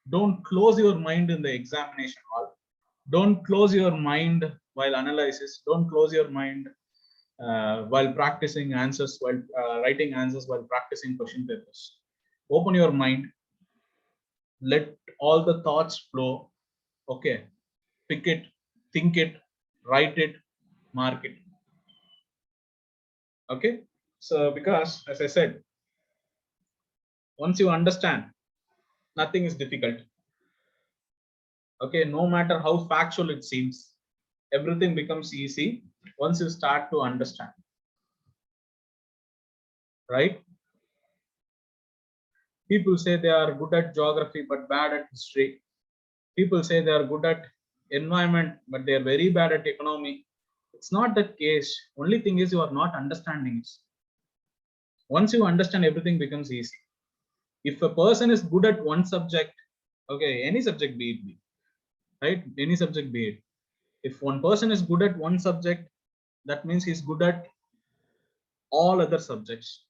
Don't close your mind in the examination hall. Don't close your mind while analysis. Don't close your mind while practicing answers, while writing answers, while practicing question papers. Open your mind. Let all the thoughts flow. Okay, pick it, think it, write it, mark it. Okay, so because as I said, once you understand, nothing is difficult. Okay, no matter how factual it seems, everything becomes easy once you start to understand, right? People say they are good at geography but bad at history. People say they are good at environment but they are very bad at economy. It's not the case. Only thing is you are not understanding it. Once you understand, everything becomes easy. If a person is good at one subject, okay, any subject be it, right? Any subject be it. If one person is good at one subject, that means he's good at all other subjects.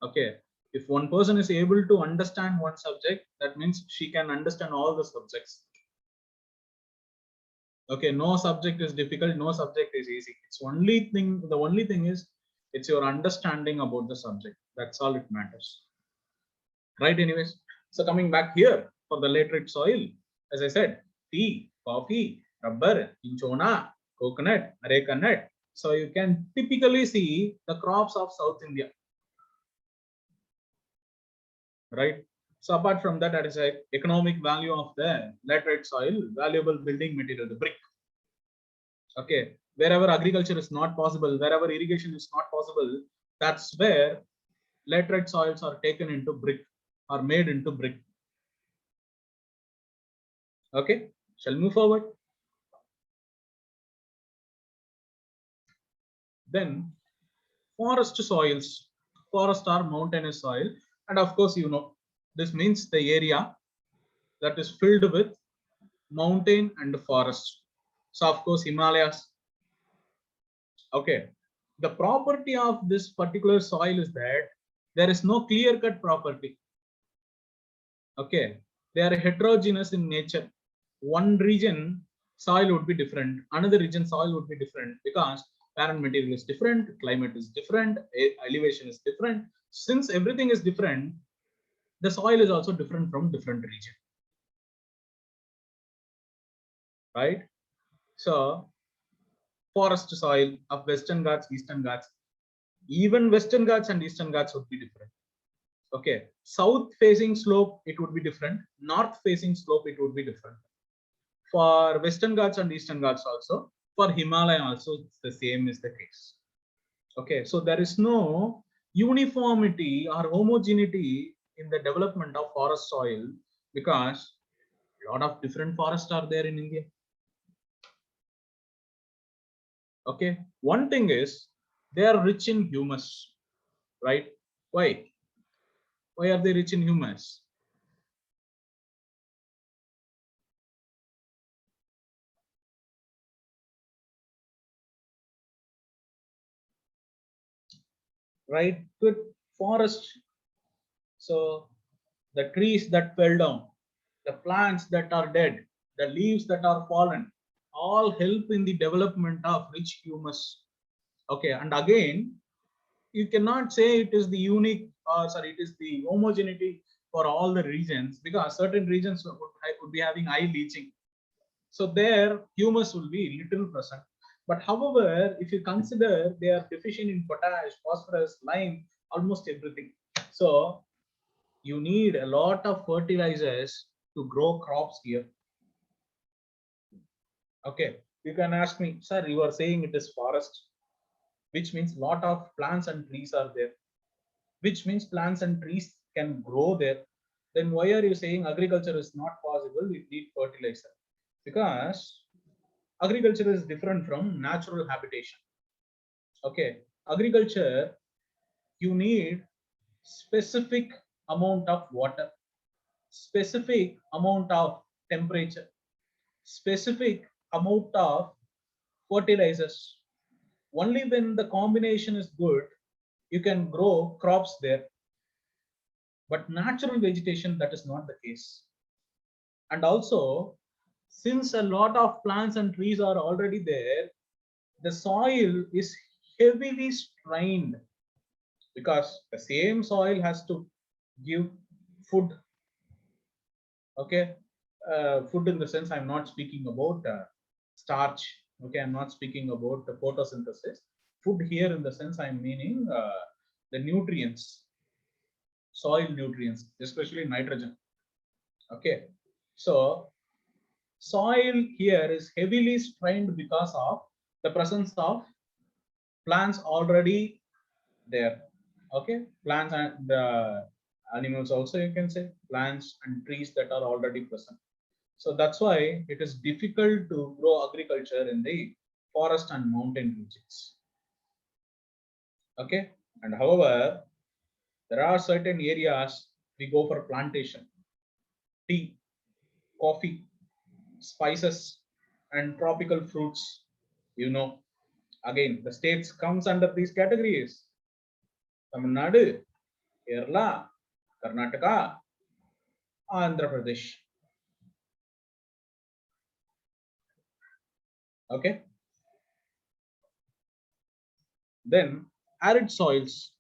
Okay, if one person is able to understand one subject, that means she can understand all the subjects. Okay, no subject is difficult, no subject is easy. It's only thing, the only thing is it's your understanding about the subject. That's all it matters, right? Anyways, so coming back here for the laterite soil, as I said, tea, coffee, rubber, cinchona, coconut, areca nut. So you can typically see the crops of South India, right? So apart from that, that is a economic value of the laterite soil, valuable building material, the brick. Okay, wherever agriculture is not possible, wherever irrigation is not possible, that's where laterite soils are taken into brick, are made into brick. Okay, shall we move forward? Then forest soils, forest or mountainous soil, and of course, you know, this means the area that is filled with mountain and forest. So of course, Himalayas. Okay, the property of this particular soil is that there is no clear-cut property. Okay, they are heterogeneous in nature. One region soil would be different, another region soil would be different because parent material is different, climate is different, elevation is different. Since everything is different, the soil is also different from different region, right? So forest soil of Western Ghats, Eastern Ghats, even Western Ghats and Eastern Ghats would be different. Okay, south facing slope, it would be different. North facing slope, it would be different. For Western Ghats and Eastern Ghats also, for Himalaya also, it's the same is the case. Okay, so there is no uniformity or homogeneity in the development of forest soil because a lot of different forests are there in India. Okay, one thing is they are rich in humus, right? Why? Why are they rich in humus? Right? Good forest. So the trees that fell down, the plants that are dead, the leaves that are fallen, all help in the development of rich humus. Okay, and again, you cannot say it is the unique, sorry, it is the homogeneity for all the regions because certain regions would be having high leaching. So there, humus will be little present. But however, if you consider they are deficient in potash, phosphorus, lime, almost everything. So you need a lot of fertilizers to grow crops here. Okay, you can ask me, sir, you are saying it is forest, which means lot of plants and trees are there, which means plants and trees can grow there. Then why are you saying agriculture is not possible? We need fertilizer because agriculture is different from natural habitation. Okay, agriculture, you need specific amount of water, specific amount of temperature, specific amount of fertilizers. Only when the combination is good, you can grow crops there. But natural vegetation, that is not the case. And also, since a lot of plants and trees are already there, the soil is heavily strained because the same soil has to give food. Okay, food in the sense I'm not speaking about starch. Okay, I'm not speaking about the photosynthesis. Food here in the sense I'm meaning the nutrients, soil nutrients, especially nitrogen. Okay, so soil here is heavily strained because of the presence of plants already there. Okay, plants and the animals also, you can say plants and trees that are already present. So that's why it is difficult to grow agriculture in the forest and mountain regions. Okay, and however, there are certain areas we go for plantation, tea, coffee, spices, and tropical fruits. You know, again, the states comes under these categories: Tamil Nadu, Kerala, Karnataka, Andhra Pradesh. Okay, then arid soils.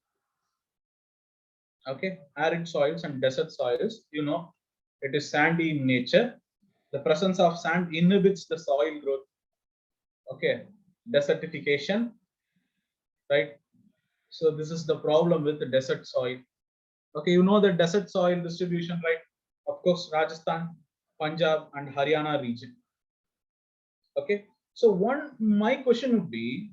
Okay, arid soils and desert soils. You know, it is sandy in nature. The presence of sand inhibits the soil growth. Okay, desertification, right? So this is the problem with the desert soil. Okay, you know the desert soil distribution, right? Of course, Rajasthan, Punjab, and Haryana region. Okay, so my question would be,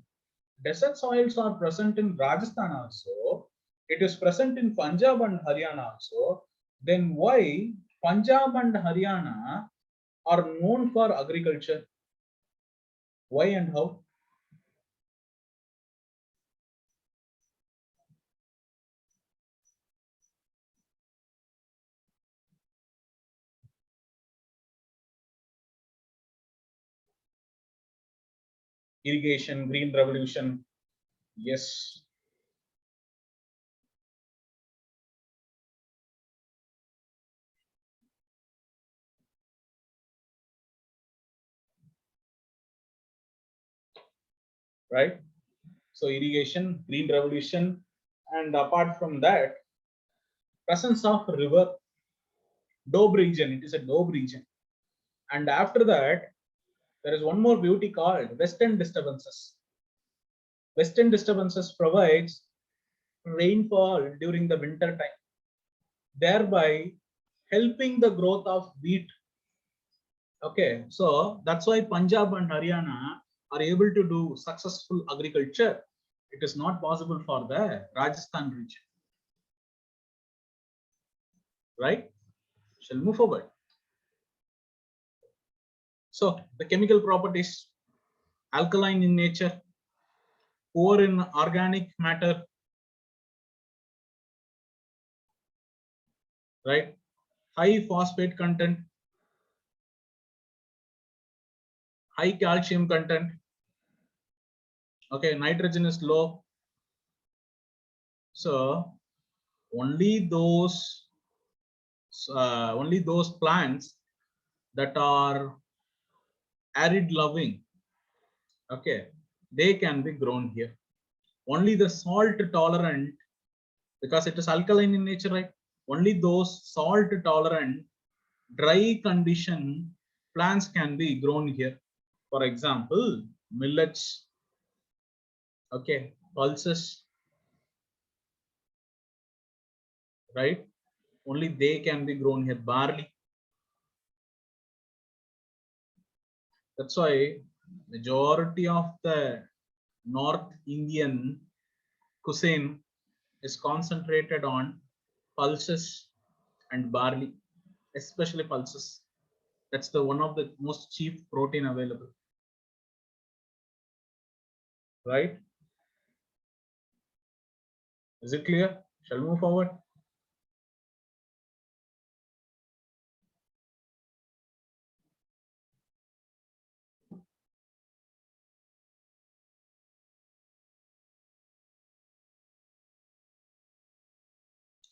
desert soils are present in Rajasthan also. It is present in Punjab and Haryana also. Then why Punjab and Haryana are known for agriculture? Why and how? Irrigation, green revolution. Yes, right. So irrigation, green revolution, and apart from that, presence of river, Doab region. It is a Doab region, and after that, there is one more beauty called western disturbances. Western disturbances provides rainfall during the winter time. thereby helping the growth of wheat. Okay, so that's why Punjab and Haryana are able to do successful agriculture. It is not possible for the Rajasthan region. Right? Shall move forward. So the chemical properties: alkaline in nature, poor in organic matter, right? High phosphate content, high calcium content. Okay, nitrogen is low. So only those plants that are arid loving, okay, they can be grown here. Only the salt tolerant, because it is alkaline in nature, right? Only those salt tolerant dry condition plants can be grown here. For example, millets, okay, pulses, right? Only they can be grown here. Barley. That's why majority of the North Indian cuisine is concentrated on pulses and barley, especially pulses. That's the one of the most cheap protein available, right? Is it clear? Shall we move forward?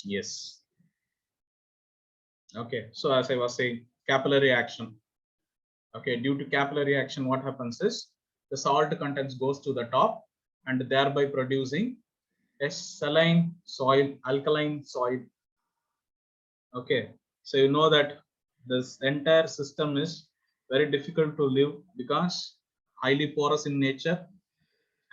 Yes. Okay, so as I was saying, capillary action. Okay, due to capillary action, what happens is the salt contents goes to the top and thereby producing a saline soil, alkaline soil. Okay, so you know that this entire system is very difficult to live because highly porous in nature,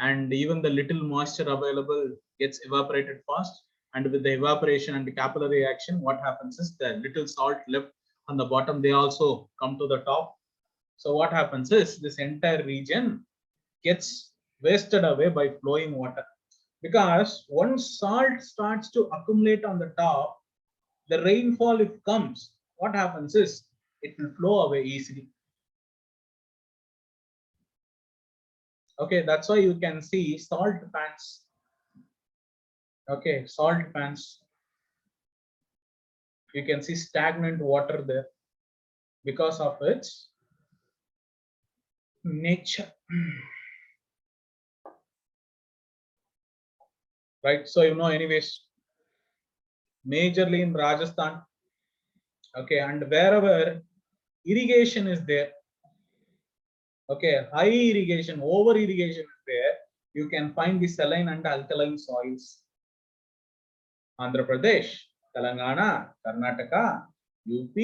and even the little moisture available gets evaporated fast. And with the evaporation and the capillary action, what happens is the little salt left on the bottom, they also come to the top. So what happens is this entire region gets wasted away by flowing water, because once salt starts to accumulate on the top, the rainfall if comes, what happens is it will flow away easily. Okay, that's why you can see salt pans. Okay, salt pans. You can see stagnant water there because of its nature. Right, so you know, anyways, majorly in Rajasthan, okay, and wherever irrigation is there, okay, high irrigation, over irrigation is there, you can find the saline and alkaline soils. Andhra Pradesh, Telangana, Karnataka, UP,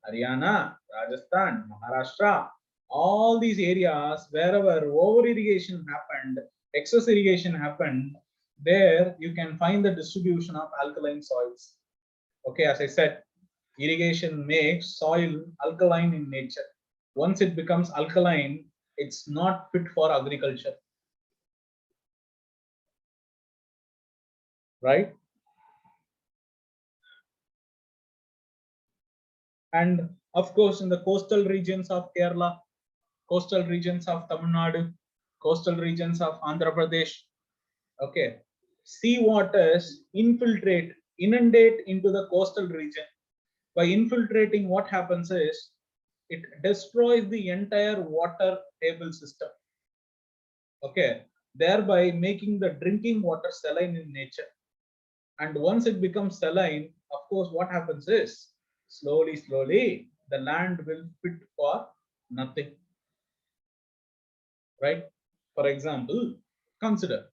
Haryana, Rajasthan, Maharashtra, all these areas wherever over irrigation happened, excess irrigation happened, there you can find the distribution of alkaline soils. Okay, as I said, irrigation makes soil alkaline in nature. Once it becomes alkaline, it's not fit for agriculture. Right? And of course, in the coastal regions of Kerala, coastal regions of Tamil Nadu, coastal regions of Andhra Pradesh, okay, sea waters inundate into the coastal region. By infiltrating, what happens is it destroys the entire water table system. Okay, thereby making the drinking water saline in nature. And once it becomes saline, of course, what happens is slowly the land will fit for nothing. Right? For example, consider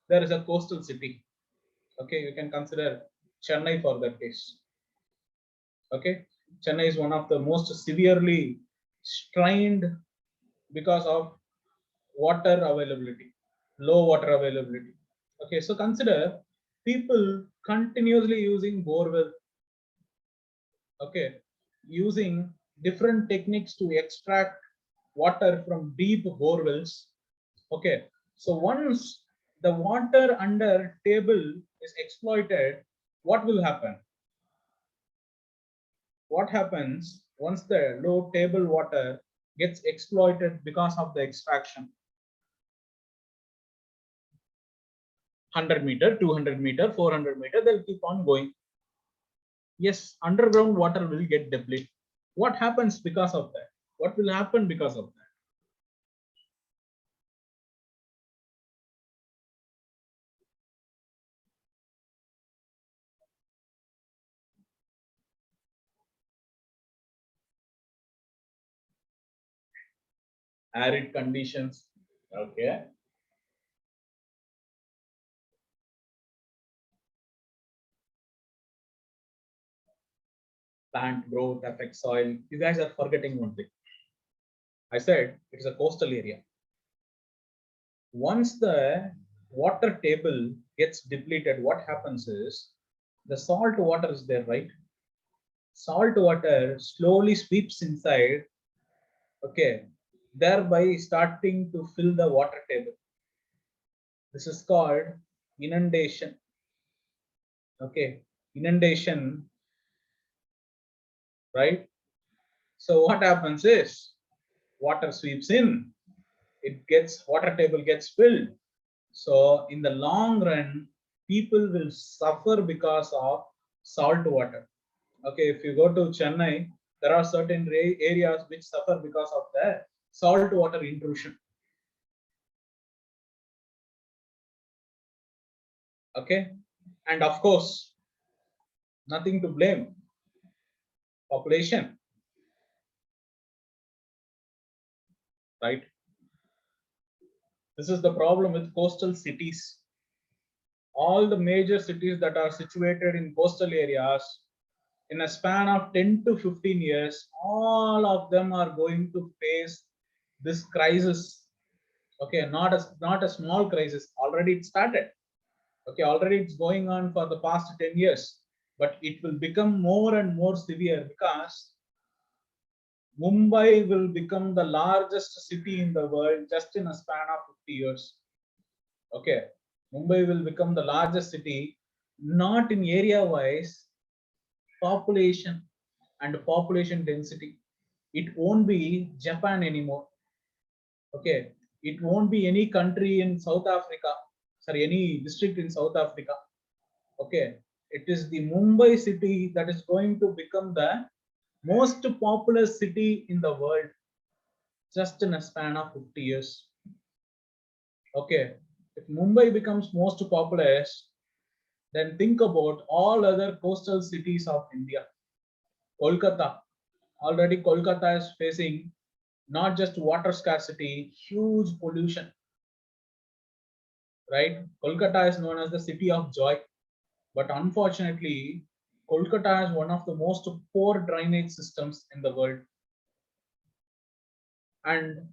there is a coastal city. Okay, you can consider Chennai for that case. Okay, Chennai is one of the most severely strained because of water availability, low water availability. Okay, so consider people continuously using borewell. Okay, using different techniques to extract water from deep bore wells. Okay, so once the water under table is exploited, what will happen? What happens once the low table water gets exploited because of the extraction? 100-meter, 200-meter, 400-meter, they'll keep on going. Yes, underground water will get depleted. What happens because of that? What will happen because of that? Arid conditions. Okay. Plant growth affects soil. You guys are forgetting one thing. I said it is a coastal area. Once the water table gets depleted, what happens is the salt water is there, right? Salt water slowly sweeps inside, okay, thereby starting to fill the water table. This is called inundation. Okay, inundation, right? So what happens is water sweeps in, it gets water table gets filled. So in the long run, people will suffer because of salt water. Okay, if you go to Chennai, there are certain areas which suffer because of the salt water intrusion. Okay, and of course, nothing to blame. Population, right? This is the problem with coastal cities. All the major cities that are situated in coastal areas, in a span of 10 to 15 years, all of them are going to face this crisis. Okay, not a small crisis. Already it started. Okay, already it's going on for the past 10 years, but it will become more and more severe because Mumbai will become the largest city in the world just in a span of 50 years. Okay, Mumbai will become the largest city, not in area wise, population and population density. It won't be Japan anymore. Okay, it won't be any country in South Africa, sorry, any district in South Africa. Okay, it is the Mumbai city that is going to become the most populous city in the world just in a span of 50 years. Okay, if Mumbai becomes most populous, then think about all other coastal cities of India. Kolkata, already Kolkata is facing not just water scarcity, huge pollution, right? Kolkata is known as the city of joy, but unfortunately, Kolkata has one of the most poor drainage systems in the world. And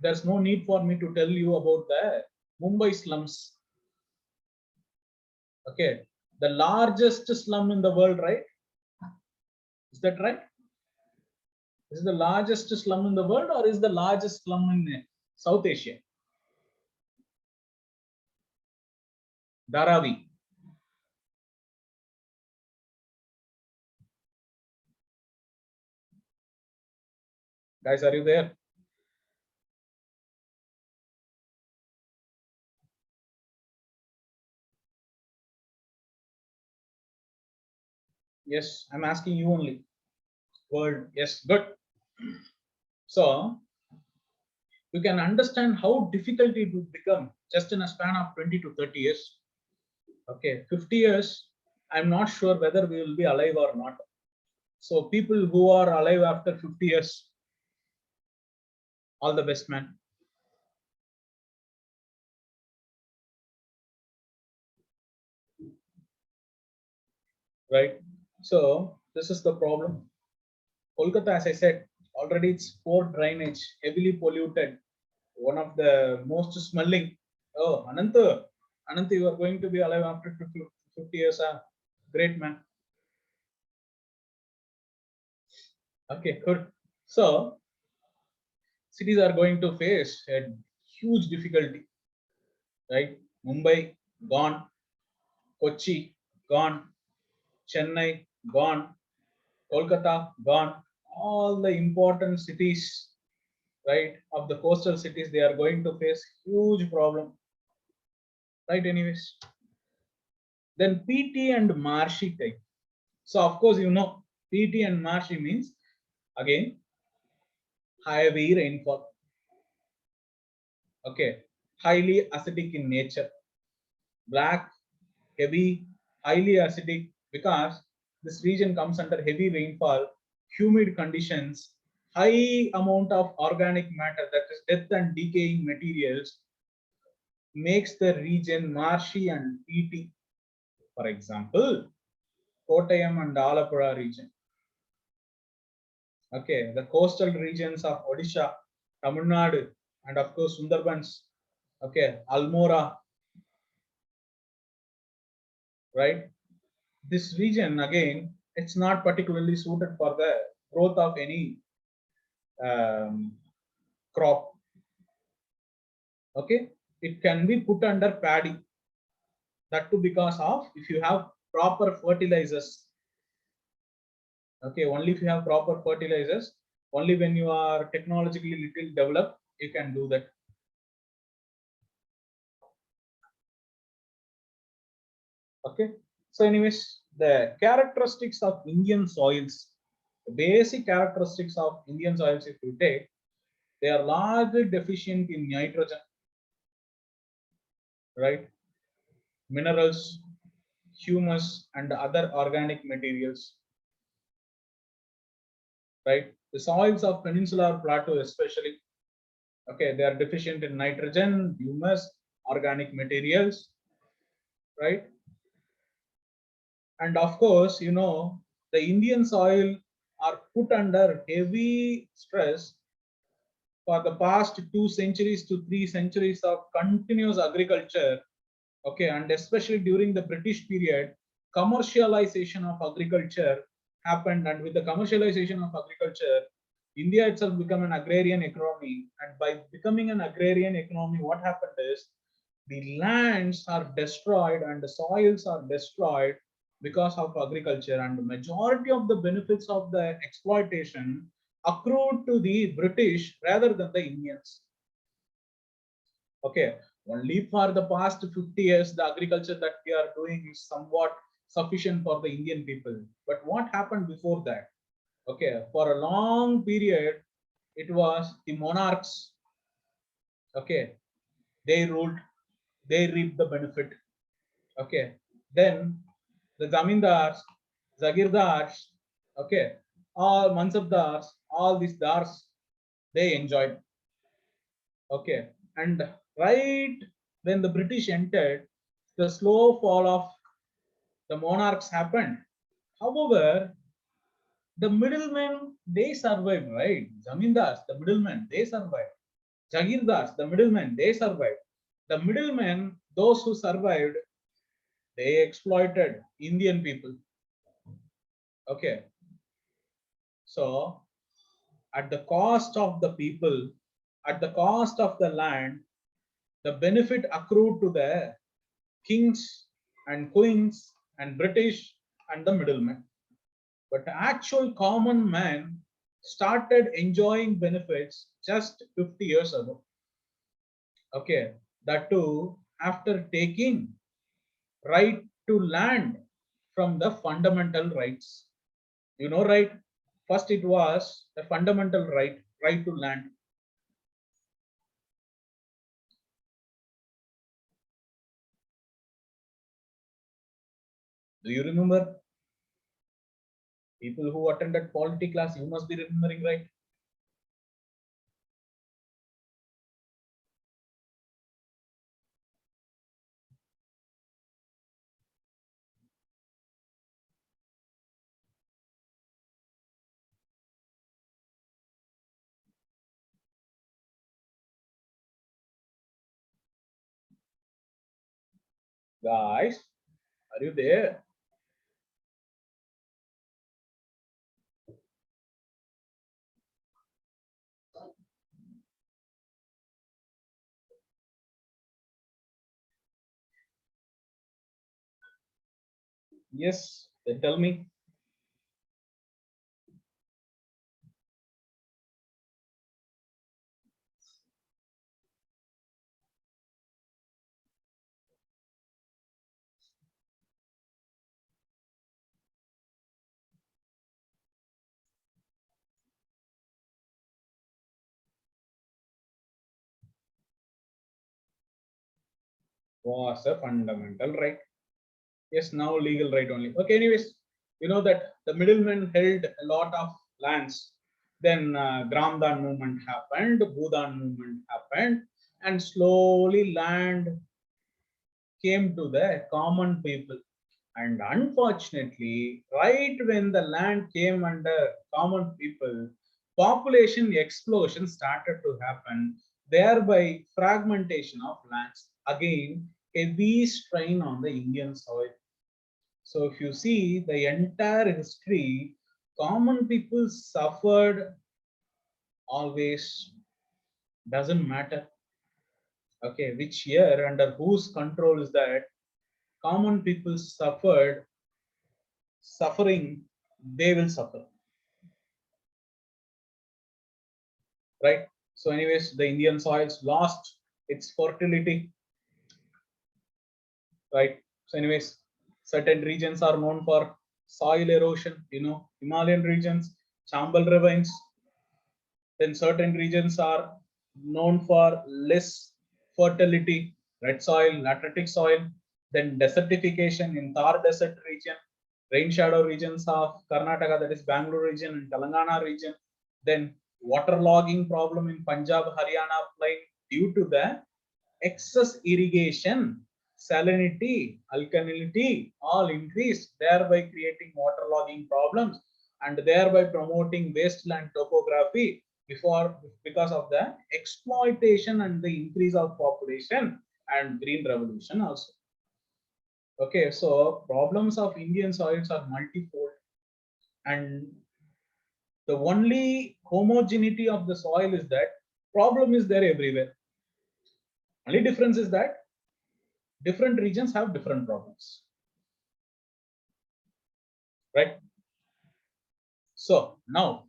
there's no need for me to tell you about the Mumbai slums. Okay, the largest slum in the world, right? Is that right? Is the largest slum in the world or is the largest slum in South Asia? Dharavi. Guys, are you there? Yes, I'm asking you only. Word, yes, good. So you can understand how difficult it would become just in a span of 20 to 30 years. Okay, 50 years, I'm not sure whether we will be alive or not. So people who are alive after 50 years, all the best, man. Right? So this is the problem. Kolkata, as I said, already it's poor drainage, heavily polluted, one of the most smelling. Oh, Ananta, you are going to be alive after 50 years. Great, man. Okay, good. So cities are going to face a huge difficulty, right? Mumbai gone, Kochi gone, Chennai gone, Kolkata gone. All the important cities, right, of the coastal cities, they are going to face huge problem, right? Anyways, then PT and marshy type. So of course, PT and marshy means again heavy rainfall. Okay, highly acidic in nature, black, heavy, highly acidic, because this region comes under heavy rainfall, humid conditions, high amount of organic matter, that is death and decaying materials, makes the region marshy and peaty. For example, Kottayam and Alappuzha region. Okay, the coastal regions of Odisha, Tamil Nadu, and of course Sundarbans. Okay, Almora, right? This region again, it's not particularly suited for the growth of any crop. Okay, it can be put under paddy. That too because of if you have proper fertilizers. Okay, only if you have proper fertilizers, only when you are technologically little developed, you can do that. Okay, so anyways, the characteristics of Indian soils, the basic characteristics of Indian soils, if you take, they are largely deficient in nitrogen, right? Minerals, humus, and other organic materials, right? The soils of peninsular plateau, especially, okay, they are deficient in nitrogen, humus, organic materials, right? And of course, the Indian soil are put under heavy stress for the past 2 centuries to 3 centuries of continuous agriculture. Okay, and especially during the British period, commercialization of agriculture happened, and with the commercialization of agriculture, India itself became an agrarian economy. And by becoming an agrarian economy, what happened is the lands are destroyed and the soils are destroyed because of agriculture, and the majority of the benefits of the exploitation accrued to the British rather than the Indians. Okay, only for the past 50 years, the agriculture that we are doing is somewhat sufficient for the Indian people. But what happened before that? Okay, for a long period, it was the monarchs. Okay, they ruled, they reaped the benefit. Okay, then the zamindars, zagirdars, okay, all mansabdars, all these dars, they enjoyed. Okay, and right when the British entered, the slow fall of the monarchs happened. However, the middlemen, they survived, right? Zamindars, the middlemen, they survived. Jagirdars, the middlemen, they survived. The middlemen, those who survived, they exploited Indian people. Okay, so at the cost of the people, at the cost of the land, the benefit accrued to the kings and queens and British and the middlemen. But the actual common man started enjoying benefits just 50 years ago. Okay, that too after taking right to land from the fundamental rights. Right? First, it was a fundamental right, right to land. Do you remember? People who attended polity class, you must be remembering, right? Guys, are you there? Yes, then tell me. Was a fundamental right. Yes, now legal right only. Okay, anyways, you know that the middlemen held a lot of lands. Then Gramdan movement happened, Bhudan movement happened, and slowly land came to the common people. And unfortunately, right when the land came under common people, population explosion started to happen, thereby fragmentation of lands. Again, heavy strain on the Indian soil. So if you see the entire history, common people suffered always, doesn't matter. Okay, which year, under whose control is that? Common people suffered, suffering, they will suffer. Right? So, anyways, the Indian soils lost its fertility. Right? So, anyways, certain regions are known for soil erosion, Himalayan regions, Chambal ravines. Then certain regions are known for less fertility, red soil, lateritic soil. Then desertification in Thar desert region, rain shadow regions of Karnataka, that is Bangalore region and Telangana region. Then waterlogging problem in Punjab, Haryana plain due to the excess irrigation, salinity, alkalinity all increased, thereby creating waterlogging problems and thereby promoting wasteland topography because of the exploitation and the increase of population and green revolution also. Okay, so problems of Indian soils are multifold, and the only homogeneity of the soil is that problem is there everywhere. Only difference is that different regions have different problems, right? So now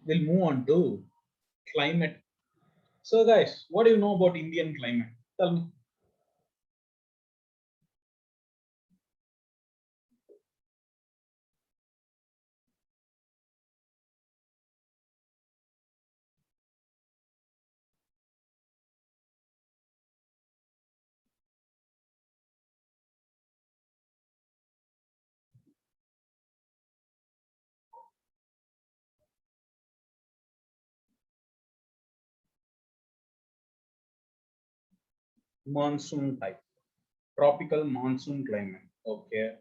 we'll move on to climate. So guys, what do you know about Indian climate? Tell me. Monsoon type, tropical monsoon climate. Okay.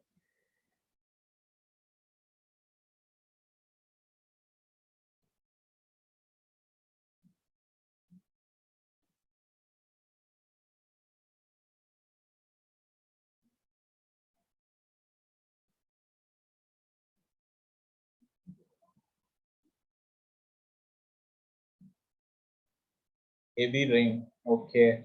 Heavy rain. Okay.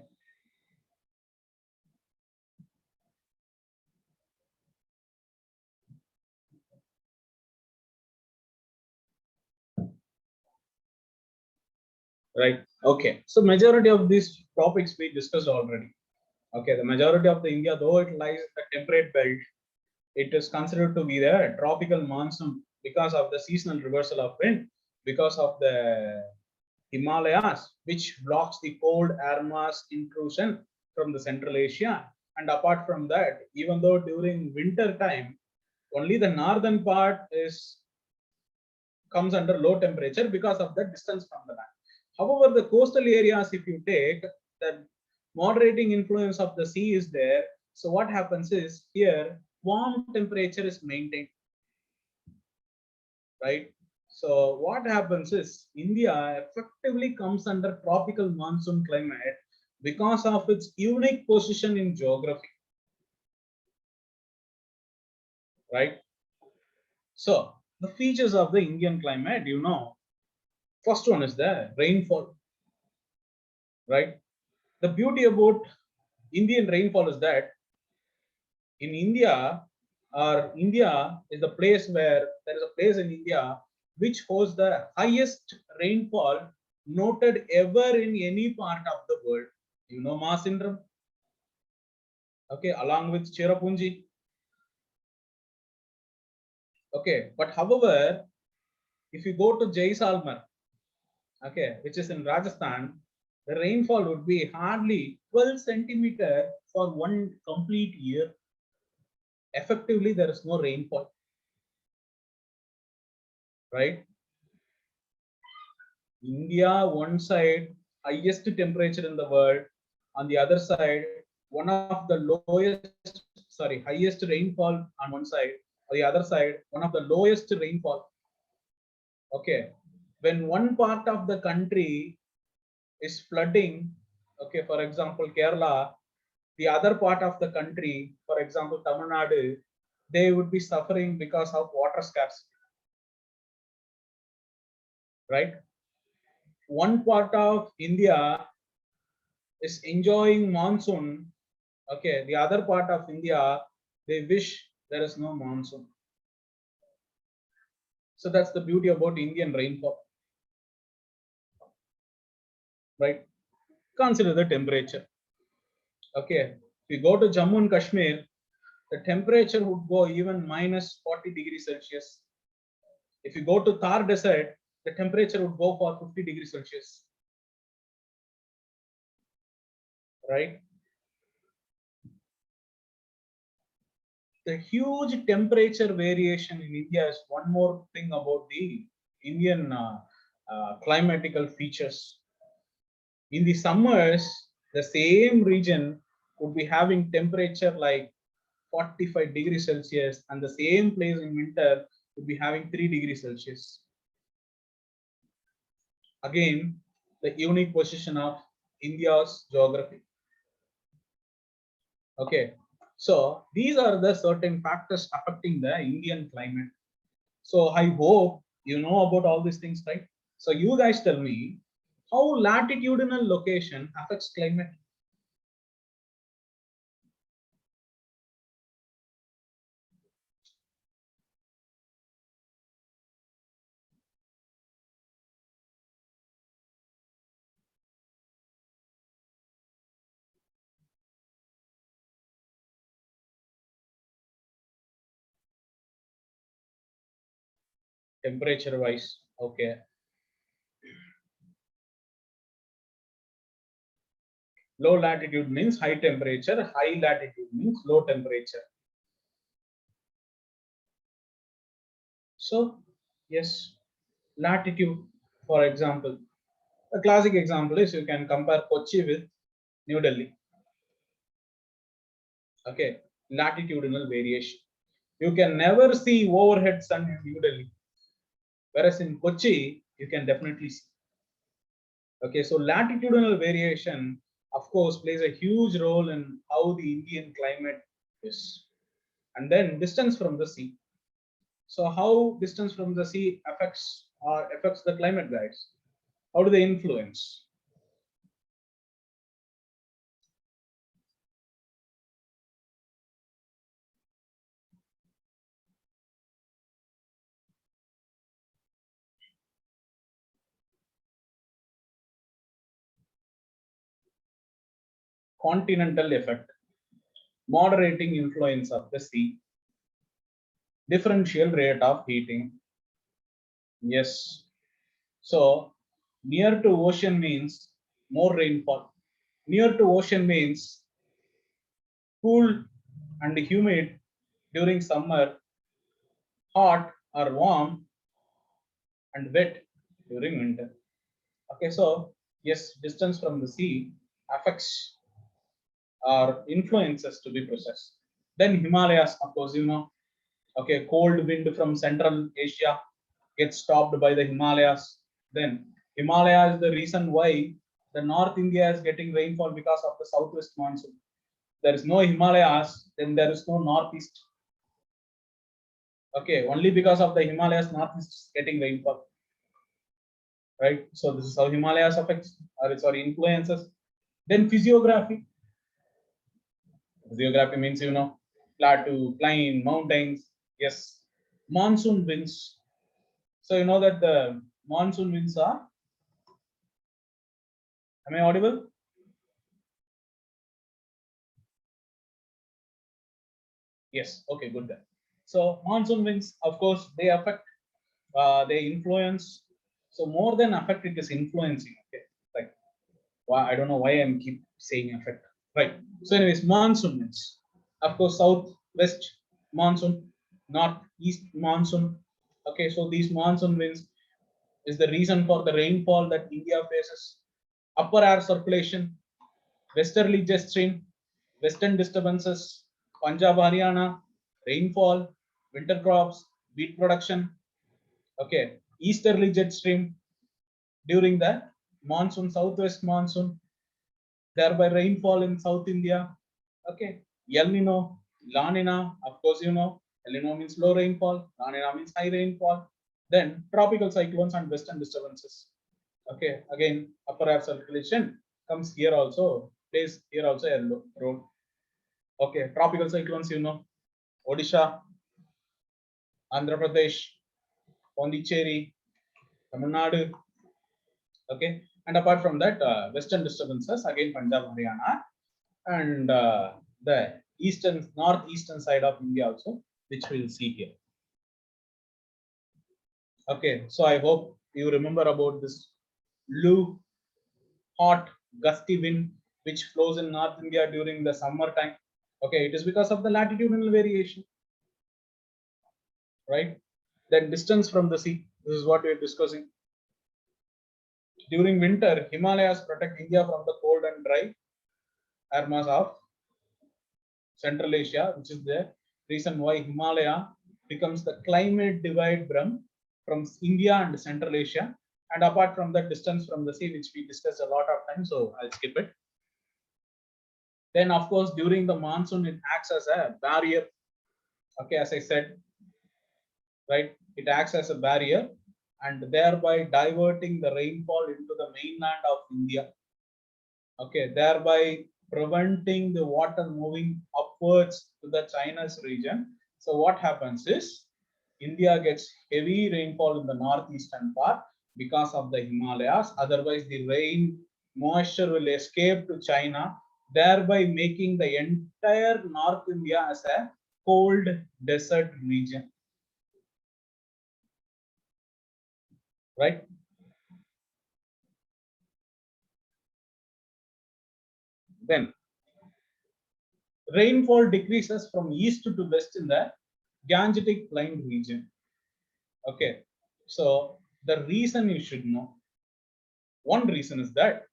Right. Okay. So majority of these topics we discussed already. Okay. The majority of the India, though it lies in the temperate belt, it is considered to be the tropical monsoon because of the seasonal reversal of wind, because of the Himalayas, which blocks the cold air mass intrusion from the Central Asia. And apart from that, even though during winter time, only the northern part is comes under low temperature because of the distance from the land. However, the coastal areas, if you take, the moderating influence of the sea is there. So what happens is here warm temperature is maintained, right? So what happens is India effectively comes under tropical monsoon climate because of its unique position in geography, right? So the features of the Indian climate, first one is the rainfall, right? The beauty about Indian rainfall is that in India, or India is the place where there is a place in India which hosts the highest rainfall noted ever in any part of the world. You know Masindram? Okay, along with Cherrapunji. Okay, but however, if you go to Jaisalmer, okay, which is in Rajasthan, the rainfall would be hardly 12 centimeter for one complete year. Effectively, there is no rainfall, right? India, one side, highest temperature in the world. On the other side, one of the highest rainfall on one side. On the other side, one of the lowest rainfall. Okay, when one part of the country is flooding, okay, for example, Kerala, the other part of the country, for example, Tamil Nadu, they would be suffering because of water scarcity, right? One part of India is enjoying monsoon, okay, the other part of India, they wish there is no monsoon. So that's the beauty about Indian rainfall, right? Consider the temperature. Okay, if you go to Jammu and Kashmir, the temperature would go even minus 40 degrees Celsius. If you go to Thar Desert, the temperature would go for 50 degrees Celsius, right? The huge temperature variation in India is one more thing about the Indian climatical features. In the summers, the same region would be having temperature like 45 degrees Celsius, and the same place in winter would be having 3 degrees Celsius. Again, the unique position of India's geography. Okay, so these are the certain factors affecting the Indian climate. So I hope you know about all these things, right? So you guys tell me how latitudinal location affects climate. Temperature wise, okay. Low latitude means high temperature, high latitude means low temperature. So, yes, latitude, for example, a classic example is you can compare Kochi with New Delhi. Okay, latitudinal variation. You can never see overhead sun in New Delhi, whereas in Kochi, you can definitely see. Okay, so latitudinal variation, of course, plays a huge role in how the Indian climate is. And then distance from the sea. So how distance from the sea affects the climate, guys? How do they influence? Continental effect, moderating influence of the sea, differential rate of heating. Yes. So near to ocean means more rainfall. Near to ocean means cool and humid during summer, hot or warm and wet during winter. Okay, so yes, distance from the sea affects or influences to be processed. Then Himalayas, of course, you know, okay, cold wind from Central Asia gets stopped by the Himalayas. Then Himalaya is the reason why the North India is getting rainfall because of the southwest monsoon. There is no Himalayas, then there is no northeast. Okay, only because of the Himalayas, northeast is getting rainfall. Right? So this is how Himalayas affects or sorry influences. Then physiography. Physiography means you know plateau, plain, mountains. Yes, monsoon winds. So you know that the monsoon winds are. Am I audible? Yes. Okay. Good then. So monsoon winds, of course, they affect. They influence. So more than affect, it is influencing. Okay. Like, why I don't know why I'm keep saying affect. Right. So, anyways, monsoon winds. Of course, south, west monsoon, north, east monsoon. Okay. So these monsoon winds is the reason for the rainfall that India faces. Upper air circulation, westerly jet stream, western disturbances, Punjab, Haryana, rainfall, winter crops, wheat production. Okay, easterly jet stream during the monsoon, southwest monsoon, thereby rainfall in South India. Okay, El Nino, La Nina, of course you know, El Nino means low rainfall, La Nina means high rainfall. Then tropical cyclones and western disturbances. Okay, again, upper air circulation comes here also, plays here also a role. Okay, tropical cyclones, you know, Odisha, Andhra Pradesh, Pondicherry, Tamil Nadu. Okay, and apart from that, western disturbances, again, Punjab, Haryana, and the eastern, northeastern side of India also, which we'll see here. Okay, so I hope you remember about this Lu, hot, gusty wind which flows in North India during the summer time. Okay, it is because of the latitudinal variation, right? Then distance from the sea. This is what we are discussing. During winter, Himalayas protect India from the cold and dry air mass of Central Asia, which is the reason why Himalaya becomes the climate divide from India and Central Asia. And apart from that, distance from the sea, which we discussed a lot of times, so I'll skip it. Then, of course, during the monsoon, it acts as a barrier. Okay, as I said, right, it acts as a barrier and thereby diverting the rainfall into the mainland of India. Okay, thereby preventing the water moving upwards to the China's region. So what happens is India gets heavy rainfall in the northeastern part because of the Himalayas. Otherwise, the rain moisture will escape to China, thereby making the entire North India as a cold desert region. Right? Then rainfall decreases from east to west in the Gangetic Plain region. Okay, so the reason you should know, one reason is that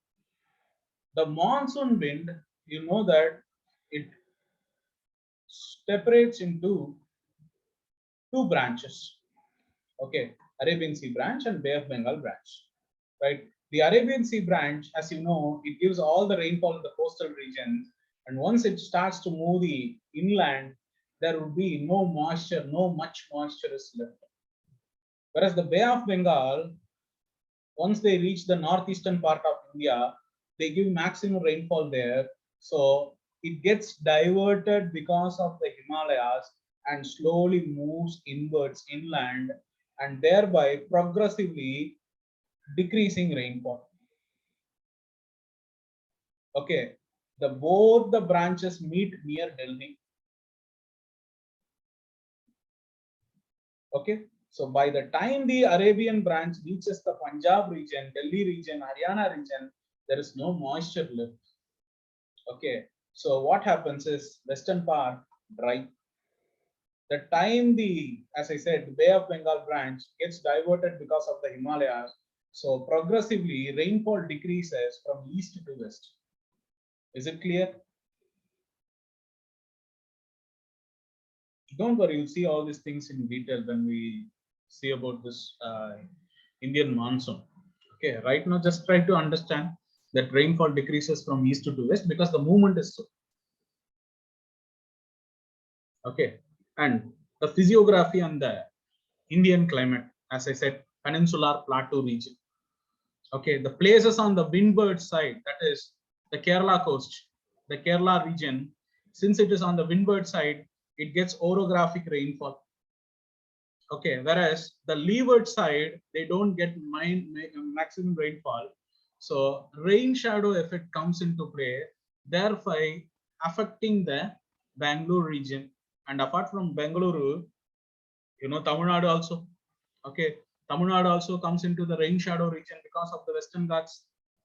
the monsoon wind, you know that it separates into two branches. Okay, Arabian Sea branch and Bay of Bengal branch. Right, the Arabian Sea branch, as you know, it gives all the rainfall in the coastal regions, and once it starts to move the inland, there would be no moisture, no much moisture is left. Whereas the Bay of Bengal, once they reach the northeastern part of India, they give maximum rainfall there. So it gets diverted because of the Himalayas and slowly moves inwards inland and thereby progressively decreasing rainfall. Okay, both the branches meet near Delhi. Okay, so by the time the Arabian branch reaches the Punjab region, Delhi region, Haryana region, there is no moisture left. Okay, so what happens is western part dry. The time as I said, Bay of Bengal branch gets diverted because of the Himalayas, so progressively rainfall decreases from east to west. Is it clear? Don't worry, you'll see all these things in detail when we see about this Indian monsoon. Okay, right now just try to understand that rainfall decreases from east to west because the movement is so. Okay, and the physiography on the Indian climate, as I said, peninsular plateau region. Okay, the places on the windward side, that is the Kerala coast, the Kerala region, since it is on the windward side, it gets orographic rainfall. Okay, whereas the leeward side, they don't get maximum rainfall. So rain shadow effect comes into play, therefore affecting the Bangalore region. And apart from Bangalore, Tamil Nadu also. Okay, Tamil Nadu also comes into the rain shadow region because of the Western Ghats.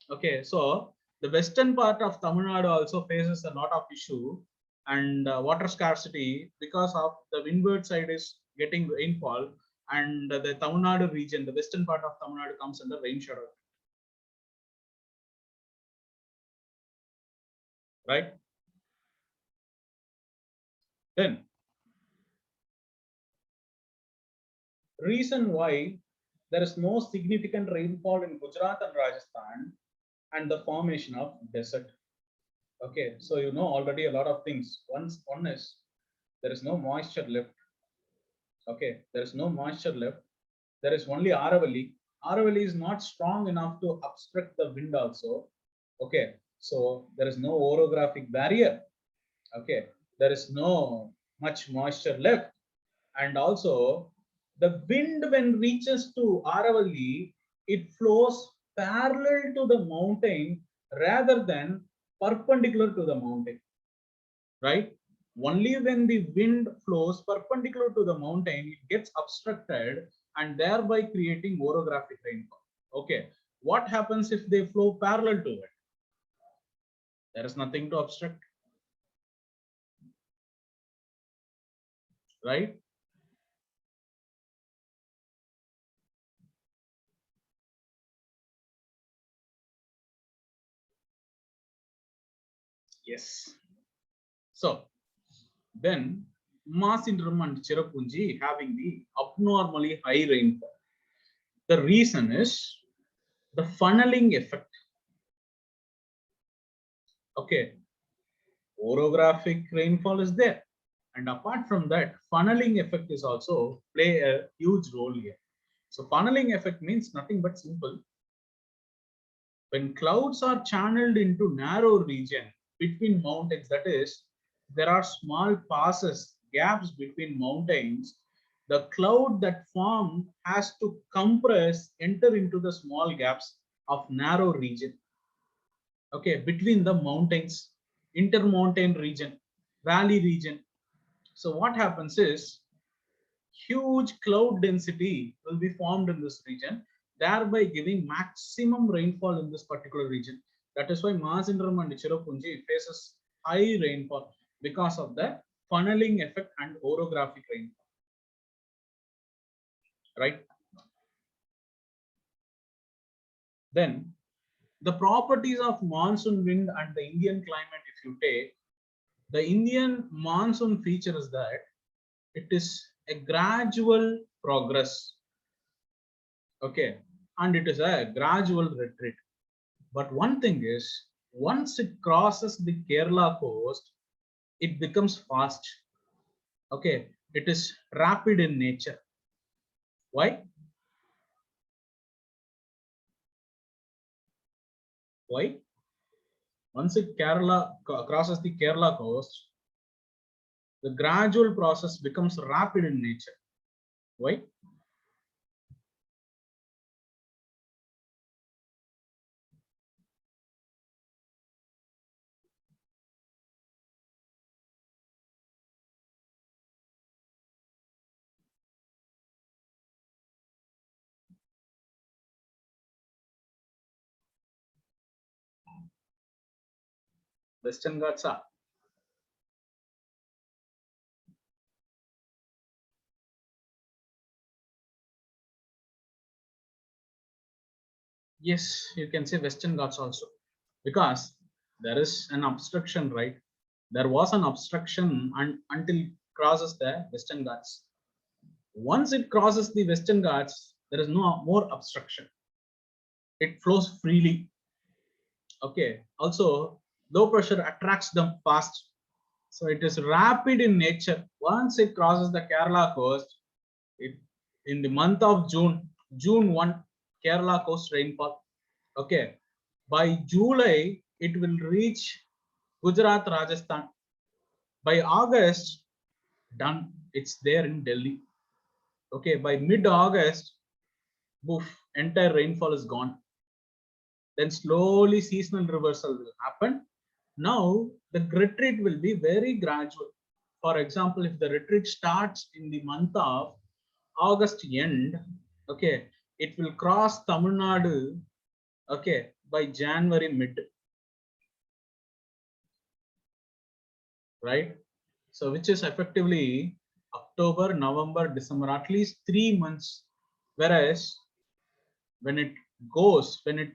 Okay, so the western part of Tamil Nadu also faces a lot of issue and water scarcity because of the windward side is getting rainfall, and the Tamil Nadu region, the western part of Tamil Nadu comes under rain shadow. Right? Then, reason why there is no significant rainfall in Gujarat and Rajasthan and the formation of desert. Okay, so you know already a lot of things. One is there is no moisture left. Okay, there is no moisture left. There is only Aravalli. Aravalli is not strong enough to obstruct the wind also. Okay, so there is no orographic barrier. Okay, there is no much moisture left, and also the wind when reaches to Aravalli, it flows parallel to the mountain rather than perpendicular to the mountain, right? Only when the wind flows perpendicular to the mountain, it gets obstructed and thereby creating orographic rainfall. Okay, what happens if they flow parallel to it? There is nothing to obstruct, right? Yes. So then Masindram and Cherrapunji having the abnormally high rainfall. The reason is the funneling effect. Okay, orographic rainfall is there, and apart from that, funneling effect is also play a huge role here. So funneling effect means nothing but simple. When clouds are channeled into narrow region between mountains, that is, there are small passes, gaps between mountains, the cloud that form has to compress, enter into the small gaps of narrow region. Okay, between the mountains, intermountain region, valley region. So what happens is huge cloud density will be formed in this region, thereby giving maximum rainfall in this particular region. That is why Mazindram and Cherrapunji faces high rainfall because of the funneling effect and orographic rainfall. Right? Then the properties of monsoon wind and the Indian climate, if you take, the Indian monsoon feature is that it is a gradual progress. Okay, and it is a gradual retreat. But one thing is, once it crosses the Kerala coast, it becomes fast. Okay, it is rapid in nature. Why? Why? Once it crosses the Kerala coast, the gradual process becomes rapid in nature. Why? Western Ghats are. Yes, you can say Western Ghats also, because there is an obstruction, right? There was an obstruction until it crosses the Western Ghats. Once it crosses the Western Ghats, there is no more obstruction. It flows freely. Okay. Also, low pressure attracts them fast. So it is rapid in nature. Once it crosses the Kerala coast, in the month of June 1, Kerala coast rainfall. Okay. By July, it will reach Gujarat, Rajasthan. By August, done. It's there in Delhi. Okay, by mid-August, boof, entire rainfall is gone. Then slowly seasonal reversal will happen. Now the retreat will be very gradual. For example, if the retreat starts in the month of August end, okay, it will cross Tamil Nadu, okay, by January mid, right? So which is effectively October, November, December, at least 3 months. Whereas when it when it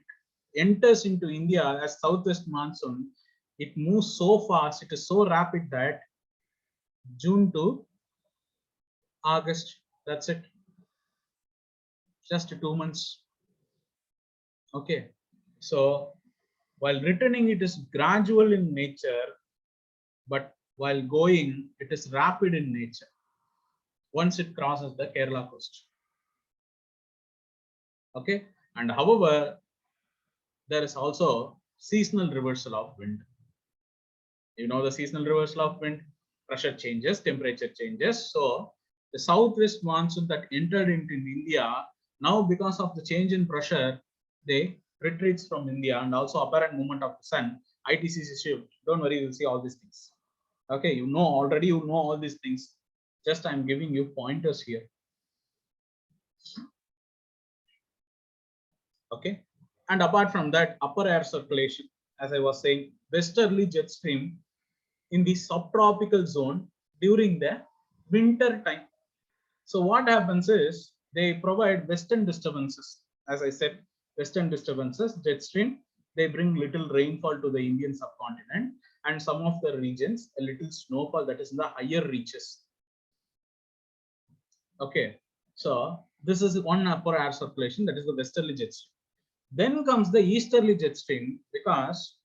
enters into India as southwest monsoon, it moves so fast, it is so rapid that June to August, that's it. Just 2 months. Okay. So while returning, it is gradual in nature, but while going, it is rapid in nature once it crosses the Kerala coast. Okay. And however, there is also seasonal reversal of wind. You know the seasonal reversal of wind, pressure changes, temperature changes. So the southwest monsoon that entered into India, now because of the change in pressure, they retreats from India, and also apparent movement of the sun, ITCC shift. Don't worry, you'll see all these things. Okay, you know already, you know all these things. Just I'm giving you pointers here. Okay, and apart from that, upper air circulation, as I was saying, westerly jet stream in the subtropical zone during the winter time. So what happens is they provide western disturbances. As I said, western disturbances, jet stream, they bring little rainfall to the Indian subcontinent, and some of the regions, a little snowfall, that is in the higher reaches. Okay, so this is one upper air circulation, that is the westerly jet stream. Then comes the easterly jet stream, because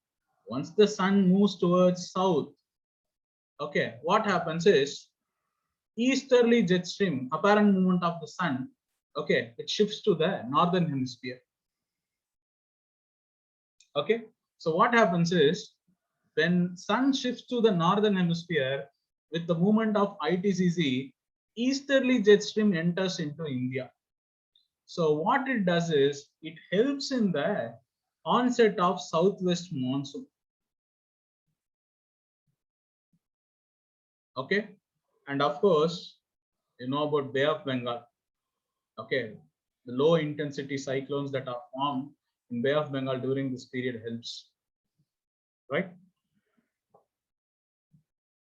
once the sun moves towards south, okay, what happens is easterly jet stream, apparent movement of the sun, okay, it shifts to the northern hemisphere. Okay, so what happens is when sun shifts to the northern hemisphere with the movement of ITCC, easterly jet stream enters into India. So what it does is it helps in the onset of southwest monsoon. Okay, and of course, you know about Bay of Bengal. Okay, the low intensity cyclones that are formed in Bay of Bengal during this period helps, right?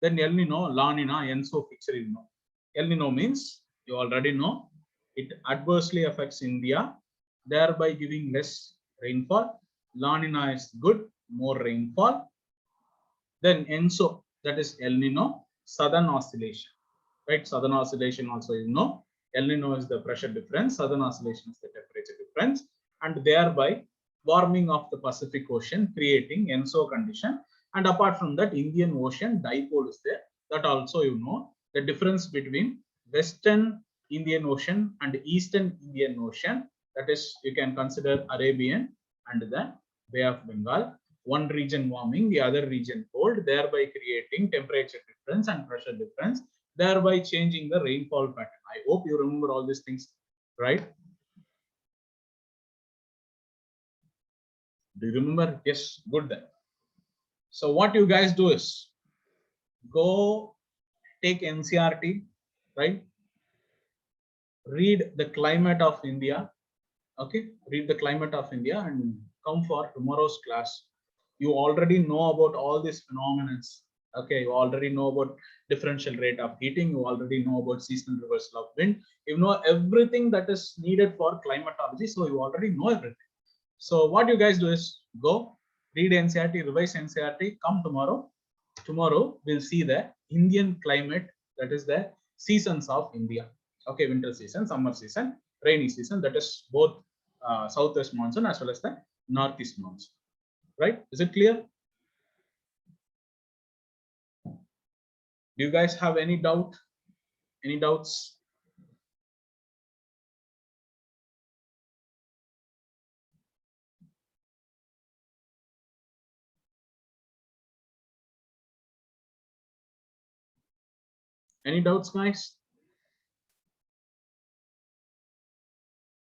Then El Nino, La Nina, Enso feature you know. El Nino means you already know it adversely affects India, thereby giving less rainfall. La Nina is good, more rainfall. Then Enso, that is El Nino, southern oscillation, right? Southern oscillation also you know. El Nino is the pressure difference, southern oscillation is the temperature difference, and thereby warming of the Pacific Ocean, creating ENSO condition. And apart from that, Indian Ocean dipole is there. That also you know the difference between Western Indian Ocean and Eastern Indian Ocean. That is, you can consider Arabian and the Bay of Bengal. One region warming, the other region cold, thereby creating temperature difference and pressure difference, thereby changing the rainfall pattern. I hope you remember all these things, right? Do you remember? Yes, good then. So what you guys do is go take NCRT, right? Read the climate of India. Okay, read the climate of India and come for tomorrow's class. You already know about all these phenomena. Okay, you already know about differential rate of heating. You already know about seasonal reversal of wind. You know everything that is needed for climatology. So you already know everything. So what you guys do is go read NCRT, revise NCRT, come tomorrow. Tomorrow we'll see the Indian climate, that is the seasons of India. Okay, winter season, summer season, rainy season, that is both southwest monsoon as well as the northeast monsoon. Right? Is it clear? Do you guys have any doubt? Any doubts? Any doubts, guys?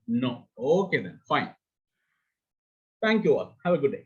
No. Okay then, fine. Thank you all. Have a good day.